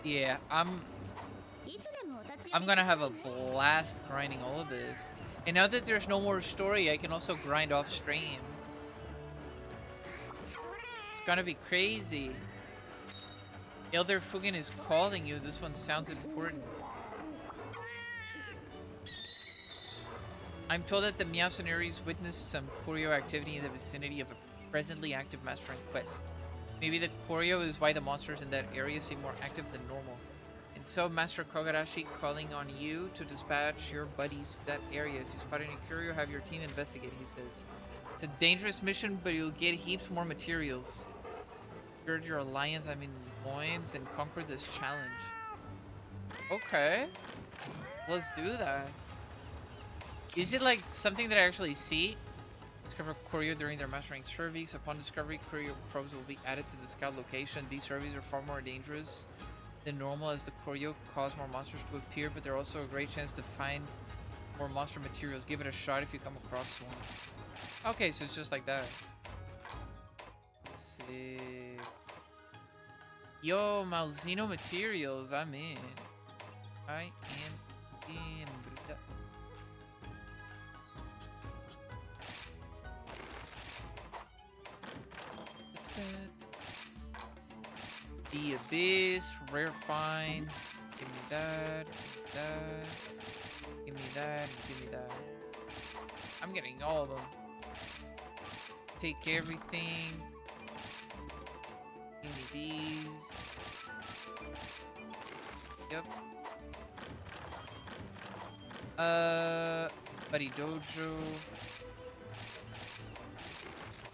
Yeah, I'm gonna have a blast grinding all of this. And now that there's no more story, I can also grind off stream. It's gonna be crazy. Elder Fugen is calling you. This one sounds important. I'm told that the Meowsonaries witnessed some choreo activity in the vicinity of a presently active mastering quest. Maybe the choreo is why the monsters in that area seem more active than normal. And so Master Kogarashi calling on you to dispatch your buddies to that area. If you spot any choreo, have your team investigate, he says. It's a dangerous mission, but you'll get heaps more materials. Gird your alliance, loins, and conquer this challenge. Okay. Let's do that. Is it like something that I actually see? Discover choreo during their mastering surveys. Upon discovery, choreo probes will be added to the scout location. These surveys are far more dangerous than normal as the choreo cause more monsters to appear, but they're also a great chance to find more monster materials. Give it a shot if you come across one. Okay, so it's just like that. Sick. Yo, Malzino materials, I'm in. I am in. The Abyss, rare finds. Give me that, give me that, give me that. I'm getting all of them. Take everything. Give me these. Yep. Buddy Dojo.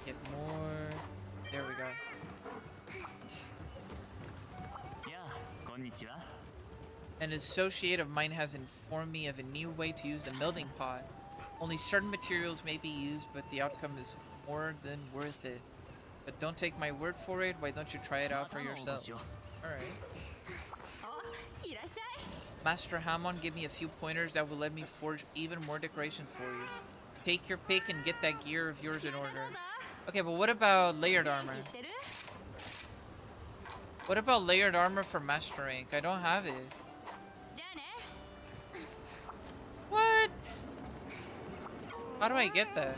Get more. There we go. An associate of mine has informed me of a new way to use the melting pot. Only certain materials may be used, but the outcome is more than worth it. But don't take my word for it. Why don't you try it out for yourself? Alright. Master Hamon gave me a few pointers that will let me forge even more decoration for you. Take your pick and get that gear of yours in order. Okay, but what about layered armor? What about layered armor for Master Rank? I don't have it. What? How do I get that?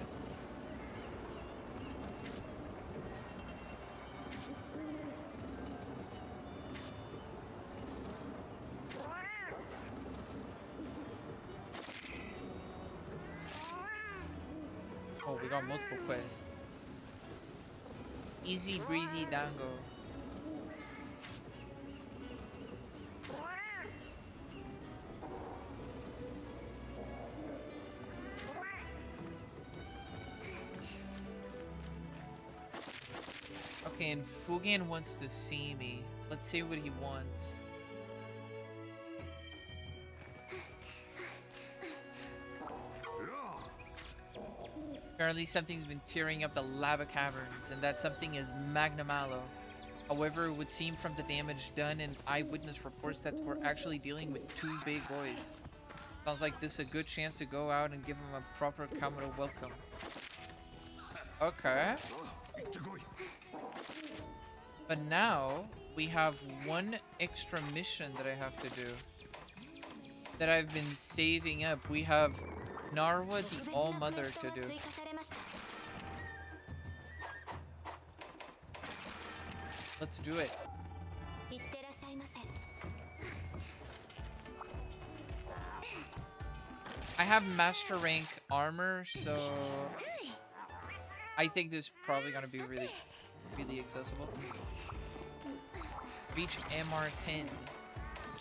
Oh, we got multiple quests. Easy breezy dango. Okay, and Fugen wants to see me. Let's see what he wants. Apparently something's been tearing up the lava caverns, and that something is Magna Malo. However, it would seem from the damage done and eyewitness reports that we're actually dealing with 2 big boys. Sounds like this is a good chance to go out and give them a proper Kamado welcome. Okay. But now, we have one extra mission that I have to do. That I've been saving up. We have Narwa the All-Mother to do. Let's do it. I have Master Rank armor, so I think this is probably gonna be really accessible. Reach MR10.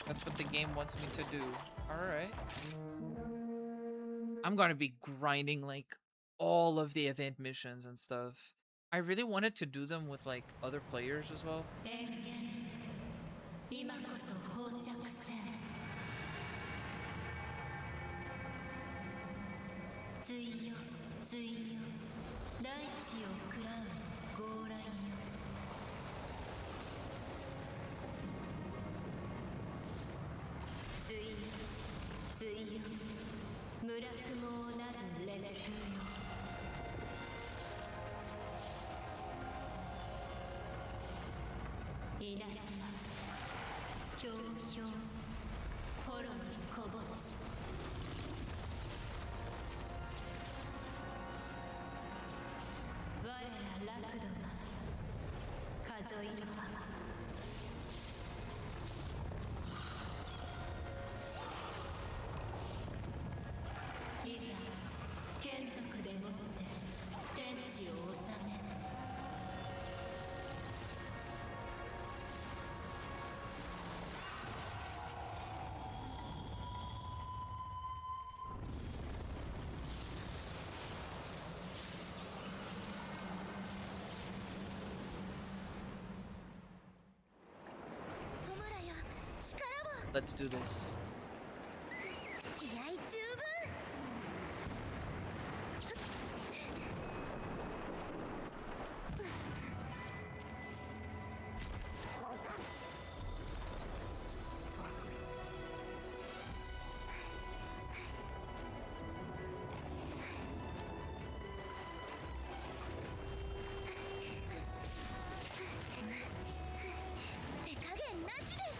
That's what the game wants me to do. Alright. I'm gonna be grinding like all of the event missions and stuff. I really wanted to do them with like other players as well. 今こそ放着せん対よ対よ大地を喰らう豪来よ対よ対よ村雲をなる烈風よ稲妻ひょうひょうほろにこぼつ我ら楽土が数えるままいざ眷属でもって天地を治めLet's do this. 気合十分手加減なしです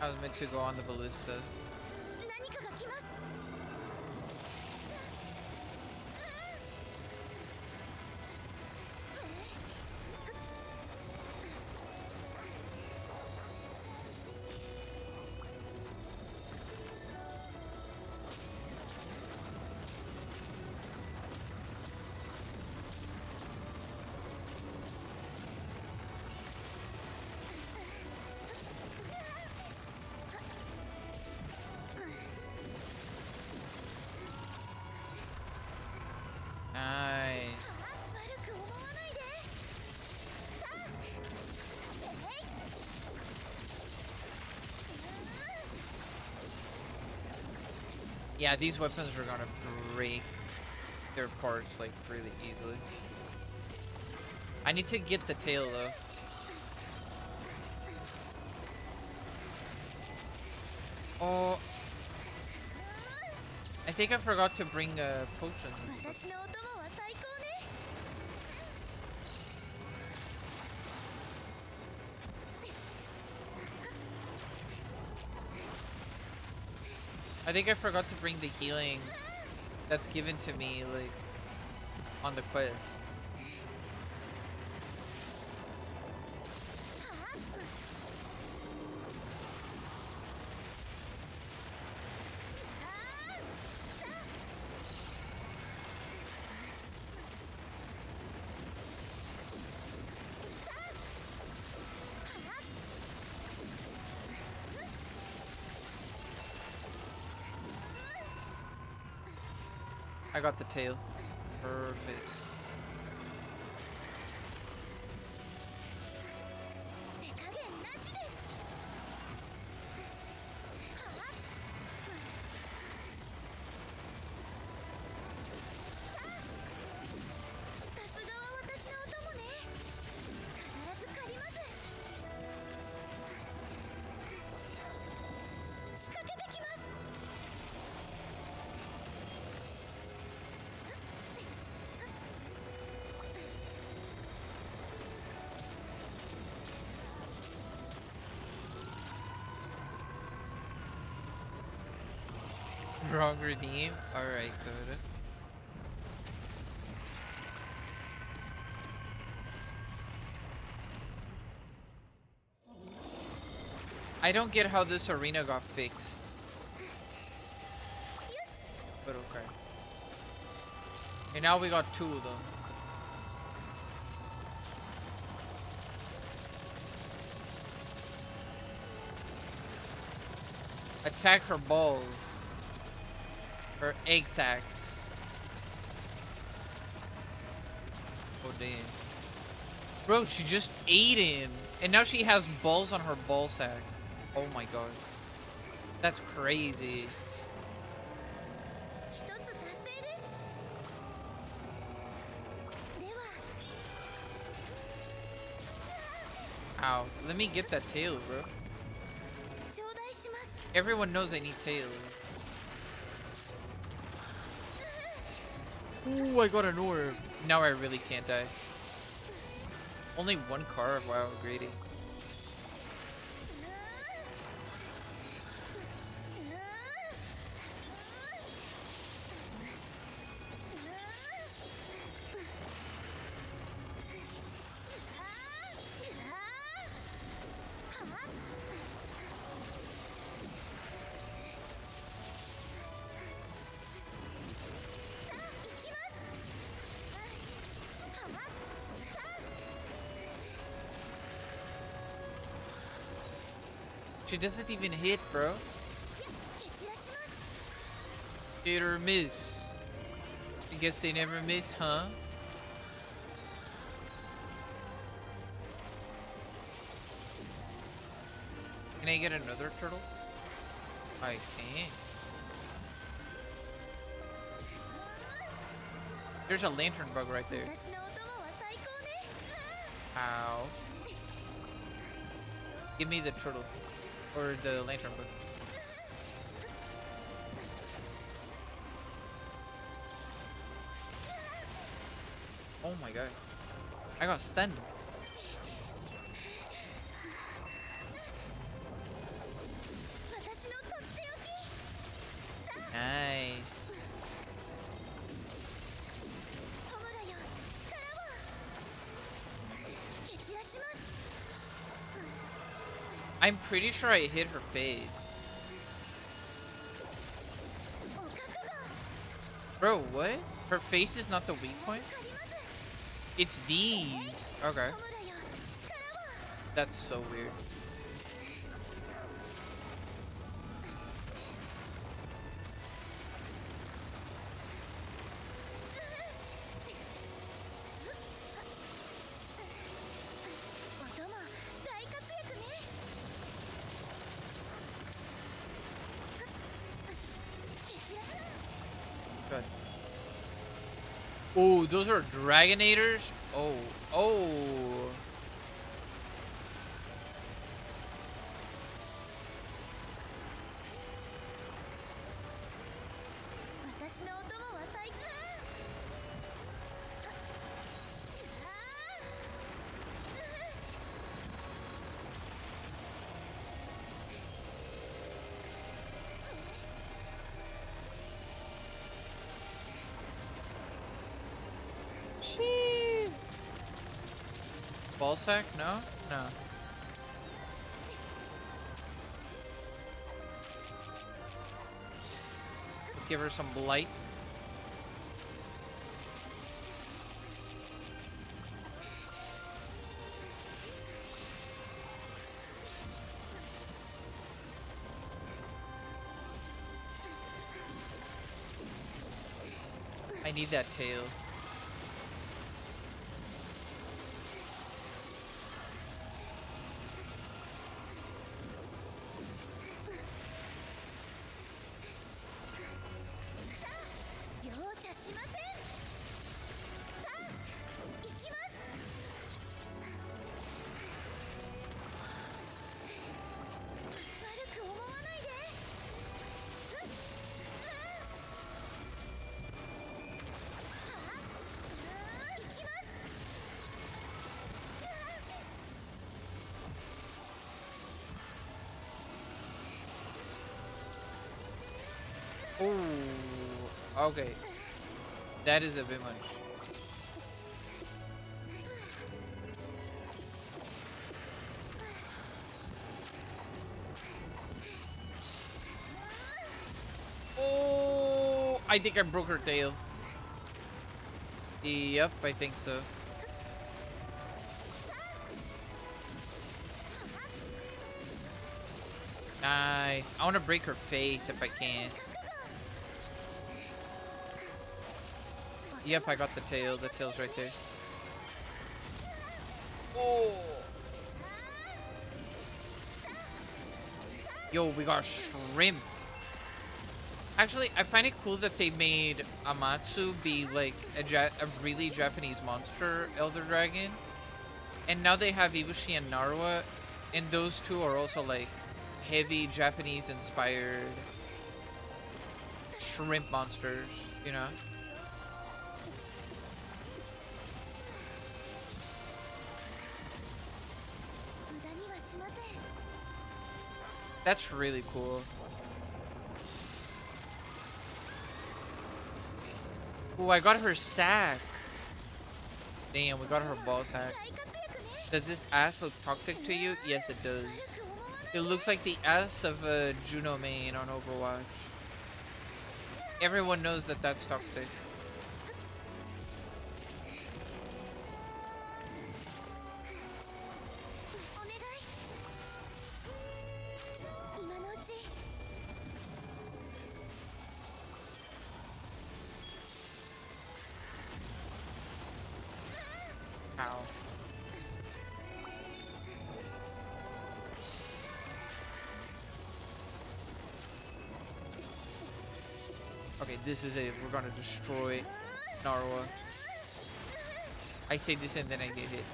I was meant to go on the ballista. 何かが来ます Nice. 悪く思わないでさあえい Yeah, these weapons are gonna break their parts like really easily. I need to get the tail though. Oh, I think I forgot to bring potions. 私のお供は最高ね I think I forgot to bring the healing that's given to me like on the quest. I got the tail. Perfect. 手加減なしですさすがは私のお供ね必ず借ります仕掛けてきます I Strong redeem. Alright, good. I don't get how this arena got fixed. But okay. And now we got 2 of them. Attack her balls. Her egg sacs. Oh damn. Bro, she just ate him. And now she has balls on her ball sack. Oh my god. That's crazy. Ow. Let me get that tail, bro. Everyone knows I need tails. Ooh, I got an orb. Now I really can't die. Only 1 card? Wow, greedy. She doesn't even hit, bro. Hit or miss. I guess they never miss, huh? Can I get another turtle? I can't. There's a lantern bug right there. Ow. Give me the turtle. Or the lantern bug. Oh my god. I got stunned. Nice. I'm pretty sure I hit her face. Bro, what? Her face is not the weak point? It's these. Okay. That's so weird. Good. Oh, those are Dragonators? Oh. Oh. Ball sack? No? No. Let's give her some blight. I need that tail. Oh. Okay. That is a bit much. Oh, I think I broke her tail. Yep, I think so. Nice. I want to break her face if I can. Yep, I got the tail. The tail's right there. Oh. Yo, we got shrimp. Actually, I find it cool that they made Amatsu be like a really Japanese monster elder dragon. And now they have Ibushi and Narwa. And those two are also like heavy Japanese inspired shrimp monsters, you know? That's really cool. Oh, I got her sack. Damn, we got her ball sack. Does this ass look toxic to you? Yes, it does. It looks like the ass of a Juno main on Overwatch. Everyone knows that that's toxic. Ow. Okay, this is it. We're gonna destroy Narwa. I say this and then I get hit.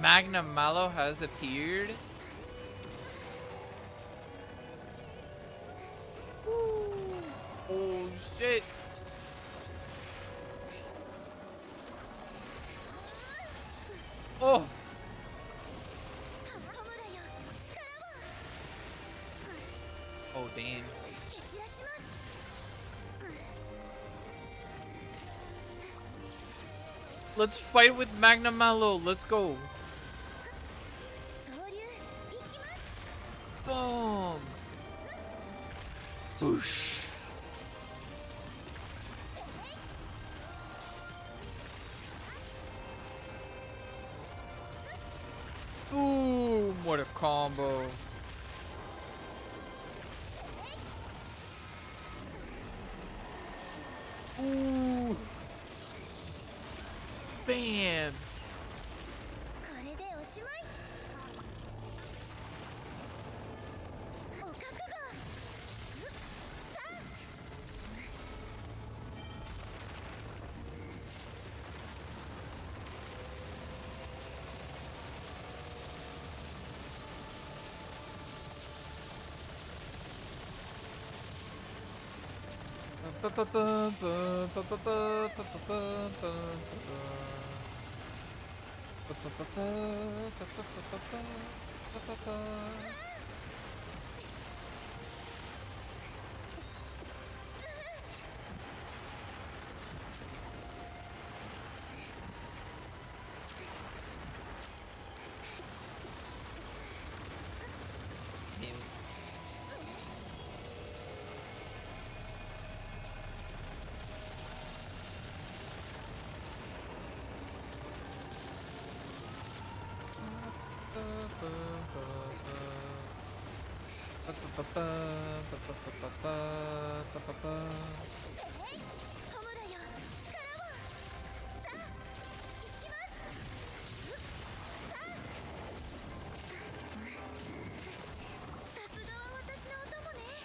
Magna Malo has appeared. Oh shit. Oh. Oh damn. Let's fight with Magna Malo. Let's go. Boom. Boosh. Boom. What a combo. Ooh. Bam.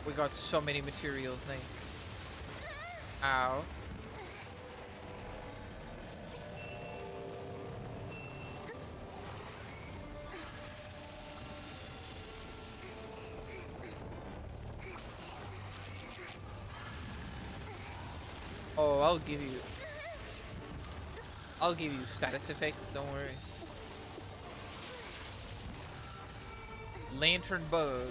We got so many materials, nice. Ow. Oh, I'll give you status effects, don't worry. Lantern bug.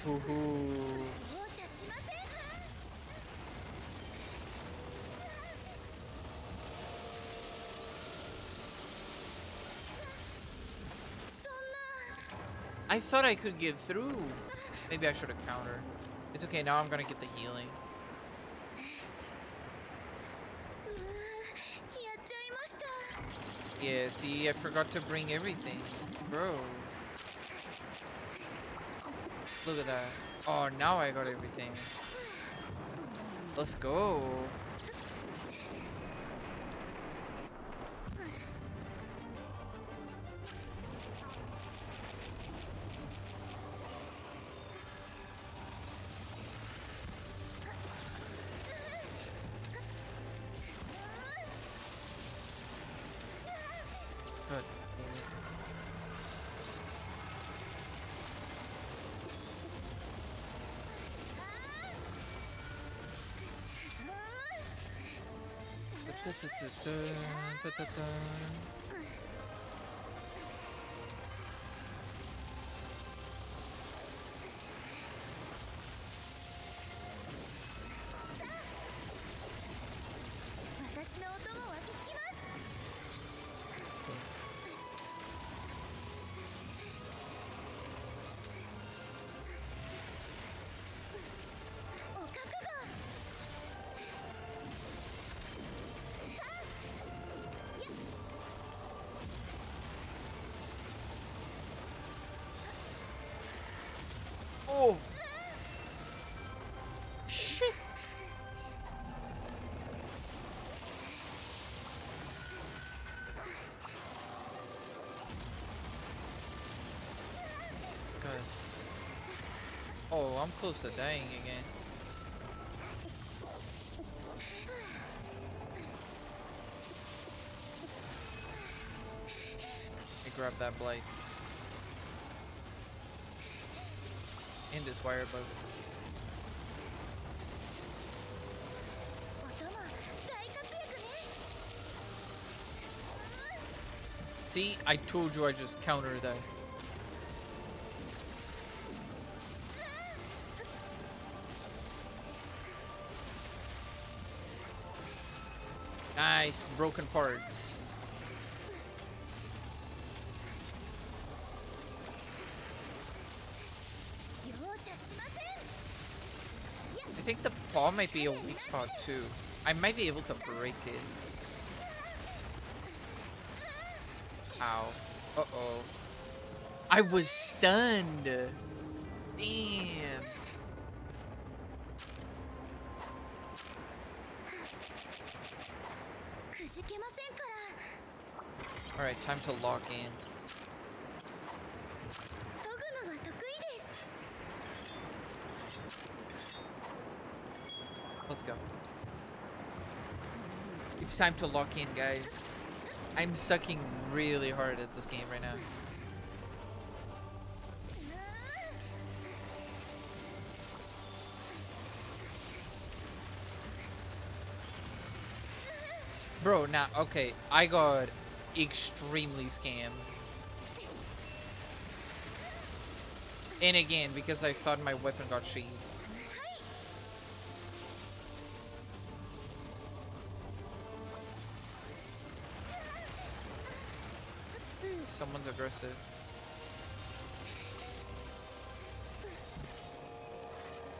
Hoo-hoo. I thought I could get through. Maybe I should have countered. It's okay, now I'm gonna get the healing. Yeah, see, I forgot to bring everything. Bro. Look at that. Oh, now I got everything. Let's go. Good. Oh! Shit! Good. Oh, I'm close to dying again. I grab that blight. And this wire bug. See, I told you I just countered that. Nice, broken parts. I think the paw might be a weak spot too. I might be able to break it. Ow. Uh-oh. I was stunned. Damn. Alright, time to lock in. Let's go. It's time to lock in, guys. I'm sucking really hard at this game right now. Bro, now, okay, I got extremely scammed. And again, because I thought my weapon got sheathed. Someone's aggressive.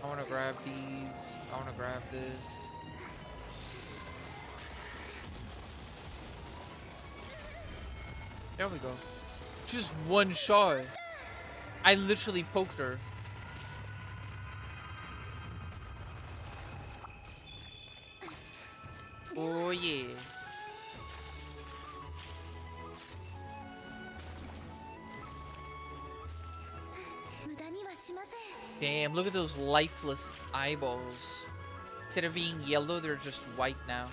I want to grab these. I want to grab this. There we go. Just one shot. I literally poked her. Oh yeah. Damn, look at those lifeless eyeballs. Instead of being yellow, they're just white now.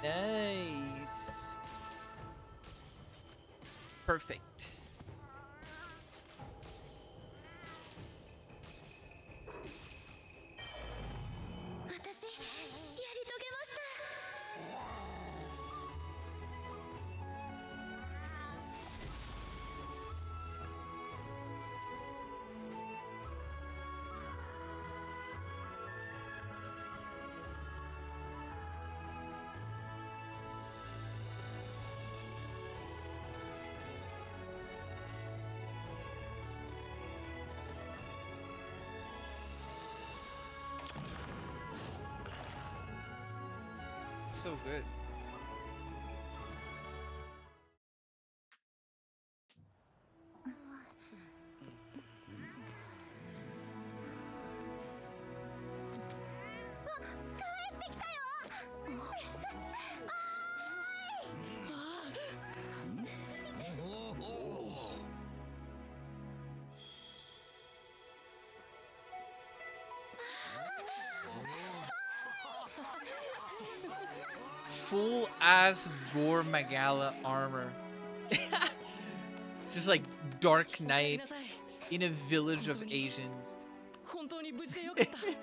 Nice. Perfect. 私やり遂げました。So good. Full ass Gore Magala armor. Just like Dark Knight in a village of Asians. 本当に無事でよかった。よっ、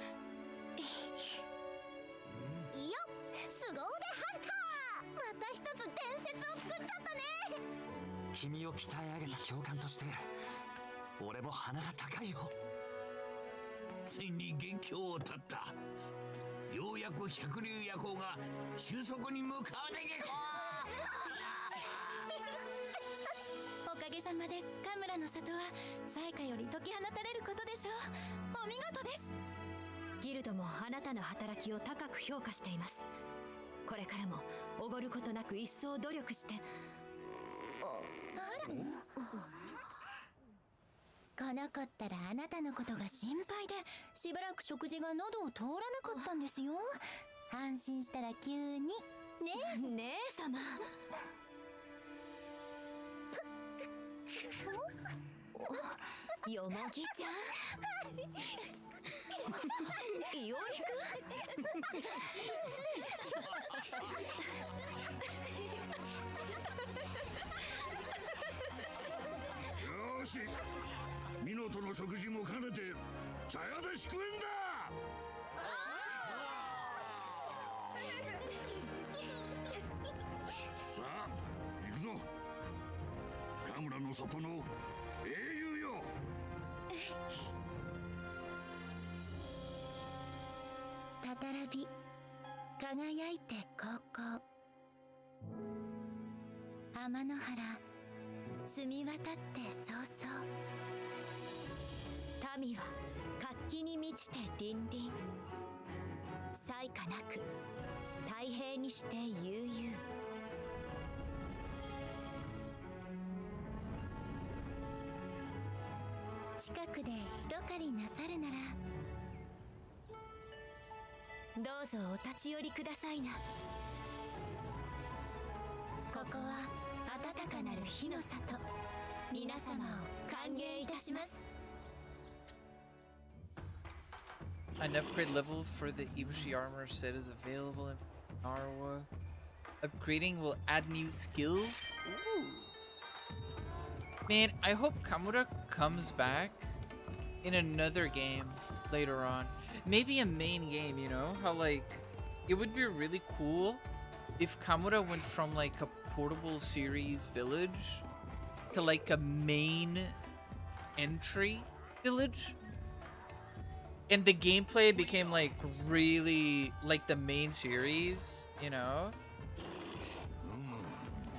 凄腕ハンター。また一つ伝説を作っちゃったね。君を鍛え上げた教官として俺も鼻が高いよ。ついに元凶を絶った。ようやく百竜夜行が収束に向かうでげこ。おかげさまでカムラの里は彩花より解き放たれることでしょう。お見事です。ギルドもあなたの働きを高く評価しています。これからもおごることなく一層努力して。あら、来なかったらあなたのことが心配でしばらく食事が喉を通らなかったんですよ。安心したら急にね。姉様。よもぎちゃん。いおりくん。よし、ミノとの食事も兼ねて茶屋で祝宴だ。さあ行くぞ。カムラの里の英雄よ。たたらび輝いて高校。天の原澄み渡って早々。民は活気に満ちて凛々。彩花なく太平にして悠々。近くで一狩りなさるならどうぞお立ち寄りくださいな。ここは暖かなる火の里。皆様を歓迎いたします。 An upgrade level for the Ibushi armor set is available in Narwa. Upgrading will add new skills. Ooh. Man, I hope Kamura comes back in another game later on. Maybe a main game, you know? How, like, it would be really cool if Kamura went from, like, a portable series village to, like, a main entry village. And the gameplay became, like, really, like, the main series, you know?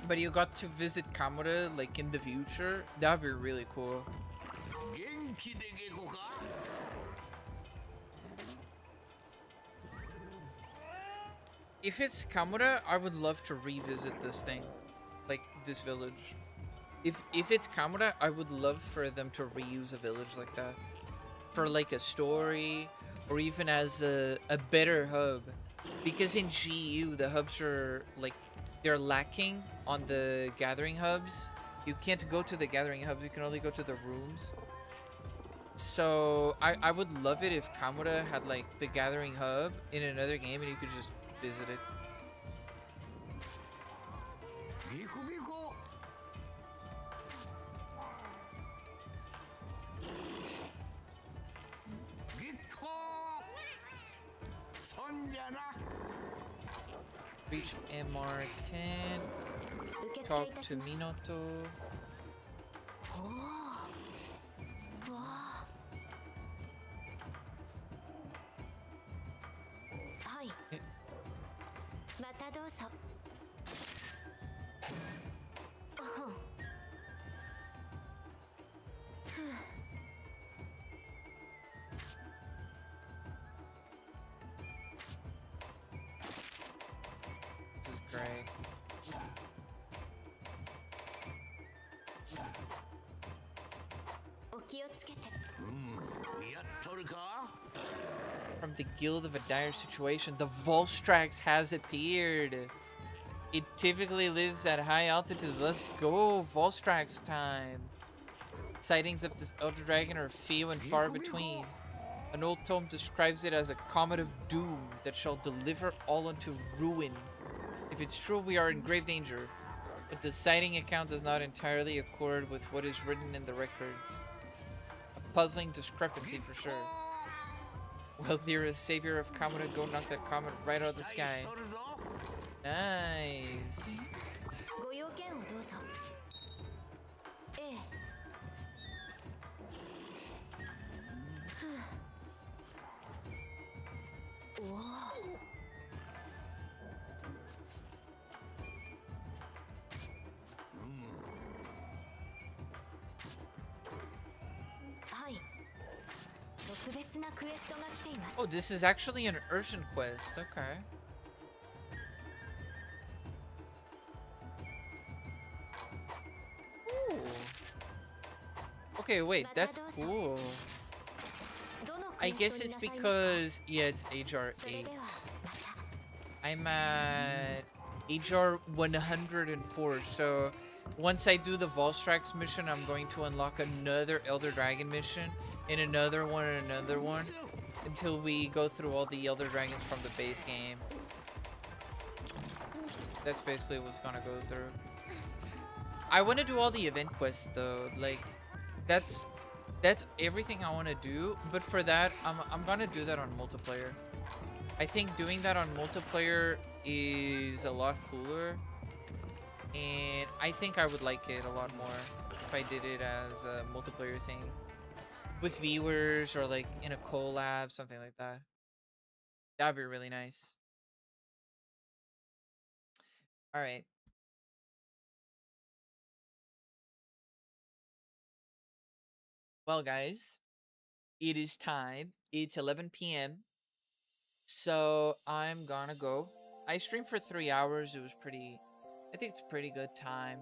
But you got to visit Kamura, like, in the future. That would be really cool. If it's Kamura, I would love to revisit this thing. Like, this village. If it's Kamura, I would love for them to reuse a village like that. For like a story, or even as a better hub. Because in GU, the hubs are like, they're lacking on the gathering hubs. You can't go to the gathering hubs, you can only go to the rooms. So I would love it if Kamura had like the gathering hub in another game and you could just visit it. Reach MR10. Talk to Minoto. This is great. From the Guild of a Dire Situation, the Volstrax has appeared. It typically lives at high altitudes. Let's go, Volstrax time. Sightings of this elder dragon are few and far between. An old tome describes it as a comet of doom that shall deliver all unto ruin. If it's true, we are in grave danger, but the sighting account does not entirely accord with what is written in the records. A puzzling discrepancy for sure. Well, dearest savior of Kamura, go knock that comet right out of the sky. Nice. Oh, this is actually an urgent quest. Okay. Ooh. Okay, wait, that's cool. I guess it's because, yeah, it's HR 8. I'm at HR 104, so once I do the Volstrax mission, I'm going to unlock another Elder Dragon mission, and another one, and another one, until we go through all the Elder Dragons from the base game. That's basically what's gonna go through. I want to do all the event quests though, like, that's everything I want to do, but for that, I'm gonna do that on multiplayer. I think doing that on multiplayer is a lot cooler, and I think I would like it a lot more if I did it as a multiplayer thing. With viewers, or like in a collab, something like that. That'd be really nice. Alright. Well, guys, it is time. It's 11 p.m. So I'm gonna go. I streamed for 3 hours. It was pretty, I think it's a pretty good time.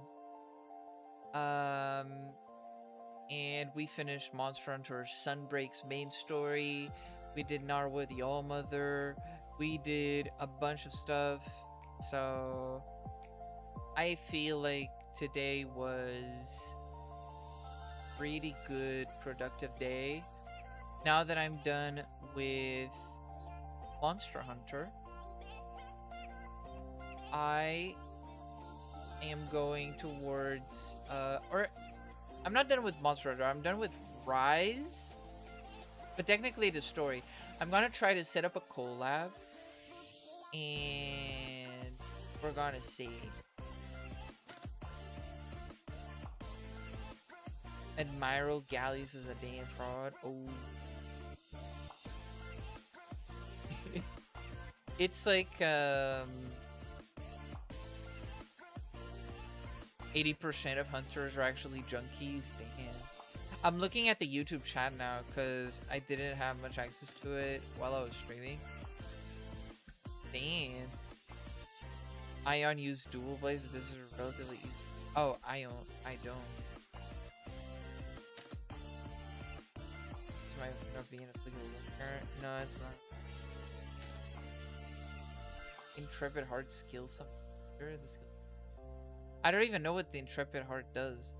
And we finished Monster Hunter Sunbreak's main story. We did Narwa the All-Mother. We did a bunch of stuff. So I feel like today was a pretty good, productive day. Now that I'm done with Monster Hunter, I am going towards, or I'm not done with Monster Hunter, I'm done with Rise, but technically the story. I'm gonna try to set up a collab, and we're gonna see. Admiral Galleys is a damn fraud. Oh. It's like, 80% of hunters are actually junkies. Damn. I'm looking at the YouTube chat now because I didn't have much access to it while I was streaming. Damn. Ion used dual blades, but this is relatively easy. Oh, I don't. It's my not being a legal looker. No, it's not. Intrepid Heart skill something. I don't even know what the Intrepid Heart does.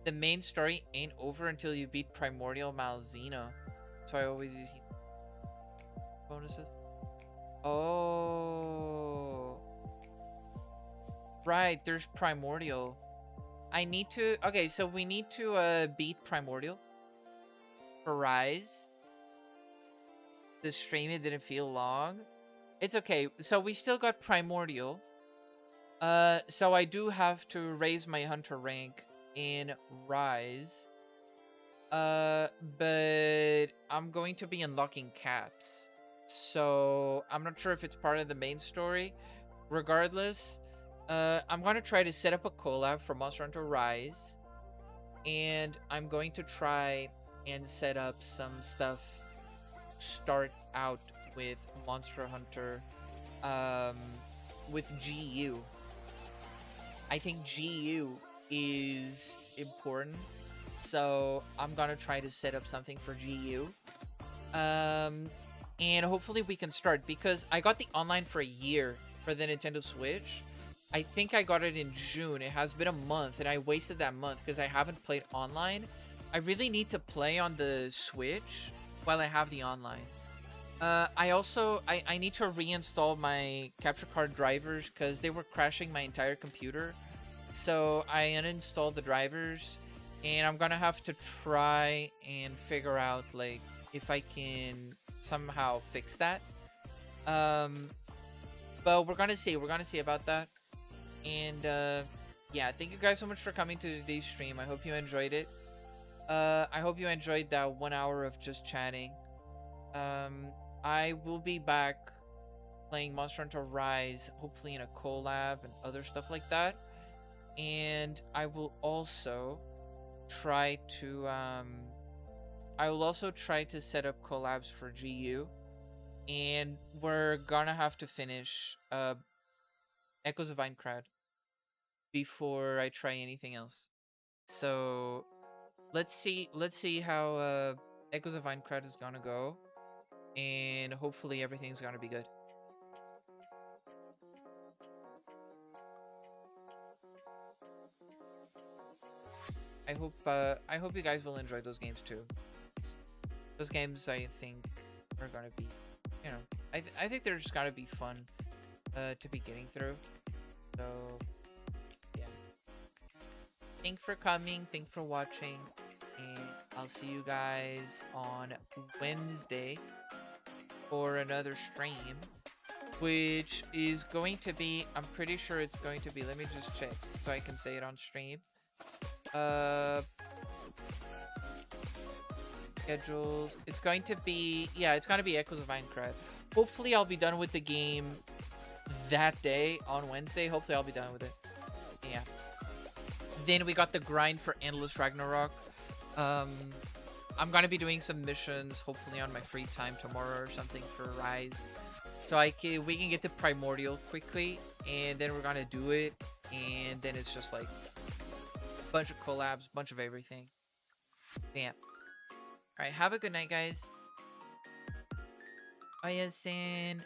The main story ain't over until you beat Primordial Malzeno. So I always use bonuses. Oh. Right, there's Primordial. I need to... Okay, so we need to beat Primordial. For Rise. The stream, it didn't feel long. It's okay. So we still got Primordial. So I do have to raise my Hunter rank in Rise. But I'm going to be unlocking caps. So I'm not sure if it's part of the main story. Regardless, I'm going to try to set up a collab for Monster Hunter Rise. And I'm going to try and set up some stuff. Start out with Monster Hunter with GU. I think GU is important. So I'm gonna try to set up something for GU. And hopefully we can start, because I got the online for a year for the Nintendo Switch. I think I got it in June. It has been a month and I wasted that month because I haven't played online. I really need to play on the Switch while I have the online. I need to reinstall my capture card drivers because they were crashing my entire computer. So I uninstalled the drivers, and I'm gonna have to try and figure out like if I can somehow fix that. But we're gonna see about that. And yeah, thank you guys so much for coming to today's stream. I hope you enjoyed it. I hope you enjoyed that 1 hour of just chatting. I will be back playing Monster Hunter Rise, hopefully in a collab and other stuff like that. And I will also try to set up collabs for GU. And we're gonna have to finish Echoes of Aincrad before I try anything else. So let's see how Echoes of Aincrad is gonna go. And hopefully everything's gonna be good. I hope you guys will enjoy those games too. Those games I think are gonna be, you know, I think they're just gonna be fun to be getting through. So yeah. Thanks for coming, thanks for watching, and I'll see you guys on Wednesday for another stream, which is going to be, I'm pretty sure it's going to be, let me just check so I can say it on stream. Schedules, it's going to be, yeah, it's going to be Echoes of Aincrad. Hopefully I'll be done with the game that day on Wednesday. Hopefully I'll be done with it. Yeah. Then we got the grind for Endless Ragnarok. I'm gonna be doing some missions, hopefully on my free time tomorrow or something for Rise, so we can get to Primordial quickly, and then we're gonna do it, and then it's just like a bunch of collabs, bunch of everything. Yeah. All right, have a good night, guys. Bye, Yasin.